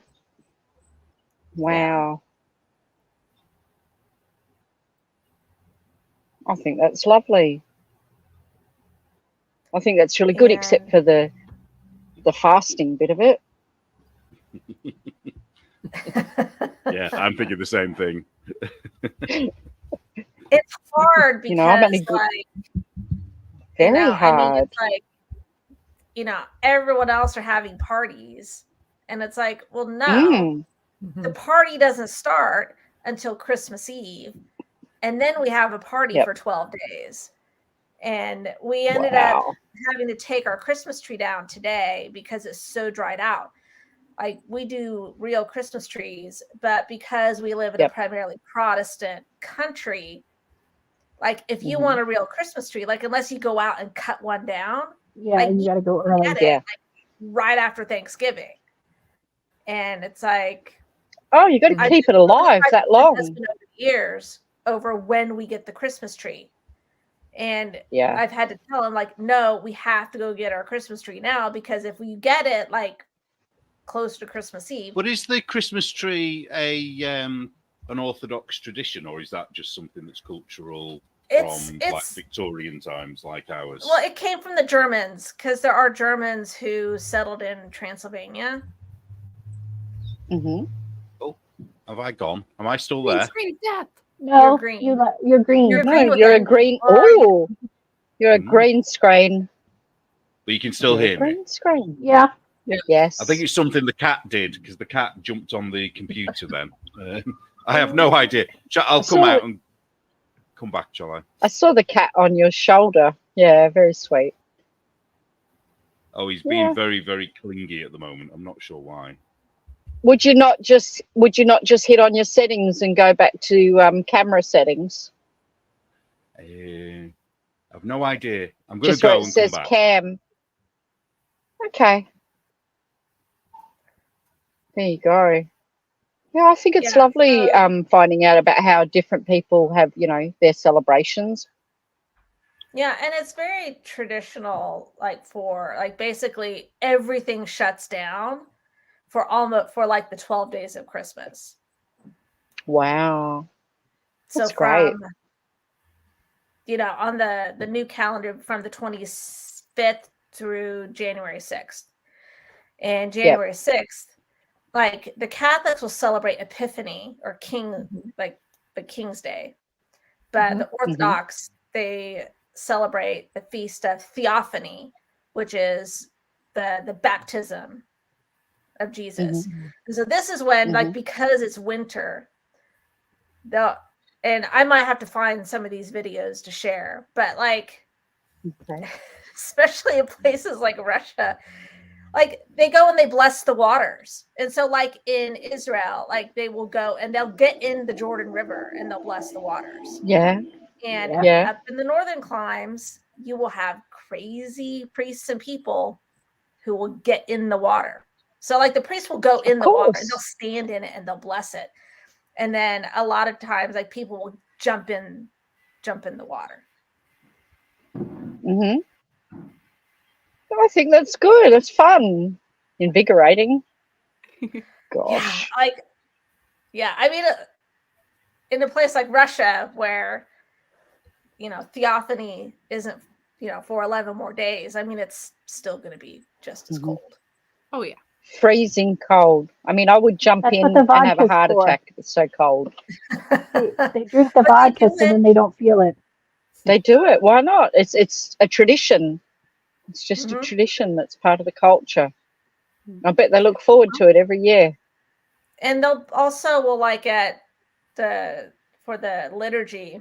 Speaker 4: Wow. I think that's lovely. I think that's really good, except for the fasting bit of it.
Speaker 5: Yeah, I'm thinking the same thing.
Speaker 3: It's hard because
Speaker 4: I'm only very hard.
Speaker 3: I mean, it's like, everyone else are having parties, and it's like, well, no, the party doesn't start until Christmas Eve, and then we have a party for 12 days. And we ended up having to take our Christmas tree down today because it's so dried out. Like, we do real Christmas trees, but because we live in a primarily Protestant country, like, if you want a real Christmas tree, like, unless you go out and cut one down,
Speaker 1: like, you got to go early.
Speaker 3: Like, right after Thanksgiving. And it's like,
Speaker 4: oh, you got to keep it alive that long.
Speaker 3: Over years over when we get the Christmas tree. And I've had to tell them, like, no, we have to go get our Christmas tree now, because if we get it like close to Christmas Eve.
Speaker 5: But is the Christmas tree an Orthodox tradition, or is that just something that's cultural from like Victorian times, like ours?
Speaker 3: Well, it came from the Germans, because there are Germans who settled in Transylvania.
Speaker 4: Mm-hmm.
Speaker 5: Oh, have I gone? Am I still there?
Speaker 1: No,
Speaker 3: you're green.
Speaker 1: You're green.
Speaker 4: You're a green. Oh, you're a green screen.
Speaker 5: But you can still hear me.
Speaker 4: Green screen.
Speaker 1: Yeah.
Speaker 4: Yes.
Speaker 5: I think it's something the cat did, because the cat jumped on the computer then. I have no idea. I'll come out and come back, shall I?
Speaker 4: I saw the cat on your shoulder. Yeah, very sweet.
Speaker 5: Oh, he's being very, very clingy at the moment. I'm not sure why.
Speaker 4: Would you not just hit on your settings and go back to camera settings?
Speaker 5: I have no idea. I'm going to
Speaker 4: just
Speaker 5: go
Speaker 4: where it
Speaker 5: and
Speaker 4: says
Speaker 5: come back.
Speaker 4: cam. Okay. There you go. Yeah, I think it's lovely finding out about how different people have, their celebrations.
Speaker 3: Yeah, and it's very traditional, like, for like basically everything shuts down for like the 12 days of Christmas.
Speaker 4: Wow.
Speaker 3: That's
Speaker 4: so great.
Speaker 3: On the new calendar from the 25th through January 6th. And January 6th, like, the Catholics will celebrate Epiphany or King's Day. But the Orthodox, they celebrate the feast of Theophany, which is the baptism of Jesus. So this is when, like, because it's winter, and I might have to find some of these videos to share, but like, especially in places like Russia, like, they go and they bless the waters. And so, like, in Israel, like, they will go and they'll get in the Jordan River and they'll bless the waters.
Speaker 4: Yeah.
Speaker 3: And up in the northern climes, you will have crazy priests and people who will get in the water. So, like, the priest will go in the water and they'll stand in it and they'll bless it. And then a lot of times, like, people will jump in the water.
Speaker 4: I think that's good. It's fun, invigorating. Gosh.
Speaker 3: I mean, in a place like Russia, where Theophany isn't for 11 more days, I mean, it's still going to be just as cold.
Speaker 2: Oh yeah,
Speaker 4: freezing cold. I mean, I would jump in and have a heart attack if it's so cold.
Speaker 1: They drink the vodka so then they don't feel it.
Speaker 4: They do it. Why not? It's a tradition. It's just a tradition that's part of the culture. I bet they look forward to it every year.
Speaker 3: And they'll also will, like, for the liturgy,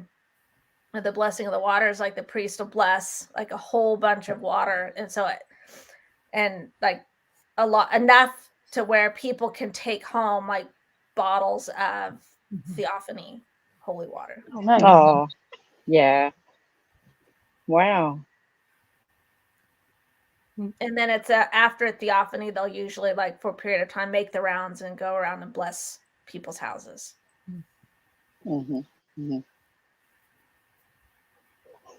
Speaker 3: the blessing of the water is like the priest will bless like a whole bunch of water, and so like a lot, enough to where people can take home like bottles of theophany holy water.
Speaker 1: Oh, nice.
Speaker 4: Oh, yeah. Wow.
Speaker 3: And then it's after theophany, they'll usually like for a period of time make the rounds and go around and bless people's houses.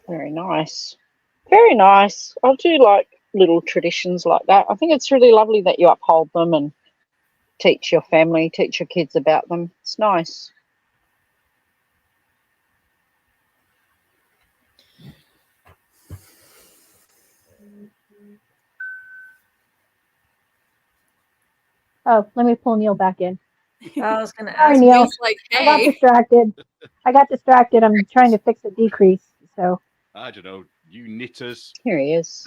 Speaker 4: Very nice. Very nice. I do like little traditions like that. I think it's really lovely that you uphold them and teach your family, teach your kids about them. It's nice.
Speaker 1: Oh, let me pull Neil back in.
Speaker 3: I was going to
Speaker 1: Sorry,
Speaker 3: ask
Speaker 1: Neil.
Speaker 2: Like,
Speaker 1: I got
Speaker 2: hey,
Speaker 1: distracted. I'm trying to fix a decrease. So
Speaker 5: I don't know. You knitters.
Speaker 4: Here he is.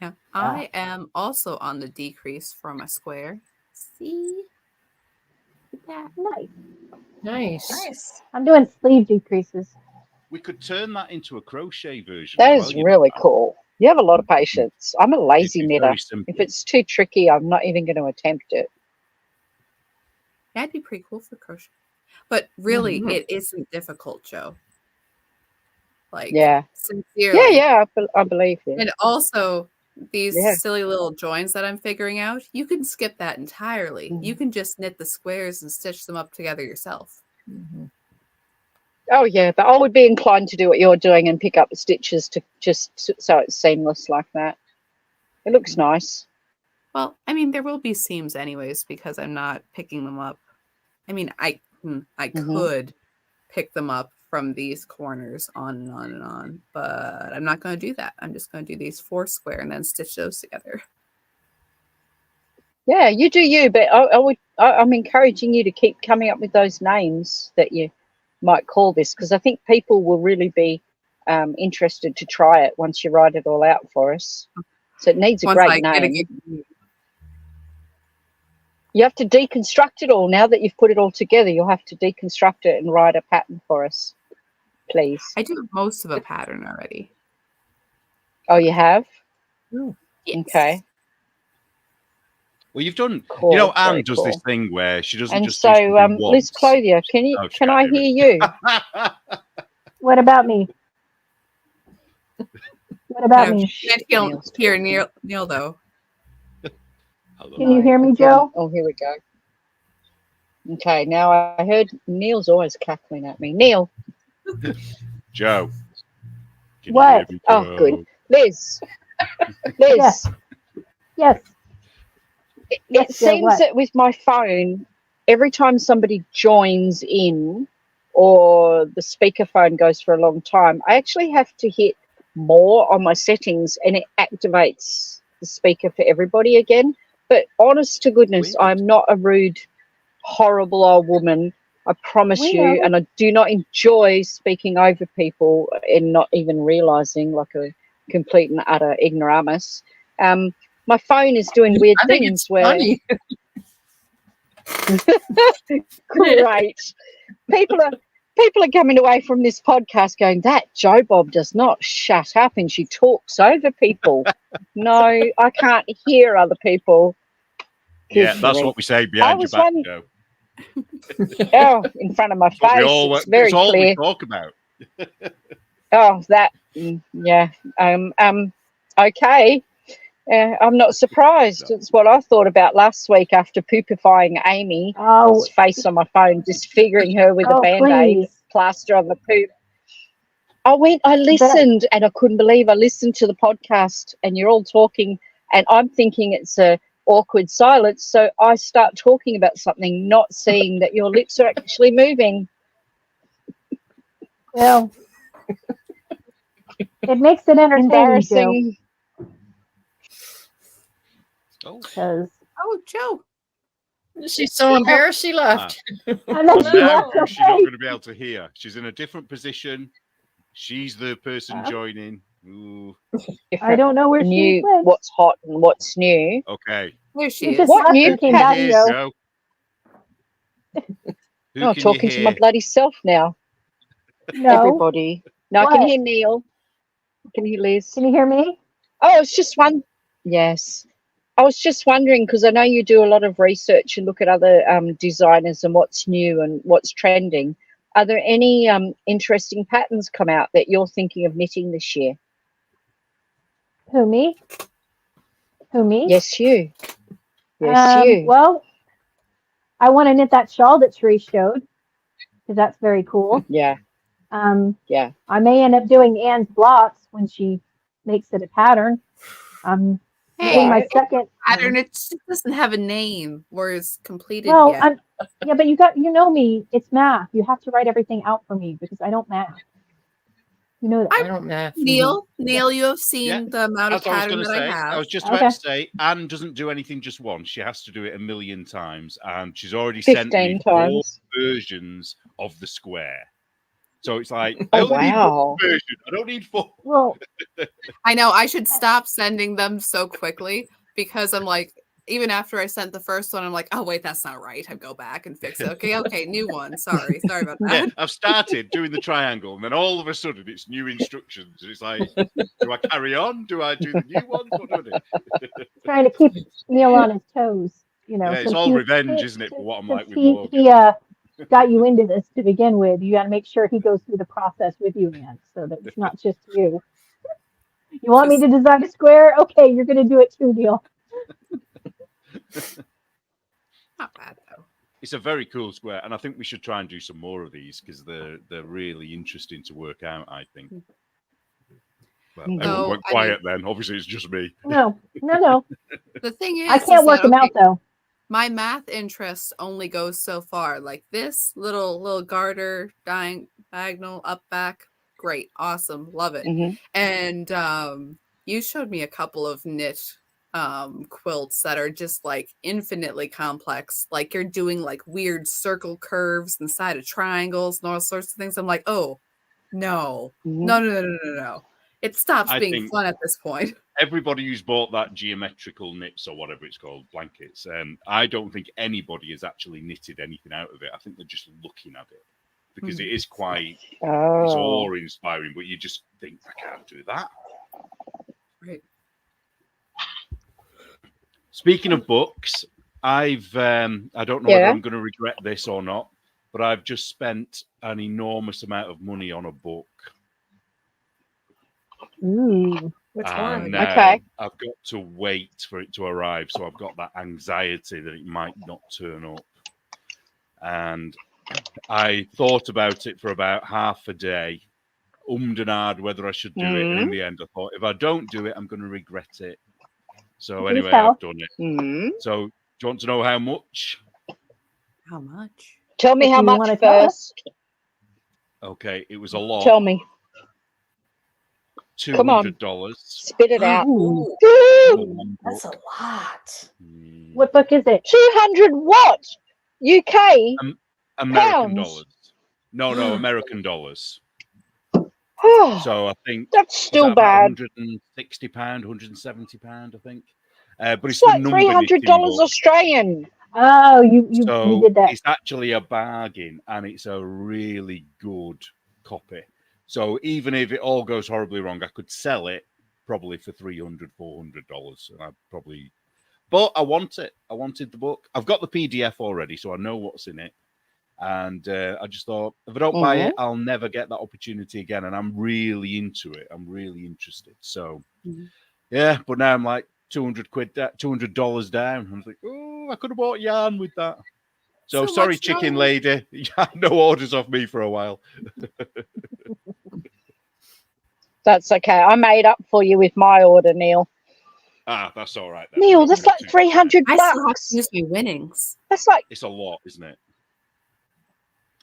Speaker 2: yeah, I am also on the decrease from a square. See that?
Speaker 6: Nice.
Speaker 1: I'm doing sleeve decreases.
Speaker 5: We could turn that into a crochet version.
Speaker 4: That
Speaker 5: as
Speaker 4: is
Speaker 5: well,
Speaker 4: really cool. You have a lot of patience. I'm a lazy
Speaker 5: It's
Speaker 4: knitter.
Speaker 5: very simple.
Speaker 4: If it's too tricky, I'm not even going to attempt it.
Speaker 2: That'd be pretty cool for crochet. But really, it isn't difficult, Joe. Like,
Speaker 4: Yeah.
Speaker 2: sincerely.
Speaker 4: Yeah, I believe you.
Speaker 2: And also, these silly little joins that I'm figuring out, you can skip that entirely. You can just knit the squares and stitch them up together yourself.
Speaker 4: Oh, yeah, but I would be inclined to do what you're doing and pick up the stitches to just so it's seamless like that. It looks nice.
Speaker 2: Well, I mean, there will be seams anyways because I'm not picking them up. I mean, I could pick them up from these corners on and on and on, but I'm not going to do that. I'm just going to do these 4 square and then stitch those together.
Speaker 4: Yeah, you do you, but I'm encouraging you to keep coming up with those names that you might call this, because I think people will really be interested to try it once you write it all out for us. So it needs a great name. You have to deconstruct it all. Now that you've put it all together, you'll have to deconstruct it and write a pattern for us, please.
Speaker 2: I do most of a pattern already.
Speaker 4: Oh, you have?
Speaker 2: Yes.
Speaker 4: Okay.
Speaker 5: Well, you've done,
Speaker 4: cool,
Speaker 5: you know, Anne does
Speaker 4: cool.
Speaker 5: this thing where she doesn't
Speaker 4: and
Speaker 5: just
Speaker 4: so,
Speaker 5: do something once.
Speaker 4: Liz Clothier, can I hear you?
Speaker 1: What about me? What about me?
Speaker 2: Can't hear Neil though.
Speaker 1: Can you hear me, Joe?
Speaker 4: Oh, here we go. Okay, now I heard Neil's always cackling at me. Neil.
Speaker 5: Joe.
Speaker 1: What?
Speaker 5: Me,
Speaker 4: Joe? Oh, good. Liz. Liz.
Speaker 1: Yes.
Speaker 4: It seems that with my phone, every time somebody joins in or the speakerphone goes for a long time, I actually have to hit more on my settings and it activates the speaker for everybody again. But honest to goodness, I'm not a rude, horrible old woman. I promise you. And I do not enjoy speaking over people and not even realizing, like a complete and utter ignoramus. My phone is doing weird things where great. People are coming away from this podcast going, that Joe Bob does not shut up and she talks over people. No, I can't hear other people.
Speaker 5: Yeah, that's what we say behind your back, Joe.
Speaker 4: Oh, in front of my face. It's very
Speaker 5: all
Speaker 4: clear.
Speaker 5: we talk about.
Speaker 4: Oh, that, yeah. Okay. I'm not surprised. It's what I thought about last week after poopifying Amy's face on my phone, disfiguring her with a Band-Aid plaster on the poop. I listened and I couldn't believe I listened to the podcast and you're all talking and I'm thinking it's a awkward silence. So I start talking about something, not seeing that your lips are actually moving.
Speaker 1: Well, it makes it entertaining,
Speaker 4: embarrassing.
Speaker 1: Joe.
Speaker 2: Joe.
Speaker 6: She's so embarrassed she left.
Speaker 1: And then she left.
Speaker 5: She's not going to be able to hear. She's in a different position. She's the person joining. Ooh.
Speaker 1: I don't know where she went.
Speaker 4: What's hot and what's new.
Speaker 5: Okay.
Speaker 2: There she is.
Speaker 1: Just
Speaker 4: what new
Speaker 1: came back, Joe.
Speaker 5: Who
Speaker 4: I'm
Speaker 5: can
Speaker 4: talking
Speaker 5: you
Speaker 4: to my
Speaker 5: hear?
Speaker 4: bloody self now.
Speaker 1: No.
Speaker 4: Everybody. No, I can hear Neil. I can hear Liz.
Speaker 1: Can you hear me?
Speaker 4: Oh, it's just one. Yes. I was just wondering, because I know you do a lot of research and look at other designers and what's new and what's trending. Are there any interesting patterns come out that you're thinking of knitting this year?
Speaker 1: Who, me? Who, me?
Speaker 4: Yes, you. Yes, you.
Speaker 1: Well, I want to knit that shawl that Therese showed, because that's very cool.
Speaker 4: Yeah. Yeah.
Speaker 1: I may end up doing Anne's blocks when she makes it a pattern. Knitting my second
Speaker 2: pattern. It just doesn't have a name or is completed
Speaker 1: yet.
Speaker 2: Yeah,
Speaker 1: but you know me. It's math. You have to write everything out for me because I don't math. You know that.
Speaker 6: I don't math.
Speaker 2: Neil, you have seen the amount of pattern that I have.
Speaker 5: I was just about to say, Anne doesn't do anything just once. She has to do it 1,000,000 times, and she's already sent me 4 versions of the square. So it's like, I only need 1 version. I don't need 4.
Speaker 1: Well,
Speaker 2: I know I should stop sending them so quickly because I'm like, even after I sent the first one, I'm like, oh wait, that's not right. I go back and fix it. Okay, new one. Sorry about that.
Speaker 5: Yeah, I've started doing the triangle, and then all of a sudden it's new instructions. It's like, do I carry on? Do I do the new one? What do I do?
Speaker 1: Trying to keep Neil on his toes, you know.
Speaker 5: Yeah, it's all revenge, isn't it, for what I'm like with Morgan.
Speaker 1: He got you into this to begin with. You got to make sure he goes through the process with you, Anne, so that it's not just you. You want me to design a square? Okay, you're going to do it too, Neil.
Speaker 2: Not bad though.
Speaker 5: It's a very cool square, and I think we should try and do some more of these because they're really interesting to work out, I think. Well, everyone went quiet then. Obviously, it's just me.
Speaker 1: No.
Speaker 2: The thing is,
Speaker 1: I can't work them out though.
Speaker 2: My math interest only goes so far. Like this little garter, diagonal, up, back, great, awesome, love it.
Speaker 4: Mm-hmm.
Speaker 2: And you showed me a couple of knit quilts that are just like infinitely complex. Like you're doing like weird circle curves inside of triangles and all sorts of things. I'm like, oh no. It stops being fun at this point.
Speaker 5: Everybody who's bought that geometrical knits or whatever it's called, blankets, I don't think anybody has actually knitted anything out of it. I think they're just looking at it because it is quite it's awe-inspiring, but you just think, I can't do that.
Speaker 2: Right.
Speaker 5: Speaking of books, I don't know whether I'm going to regret this or not, but I've just spent an enormous amount of money on a book.
Speaker 1: Ooh.
Speaker 3: Which one?
Speaker 4: Okay.
Speaker 5: I've got to wait for it to arrive, so I've got that anxiety that it might not turn up. And I thought about it for about half a day, and ahed whether I should do it, and in the end I thought, if I don't do it, I'm going to regret it. So anyway, I've done it. So do you want to know how much?
Speaker 2: How much?
Speaker 4: Tell me how much first.
Speaker 5: Okay, it was a lot.
Speaker 4: Tell me.
Speaker 5: $200.
Speaker 4: Spit it out.
Speaker 3: That's a lot.
Speaker 1: What book is it?
Speaker 4: 200 what? UK?
Speaker 5: American dollars. No, American dollars. So I think
Speaker 4: that's still bad.
Speaker 5: £160, £170, I think. But it's
Speaker 4: like $300 Australian.
Speaker 1: Oh, you did that.
Speaker 5: It's actually a bargain, and it's a really good copy. So even if it all goes horribly wrong, I could sell it probably for $300, $400. And I'd probably, but I want it. I wanted the book. I've got the PDF already, so I know what's in it. And I just thought, if I don't buy it, I'll never get that opportunity again. And I'm really into it. I'm really interested. So, yeah. But now I'm like $200 down. I'm like, oh, I could have bought yarn with that. So sorry, chicken lady. No orders off me for a while.
Speaker 4: That's okay. I made up for you with my order, Neil.
Speaker 5: That's all right. Then.
Speaker 4: Neil, that's like $300.
Speaker 2: I still have to use my winnings.
Speaker 4: That's like
Speaker 5: it's a lot, isn't it?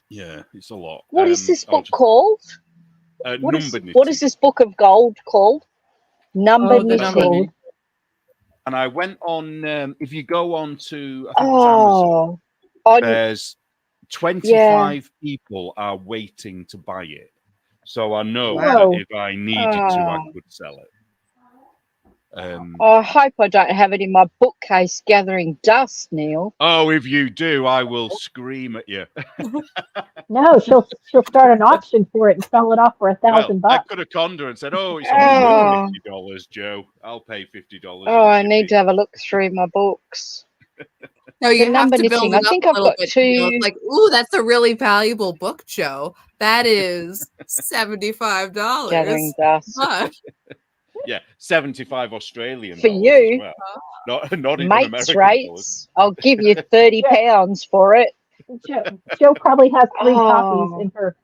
Speaker 5: Yeah, it's a lot.
Speaker 4: What is this book called?
Speaker 5: Number knitting.
Speaker 4: What is this book of gold called? Number knitting.
Speaker 5: And I went on. If you go on to, I think it's Amazon. There's 25 people are waiting to buy it. So I know that if I needed to, I could sell it.
Speaker 4: I hope I don't have it in my bookcase gathering dust, Neil.
Speaker 5: Oh, if you do, I will scream at you.
Speaker 1: No, she'll start an auction for it and sell it off for $1,000
Speaker 5: I
Speaker 1: bucks.
Speaker 5: could have conned her and said, "Oh, it's only $50, Joe. I'll pay $50."
Speaker 4: Oh, I need to have a look through my books.
Speaker 2: No, you have
Speaker 4: number
Speaker 2: to build
Speaker 4: knitting.
Speaker 2: it
Speaker 4: I think
Speaker 2: up a
Speaker 4: I've
Speaker 2: little
Speaker 4: got
Speaker 2: bit.
Speaker 4: two.
Speaker 2: It's like, ooh, that's a really valuable book, Joe. That is $75.
Speaker 4: Gathering dust.
Speaker 2: But
Speaker 5: Yeah, 75 Australian
Speaker 4: for
Speaker 5: dollars
Speaker 4: you.
Speaker 5: as well. Not even
Speaker 4: Mates
Speaker 5: American
Speaker 4: rates.
Speaker 5: dollars.
Speaker 4: I'll give you £30 for it.
Speaker 1: Joe probably has 3 copies in her.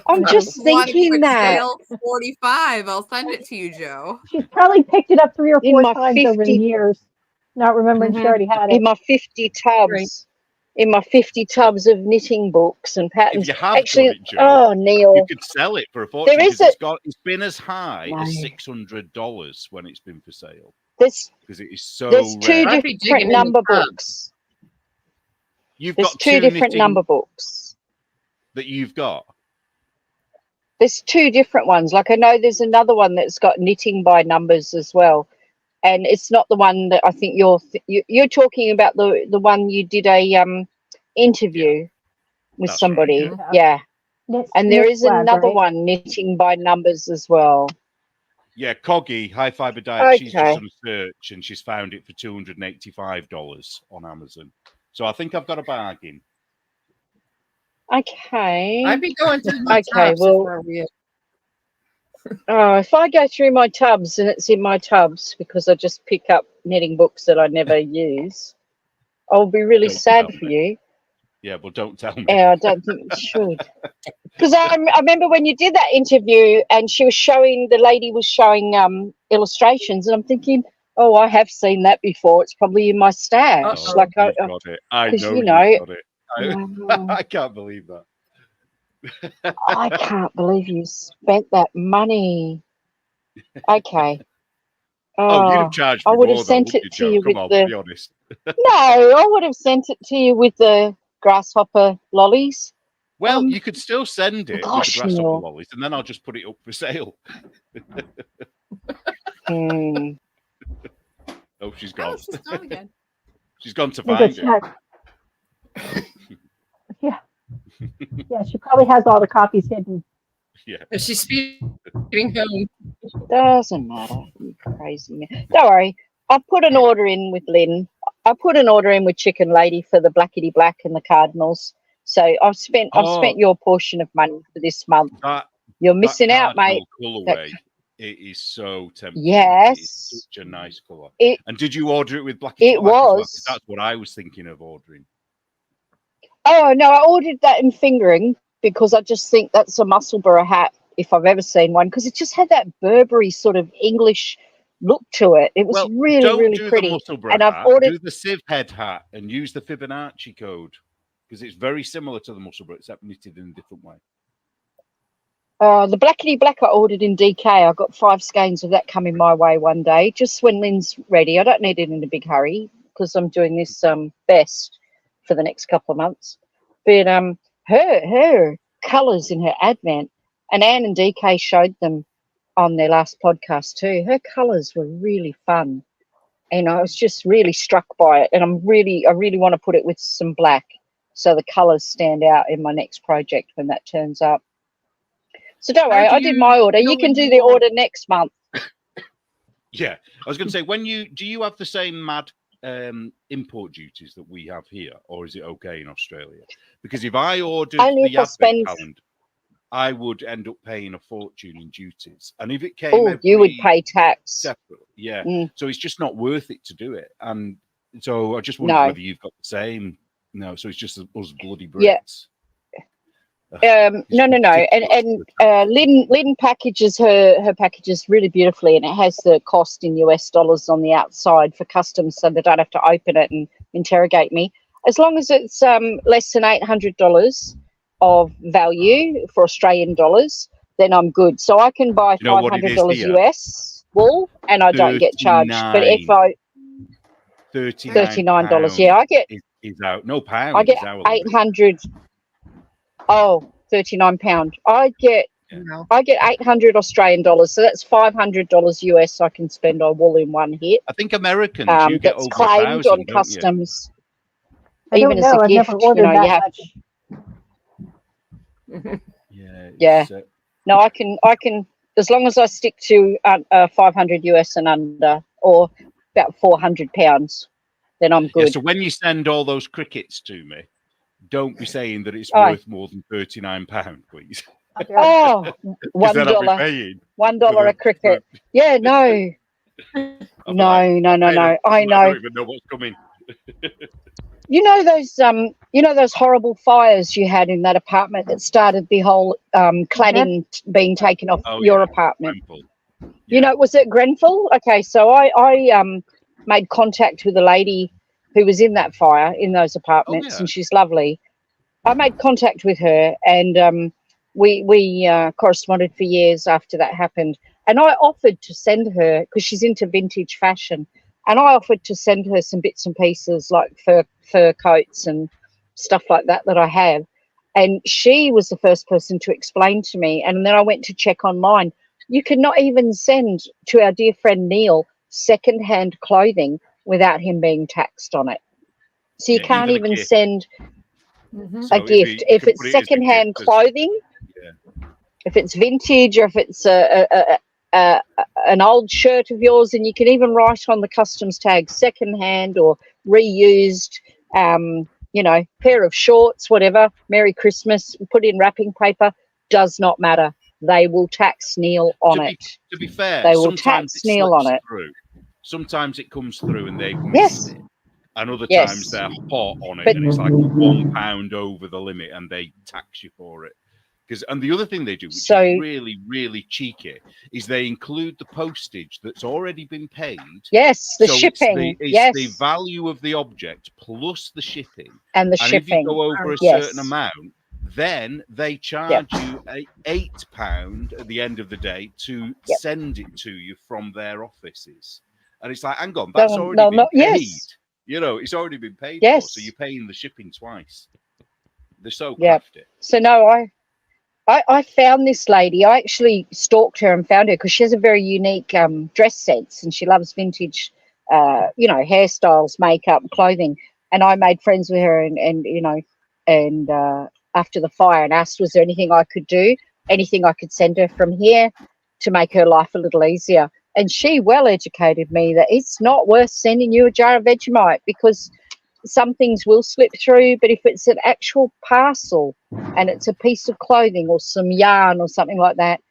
Speaker 4: I'm just thinking that.
Speaker 2: Sale 45. I'll send it to you, Joe.
Speaker 1: She's probably picked it up 3 or 4 times
Speaker 4: 50,
Speaker 1: over the years, not remembering she already had it.
Speaker 4: In my 50 tubs. Right. In my 50 tubs of knitting books and patterns.
Speaker 5: If you have
Speaker 4: actually,
Speaker 5: got it, Joe,
Speaker 4: Neil,
Speaker 5: you could sell it for a fortune. It's been as high as $600 when it's been for sale. Because it is so
Speaker 4: there's
Speaker 5: rare.
Speaker 4: 2 different number books.
Speaker 5: There's
Speaker 4: got 2 different number books
Speaker 5: that you've got.
Speaker 4: There's 2 different ones. Like I know there's another one that's got knitting by numbers as well, and it's not the one that I think you're talking about. The one you did a interview with somebody,
Speaker 5: right,
Speaker 4: yeah. And there is another
Speaker 1: right?
Speaker 4: one, knitting by numbers as well.
Speaker 5: Yeah, Coggy High Fiber Diet. She's just on a search and she's found it for $285 on Amazon. So I think I've got a bargain.
Speaker 4: Okay.
Speaker 6: I'd be going through my tubs
Speaker 4: if I go through my tubs and it's in my tubs because I just pick up knitting books that I never use, I'll be really sad for you.
Speaker 5: Yeah, well, don't tell me.
Speaker 4: I don't think you should. Because I remember when you did that interview and the lady was showing illustrations, and I'm thinking, oh, I have seen that before. It's probably in my stash.
Speaker 5: Oh, like got it. I know you got it. I can't believe that.
Speaker 4: I can't believe you spent that money. Okay.
Speaker 5: Oh, you'd have charged me
Speaker 4: I would have
Speaker 5: more,
Speaker 4: sent
Speaker 5: though,
Speaker 4: it to you with
Speaker 5: be honest.
Speaker 4: No, I would have sent it to you with the grasshopper lollies.
Speaker 5: Well, you could still send it with the grasshopper
Speaker 4: Neil.
Speaker 5: lollies, and then I'll just put it up for sale. Oh, she's gone.
Speaker 2: Oh, she's gone again.
Speaker 5: She's gone to find it.
Speaker 1: Yeah. Yeah, she probably has all the copies hidden.
Speaker 5: Yeah.
Speaker 6: She's speeding home.
Speaker 4: Doesn't matter. You crazy man. Don't worry. I put an order in with Lynn. I put an order in with Chicken Lady for the Blackety Black and the Cardinals. So I've spent your portion of money for this month. You're missing out, mate.
Speaker 5: Colorway, it is so tempting.
Speaker 4: Yes.
Speaker 5: It's such a nice color.
Speaker 4: And
Speaker 5: did you order it with Blackety Black? It was. That's what I was thinking of ordering.
Speaker 4: Oh, no, I ordered that in fingering because I just think that's a Musselburgh hat if I've ever seen one, because it just had that Burberry sort of English look to it. It was really pretty.
Speaker 5: And I've ordered do the Civ head hat and use the Fibonacci code because it's very similar to the Musselburgh except knitted in a different way.
Speaker 4: The Blackety Black I ordered in DK. I got 5 skeins of that coming my way one day, just when Lynn's ready. I don't need it in a big hurry because I'm doing this best for the next couple of months. But her colours in her advent, and Anne and DK showed them on their last podcast too. Her colours were really fun, and I was just really struck by it. And I really want to put it with some black so the colours stand out in my next project when that turns up. So don't worry, I did my order. You can do the order next month.
Speaker 5: Yeah, I was going to say, do you have the same mad import duties that we have here, or is it okay in Australia? Because if I ordered the advent calendar, I would end up paying a fortune in duties, and if it came,
Speaker 4: you would pay tax
Speaker 5: separate. Yeah, so it's just not worth it to do it. And so I just wonder whether you've got the same. No, so it's just us bloody Brits. Yeah.
Speaker 4: No. And Lynn packages her packages really beautifully, and it has the cost in US dollars on the outside for customs, so they don't have to open it and interrogate me. As long as it's less than $800 of value for Australian dollars, then I'm good. So I can buy $500 US wool, and I don't get charged. But if I $39, yeah, I get
Speaker 5: is out. No pound.
Speaker 4: I get 800. Oh, £39. I get
Speaker 6: No.
Speaker 4: I get 800 Australian dollars, so that's $500 US I can spend on wool in one hit.
Speaker 5: I think Americans you get
Speaker 4: that's
Speaker 5: over
Speaker 4: claimed
Speaker 5: 1,000,
Speaker 4: on customs.
Speaker 1: I don't know. I've never ordered that
Speaker 4: much.
Speaker 5: Yeah.
Speaker 4: No, I can, as long as I stick to 500 US and under, or about 400 pounds, then I'm good.
Speaker 5: Yeah, so when you send all those crickets to me, don't be saying that it's worth more than £39, please.
Speaker 4: Oh, $1. $1 a cricket. Yeah, no. No. I know.
Speaker 5: I don't even know what's coming.
Speaker 4: You know those horrible fires you had in that apartment that started the whole cladding being taken off your apartment.
Speaker 5: Yeah.
Speaker 4: You know, was it Grenfell? Okay, so I made contact with a lady who was in that fire in those apartments, and she's lovely. I made contact with her, and we corresponded for years after that happened. And I offered to send her, because she's into vintage fashion, and I offered to send her some bits and pieces like fur coats and stuff like that I have. And she was the first person to explain to me. And then I went to check online. You cannot even send to our dear friend Neil secondhand clothing without him being taxed on it. So you can't even send a gift. If it's secondhand clothing, if it's vintage, or if it's an old shirt of yours, and you can even write on the customs tag secondhand or reused, pair of shorts, whatever, Merry Christmas, put in wrapping paper, does not matter. They will tax Neil on it.
Speaker 5: To be fair,
Speaker 4: they will tax Neil on it.
Speaker 5: Sometimes it comes through and they've missed it. And other times they're hot on it, and it's like £1 over the limit, and they tax you for it. And the other thing they do, which is really, really cheeky, is they include the postage that's already been paid.
Speaker 4: Yes, the shipping.
Speaker 5: It's the value of the object plus the shipping.
Speaker 4: And shipping.
Speaker 5: If you go over a certain amount, then they charge you £8 at the end of the day to send it to you from their offices. And it's like, hang on, that's already been paid.
Speaker 4: Yes.
Speaker 5: You know, it's already been paid for, so you're paying the shipping twice. They're so crafty.
Speaker 4: So no, I found this lady. I actually stalked her and found her because she has a very unique dress sense, and she loves vintage, hairstyles, makeup, clothing. And I made friends with her, and after the fire, and asked, was there anything I could do, anything I could send her from here to make her life a little easier. And she well educated me that it's not worth sending you a jar of Vegemite, because some things will slip through, but if it's an actual parcel and it's a piece of clothing or some yarn or something like that,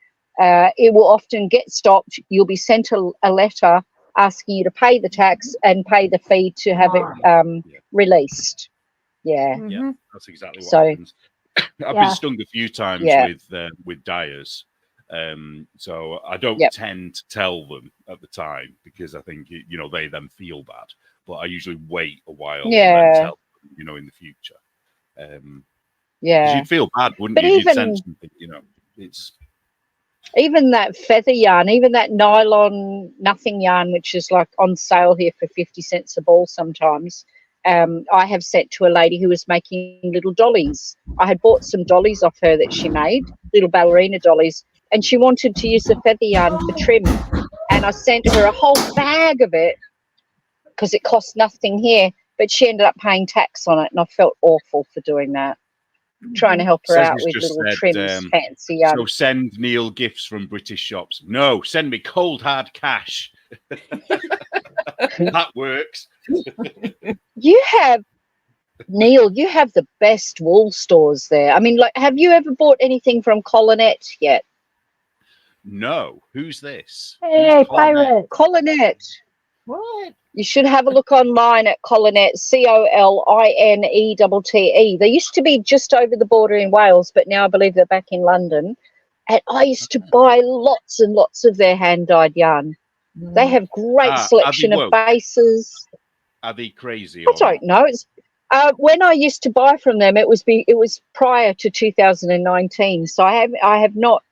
Speaker 4: it will often get stopped. You'll be sent a letter asking you to pay the tax and pay the fee to have it released. Yeah.
Speaker 5: Yeah, that's exactly what happens. I've been stung a few times with dyers. So I don't tend to tell them at the time, because I think, they then feel bad. But I usually wait a while and then tell them, in the future. Because you'd feel bad, wouldn't you? You'd send something, it's...
Speaker 4: Even that feather yarn, even that nylon nothing yarn, which is like on sale here for 50 cents a ball sometimes, I have sent to a lady who was making little dollies. I had bought some dollies off her that she made, little ballerina dollies, and she wanted to use the feather yarn for trim. And I sent her a whole bag of it because it cost nothing here, but she ended up paying tax on it, and I felt awful for doing that. Trying to help her out with little trims, fancy yarn.
Speaker 5: So send Neil gifts from British shops. No, send me cold hard cash. That works.
Speaker 4: Neil, you have the best wool stores there. I mean, have you ever bought anything from WhoDoneKnit yet?
Speaker 5: No. Who's this?
Speaker 1: Hey, pirate.
Speaker 4: WhoDoneKnit.
Speaker 6: What?
Speaker 4: You should have a look online at WhoDoneKnit, COLINETTE. They used to be just over the border in Wales, but now I believe they're back in London. And I used to buy lots and lots of their hand-dyed yarn. They have great selection of bases.
Speaker 5: Are they crazy?
Speaker 4: I don't know. It's when I used to buy from them, it was prior to 2019. So I have not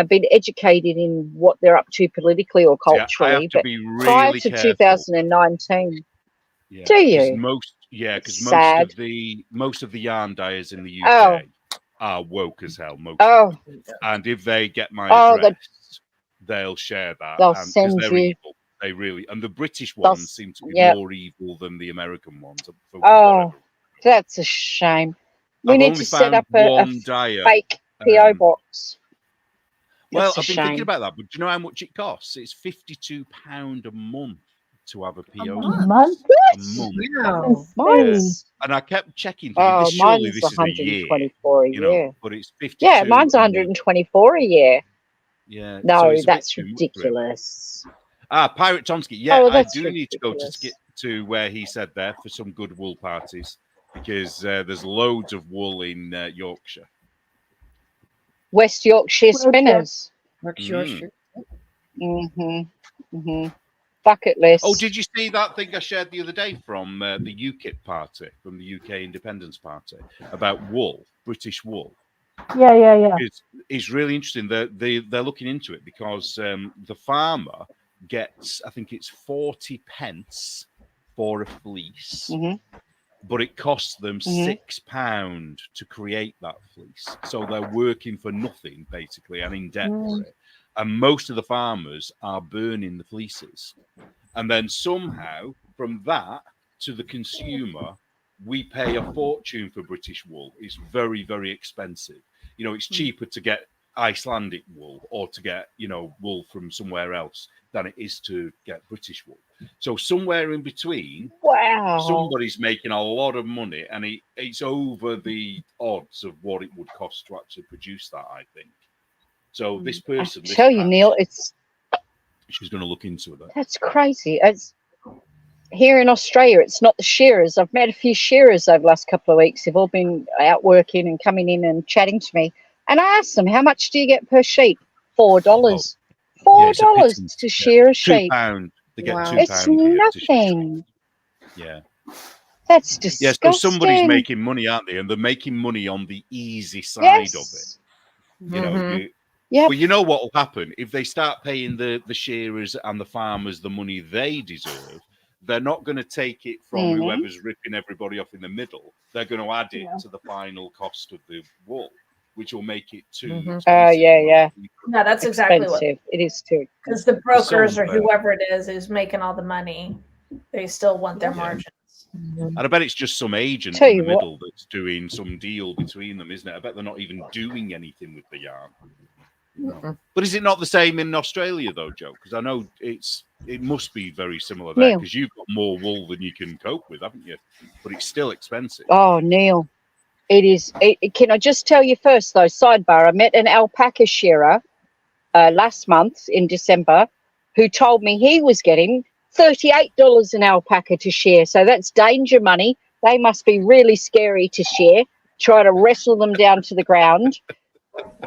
Speaker 4: been educated in what they're up to politically or culturally, but prior to 2019.
Speaker 5: Yeah,
Speaker 4: do you?
Speaker 5: Because most of the yarn dyers in the UK are woke as hell. Most
Speaker 4: Oh.
Speaker 5: of them. And if they get my address, they'll share that.
Speaker 4: They'll
Speaker 5: because
Speaker 4: send
Speaker 5: they're
Speaker 4: you.
Speaker 5: evil. They really, and the British ones seem to be more evil than the American ones.
Speaker 4: That's a shame. We
Speaker 5: I've
Speaker 4: need
Speaker 5: only
Speaker 4: to set
Speaker 5: found
Speaker 4: up a
Speaker 5: one dyer.
Speaker 4: fake PO box.
Speaker 5: Well,
Speaker 4: That's a
Speaker 5: I've been
Speaker 4: shame.
Speaker 5: thinking about that, but do you know how much it costs? It's £52 a month to have a PO box.
Speaker 1: A month?
Speaker 5: A month.
Speaker 4: Mine's,
Speaker 5: and I kept checking. Surely this is a year.
Speaker 4: $124 a year.
Speaker 5: But it's 52.
Speaker 4: Yeah, mine's $124 a year.
Speaker 5: Yeah.
Speaker 4: No, that's ridiculous.
Speaker 5: Pirate Tomsky. Yeah, I do need to go to where he said there for some good wool parties because there's loads of wool in Yorkshire.
Speaker 4: West Yorkshire Spinners.
Speaker 6: West Yorkshire.
Speaker 4: Bucket list.
Speaker 5: Oh, did you see that thing I shared the other day from the UKIP party, from the UK Independence Party, about wool, British wool?
Speaker 1: Yeah.
Speaker 5: It's really interesting. They're looking into it because the farmer gets, I think it's 40 pence for a fleece, but it costs them £6 to create that fleece. So they're working for nothing, basically, and in debt for it. And most of the farmers are burning the fleeces. And then somehow, from that to the consumer, we pay a fortune for British wool. It's very, very expensive. It's cheaper to get Icelandic wool or to get, wool from somewhere else than it is to get British wool. So somewhere in between, somebody's making a lot of money, and it's over the odds of what it would cost to actually produce that, I think. So this person,
Speaker 4: Neil,
Speaker 5: she's going to look into that.
Speaker 4: That's crazy. It's here in Australia. It's not the shearers. I've met a few shearers over the last couple of weeks. They've all been out working and coming in and chatting to me. And I asked them, "How much do you get per sheep?" $4. $4 to shear a sheep.
Speaker 5: £2. They get £2.
Speaker 4: It's nothing.
Speaker 5: Yeah.
Speaker 4: That's disgusting.
Speaker 5: Yeah, so somebody's making money, aren't they? And they're making money on the easy side of it. But you know what will happen if they start paying the shearers and the farmers the money they deserve? They're not going to take it from whoever's ripping everybody off in the middle. They're going to add it to the final cost of the wool, which will make it too expensive.
Speaker 3: Yeah, that's exactly what
Speaker 4: it is too.
Speaker 3: Because the brokers or whoever it is making all the money. They still want their margins.
Speaker 5: And I bet it's just some agent in the middle that's doing some deal between them, isn't it? I bet they're not even doing anything with the yarn. But is it not the same in Australia, though, Joe? Because I know it must be very similar there, because you've got more wool than you can cope with, haven't you? But it's still expensive.
Speaker 4: Oh, Neil, it is. Can I just tell you first, though, sidebar, I met an alpaca shearer last month in December who told me he was getting $38 an alpaca to shear. So that's danger money. They must be really scary to shear. Try to wrestle them down to the ground.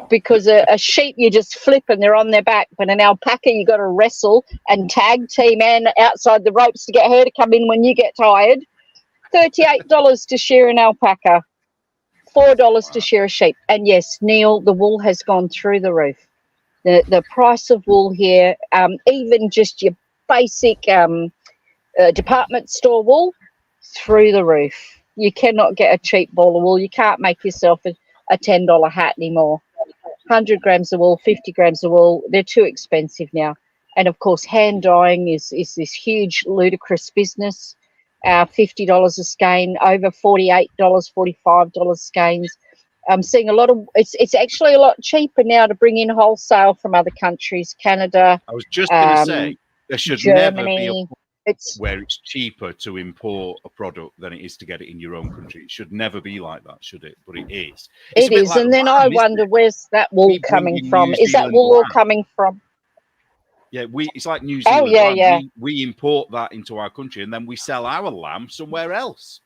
Speaker 4: Because a sheep you just flip and they're on their back, but an alpaca you got to wrestle and tag team and outside the ropes to get her to come in when you get tired. $38 to shear an alpaca, $4 to shear a sheep. And yes, Neil, the wool has gone through the roof. The price of wool here, even just your basic department store wool, through the roof. You cannot get a cheap ball of wool. You can't make yourself a $10 hat anymore. 100 grams of wool, 50 grams of wool, they're too expensive now. And of course, hand dyeing is this huge, ludicrous business. $50 a skein, over $48, $45 skeins. I'm seeing a lot of, it's actually a lot cheaper now to bring in wholesale from other countries, Canada.
Speaker 5: I was just going to say, there should
Speaker 4: Germany,
Speaker 5: never be a point where it's cheaper to import a product than it is to get it in your own country. It should never be like that, should it? But it is.
Speaker 4: It is, like, and then I wonder, where's that wool coming from? Is that wool all coming from?
Speaker 5: Yeah, it's like New Zealand.
Speaker 4: Oh, yeah.
Speaker 5: We import that into our country, and then we sell our lamb somewhere else.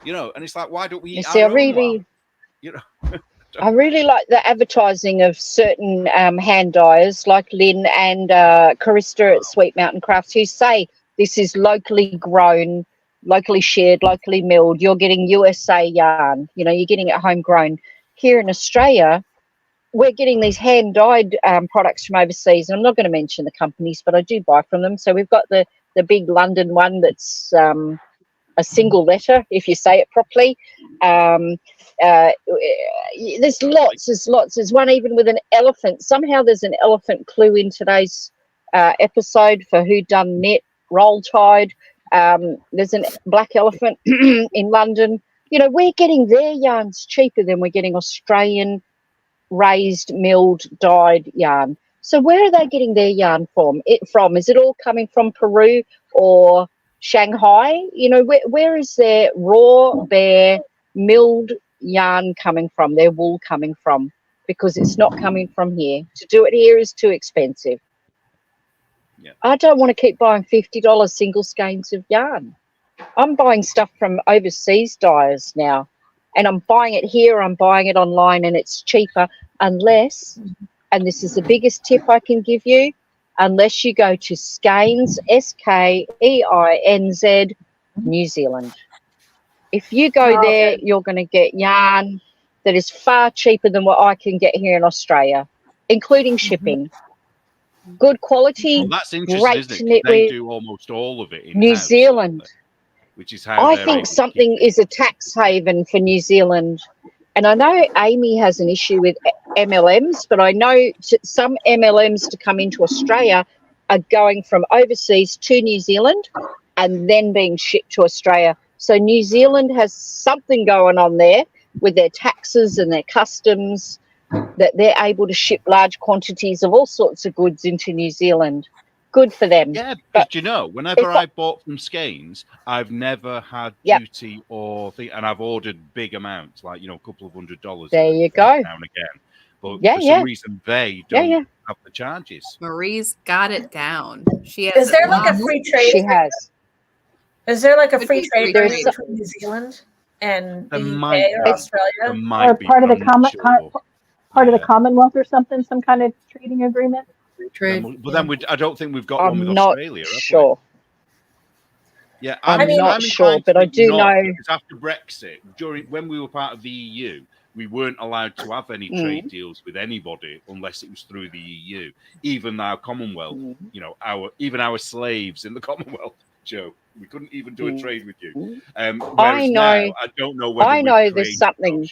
Speaker 5: And it's like, why don't we eat our own lamb? I really like the advertising of certain hand dyers like Lynn and Carista at Sweet Mountain Crafts, who say this is locally grown, locally sheared, locally milled. You're getting USA yarn. You're getting it homegrown. Here in Australia, we're getting these hand dyed products from overseas. And I'm not going to mention the companies, but I do buy from them. So we've got the big London one that's
Speaker 4: a single letter if you say it properly. There's lots. There's one even with an elephant. Somehow there's an elephant clue in today's episode for WhoDoneKnit, Roll Tide. There's a black elephant in London. You know, we're getting their yarns cheaper than we're getting Australian raised, milled, dyed yarn. So where are they getting their yarn from? Is it all coming from Peru or Shanghai? You know, where is their raw, bare, milled yarn coming from, their wool coming from? Because it's not coming from here. To do it here is too expensive.
Speaker 5: Yeah.
Speaker 4: I don't want to keep buying $50 single skeins of yarn. I'm buying stuff from overseas dyers now, and I'm buying it here, I'm buying it online, and it's cheaper unless, and this is the biggest tip I can give you, unless you go to Skeins, SKEINZ, New Zealand. If you go there, you're going to get yarn that is far cheaper than what I can get here in Australia, including shipping. Good quality.
Speaker 5: Well, that's interesting, isn't it? They do almost all of it in
Speaker 4: New Zealand.
Speaker 5: Which is how
Speaker 4: I think something is a tax haven for New Zealand. And I know Amy has an issue with MLMs, but I know some MLMs to come into Australia are going from overseas to New Zealand and then being shipped to Australia. So New Zealand has something going on there with their taxes and their customs, that they're able to ship large quantities of all sorts of goods into New Zealand. Good for them.
Speaker 5: Yeah, but you know, whenever I bought from Skeins, I've never had duty or thing, and I've ordered big amounts, like, you know, a couple of $100.
Speaker 4: There you go.
Speaker 5: Now and again. But for some reason, they don't have the charges.
Speaker 2: Marie's got it down. She has.
Speaker 3: Is there like a free trade?
Speaker 4: She has.
Speaker 3: Is there like a free trade between New Zealand and the UK or Australia?
Speaker 1: Or part of the Commonwealth or something, some kind of trading agreement?
Speaker 5: Trade. But then I don't think we've got one with Australia.
Speaker 4: Sure.
Speaker 5: Yeah,
Speaker 4: I'm not sure, but I do know.
Speaker 5: Because after Brexit, when we were part of the EU, we weren't allowed to have any trade deals with anybody unless it was through the EU. Even our Commonwealth, you know, our slaves in the Commonwealth, Joe, we couldn't even do a trade with you.
Speaker 4: I know.
Speaker 5: Now, I don't know whether
Speaker 4: there's something.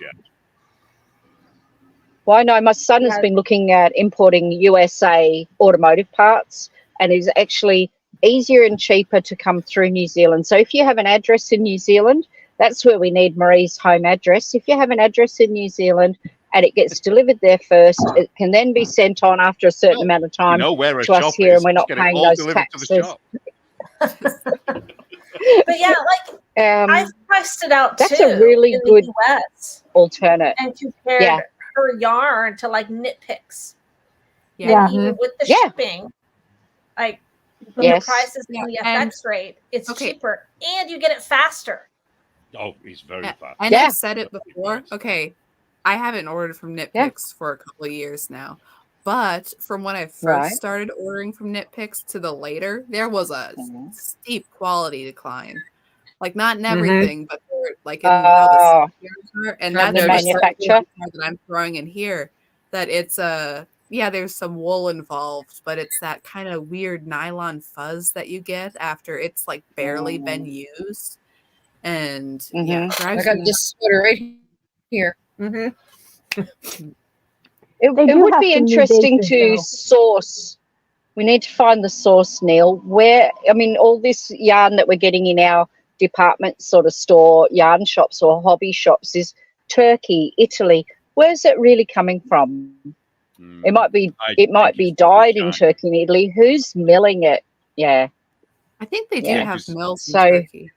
Speaker 4: Well, I know my son has been looking at importing USA automotive parts, and it's actually easier and cheaper to come through New Zealand. So if you have an address in New Zealand, that's where we need Marie's home address. If you have an address in New Zealand and it gets delivered there first, it can then be sent on after a certain amount of time to us here, and we're not paying those taxes.
Speaker 3: But yeah, like I've priced it out
Speaker 4: that's
Speaker 3: too.
Speaker 4: That's a really good
Speaker 3: US
Speaker 4: alternate.
Speaker 3: And compared her yarn to like Knit Picks.
Speaker 1: Yeah.
Speaker 3: And even with the shipping, like the prices and the FX rate, it's cheaper and you get it faster.
Speaker 5: Oh, it's very fast.
Speaker 2: And I've said it before. Okay, I haven't ordered from Knit Picks for a couple of years now. But from when I first started ordering from Knit Picks to the later, there was a steep quality decline. Like not in everything, but like in the and that's the manufacturer that I'm throwing in here. That it's there's some wool involved, but it's that kind of weird nylon fuzz that you get after it's like barely been used. And
Speaker 6: I got this sweater right here.
Speaker 4: It would be interesting to source. We need to find the source, Neil. All this yarn that we're getting in our department sort of store yarn shops or hobby shops is Turkey, Italy. Where's it really coming from? It might be dyed in Turkey and Italy. Who's milling it? Yeah,
Speaker 2: I think they do have mills in Turkey.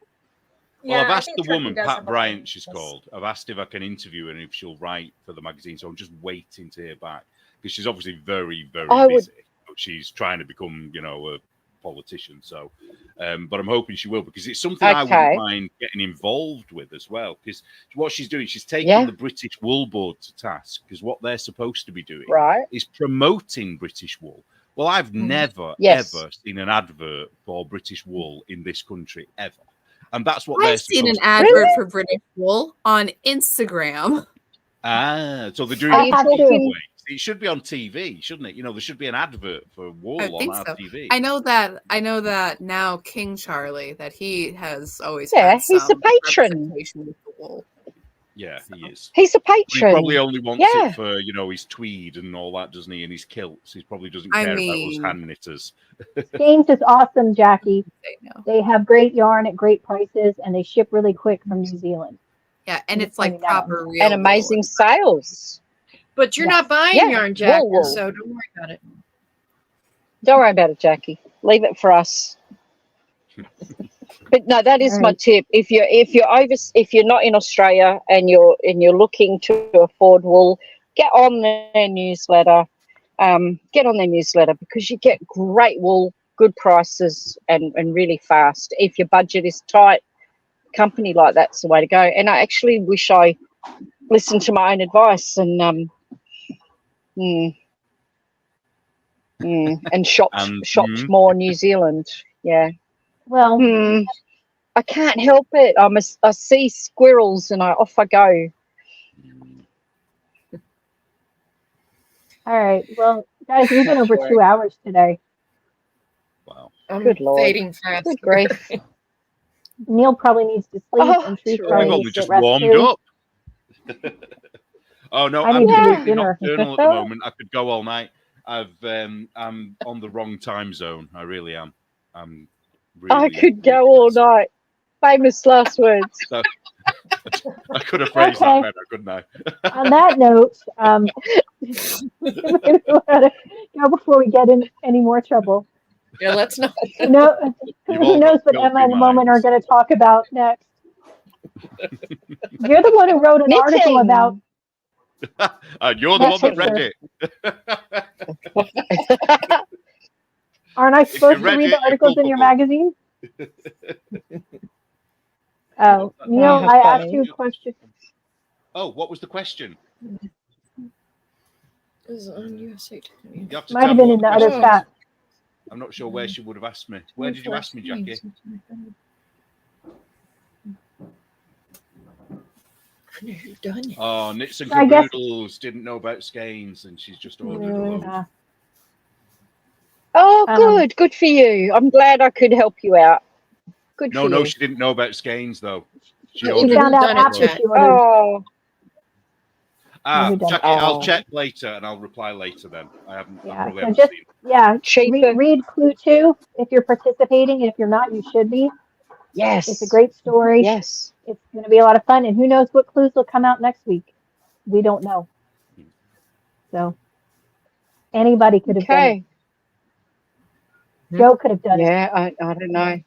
Speaker 5: Well, I've asked the woman, Pat Bryant, she's called. I've asked if I can interview her and if she'll write for the magazine. So I'm just waiting to hear back because she's obviously very, very busy. But she's trying to become, a politician. So, but I'm hoping she will because it's something I wouldn't mind getting involved with as well. Because what she's doing, she's taking the British Wool Board to task because what they're supposed to be doing is promoting British wool. Well, I've never, ever seen an advert for British wool in this country, ever. And that's what
Speaker 2: I've seen an advert for British wool on Instagram.
Speaker 5: So they're doing it It should be on TV, shouldn't it? You know, there should be an advert for wool on our TV.
Speaker 2: I know that now King Charlie, that he has always
Speaker 4: he's a patron
Speaker 2: with the wool.
Speaker 5: Yeah, he is.
Speaker 4: He's a patron.
Speaker 5: He probably only wants it for, you know, his tweed and all that, doesn't he? And his kilts. He probably doesn't care about those hand knitters.
Speaker 1: Skeins is awesome, Jackie. They have great yarn at great prices, and they ship really quick from New Zealand.
Speaker 2: Yeah, and it's like proper real
Speaker 4: and amazing sales.
Speaker 6: But you're not buying yarn, Jackie, so don't worry about it.
Speaker 4: Don't worry about it, Jackie. Leave it for us. But no, that is my tip. If you're not in Australia and you're looking to afford wool, get on their newsletter. Because you get great wool, good prices, and really fast. If your budget is tight, a company like that's the way to go. And I actually wish I listened to my own advice and and shopped more New Zealand. Yeah.
Speaker 1: Well,
Speaker 4: I can't help it. I see squirrels and off I go.
Speaker 1: All right. Well, guys, we've been over 2 hours today.
Speaker 5: Wow.
Speaker 4: Good Lord.
Speaker 6: Fading fast.
Speaker 4: Good grief.
Speaker 1: Neil probably needs to sleep, and Truth probably
Speaker 5: We've
Speaker 1: needs
Speaker 5: only
Speaker 1: to
Speaker 5: just
Speaker 1: get rest
Speaker 5: warmed
Speaker 1: too.
Speaker 5: up. Oh no,
Speaker 1: I
Speaker 5: I'm
Speaker 1: need to do
Speaker 5: completely
Speaker 1: dinner.
Speaker 5: nocturnal at the moment. I could go all night. I'm on the wrong time zone. I really am. I'm really,
Speaker 4: I could go all night. Famous last words.
Speaker 5: So, I could have phrased that better, couldn't I?
Speaker 1: On that note, go before we get in any more trouble.
Speaker 6: Yeah, let's not.
Speaker 1: Who knows what Emma and the Moment are going to talk about next? You're the one who wrote an article about.
Speaker 5: You're the one that read it.
Speaker 1: Aren't I supposed to read the articles in your magazine? Oh, Neil, I asked you a question.
Speaker 5: Oh, what was the question?
Speaker 1: Might have been in the other chat.
Speaker 5: I'm not sure where she would have asked me. Where did you ask me, Jackie? Oh, Knits and Caboodles didn't know about skeins, and she's just ordered a load.
Speaker 4: Oh, good for you. I'm glad I could help you out. Good for you.
Speaker 5: No, she didn't know about skeins though. She
Speaker 1: found out after she ordered.
Speaker 5: Jackie, I'll check later and I'll reply later then. I haven't.
Speaker 1: Read Clue 2 if you're participating. If you're not, you should be.
Speaker 4: Yes,
Speaker 1: it's a great story.
Speaker 4: Yes,
Speaker 1: it's going to be a lot of fun, and who knows what clues will come out next week? We don't know. So anybody could have done it. Joe could have done it.
Speaker 4: Yeah, I don't know.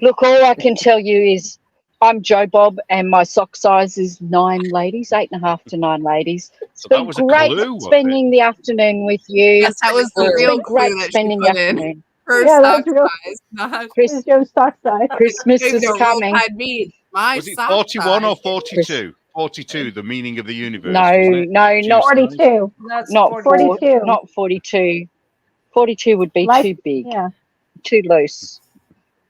Speaker 4: Look, all I can tell you is I'm Joe Bob, and my sock size is 9 ladies, 8.5 to 9 ladies. It's
Speaker 5: So
Speaker 4: been
Speaker 5: that was a
Speaker 4: great
Speaker 5: clue,
Speaker 4: spending the afternoon with you.
Speaker 2: Yes, that was the real
Speaker 4: great
Speaker 2: clue that
Speaker 4: spending
Speaker 2: she
Speaker 4: the
Speaker 2: put in.
Speaker 4: afternoon.
Speaker 2: Her
Speaker 1: that was real.
Speaker 2: size, not
Speaker 1: Joe's sock size.
Speaker 4: Christmas is coming.
Speaker 5: Was it 41 or 42? 42, the meaning of the universe.
Speaker 4: No, not
Speaker 1: 42.
Speaker 4: Not 42. Not 42. 42 would be too big.
Speaker 1: Yeah.
Speaker 4: Too loose.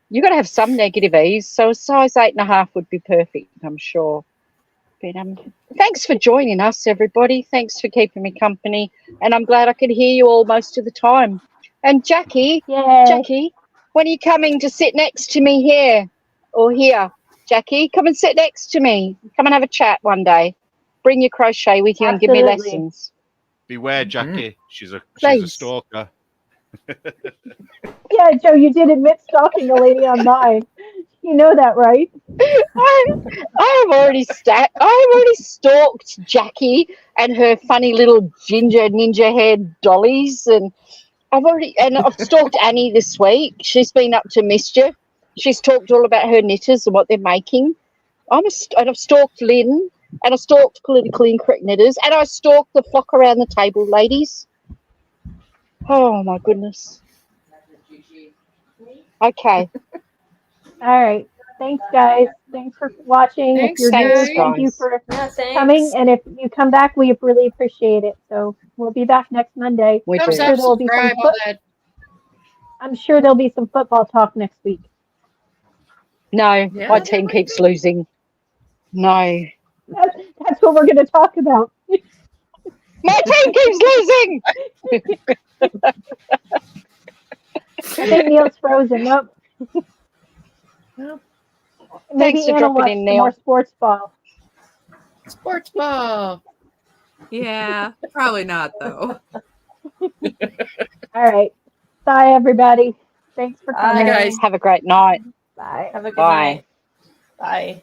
Speaker 4: You've got to have some negative ease, so a size 8.5 would be perfect, I'm sure. But thanks for joining us, everybody. Thanks for keeping me company, and I'm glad I could hear you all most of the time. And Jackie, when are you coming to sit next to me here or here? Jackie, come and sit next to me. Come and have a chat one day. Bring your crochet with you and give me lessons.
Speaker 5: Beware, Jackie. She's a stalker.
Speaker 1: Yeah, Joe, you did admit stalking a lady online. You know that, right?
Speaker 4: I have already stalked Jackie and her funny little ginger ninja haired dollies, and I've stalked Annie this week. She's been up to mischief. She's talked all about her knitters and what they're making. And I've stalked Lynn, and I stalked Politically Incorrect Knitters, and I stalked the flock around the table ladies. Oh my goodness. Okay.
Speaker 1: All right. Thanks, guys. Thanks for watching.
Speaker 6: Thanks,
Speaker 1: if you're new,
Speaker 6: guys.
Speaker 1: thank you for coming. And if you come back, we really appreciate it. So we'll be back next Monday. I'm sure there'll be some football talk next week.
Speaker 4: No, my team keeps losing. No.
Speaker 1: That's what we're going to talk about.
Speaker 4: My team keeps losing.
Speaker 1: I think Neil's frozen. Nope. Maybe
Speaker 4: Thanks for
Speaker 1: Anna
Speaker 4: dropping
Speaker 1: watched
Speaker 4: in,
Speaker 1: some
Speaker 4: Neil.
Speaker 1: more sports ball.
Speaker 6: Sports ball.
Speaker 2: Yeah, probably not though.
Speaker 1: All right. Bye, everybody. Thanks for coming.
Speaker 6: Bye, guys.
Speaker 4: Have a great night.
Speaker 1: Bye.
Speaker 3: Have a good
Speaker 4: Bye.
Speaker 3: night. Bye.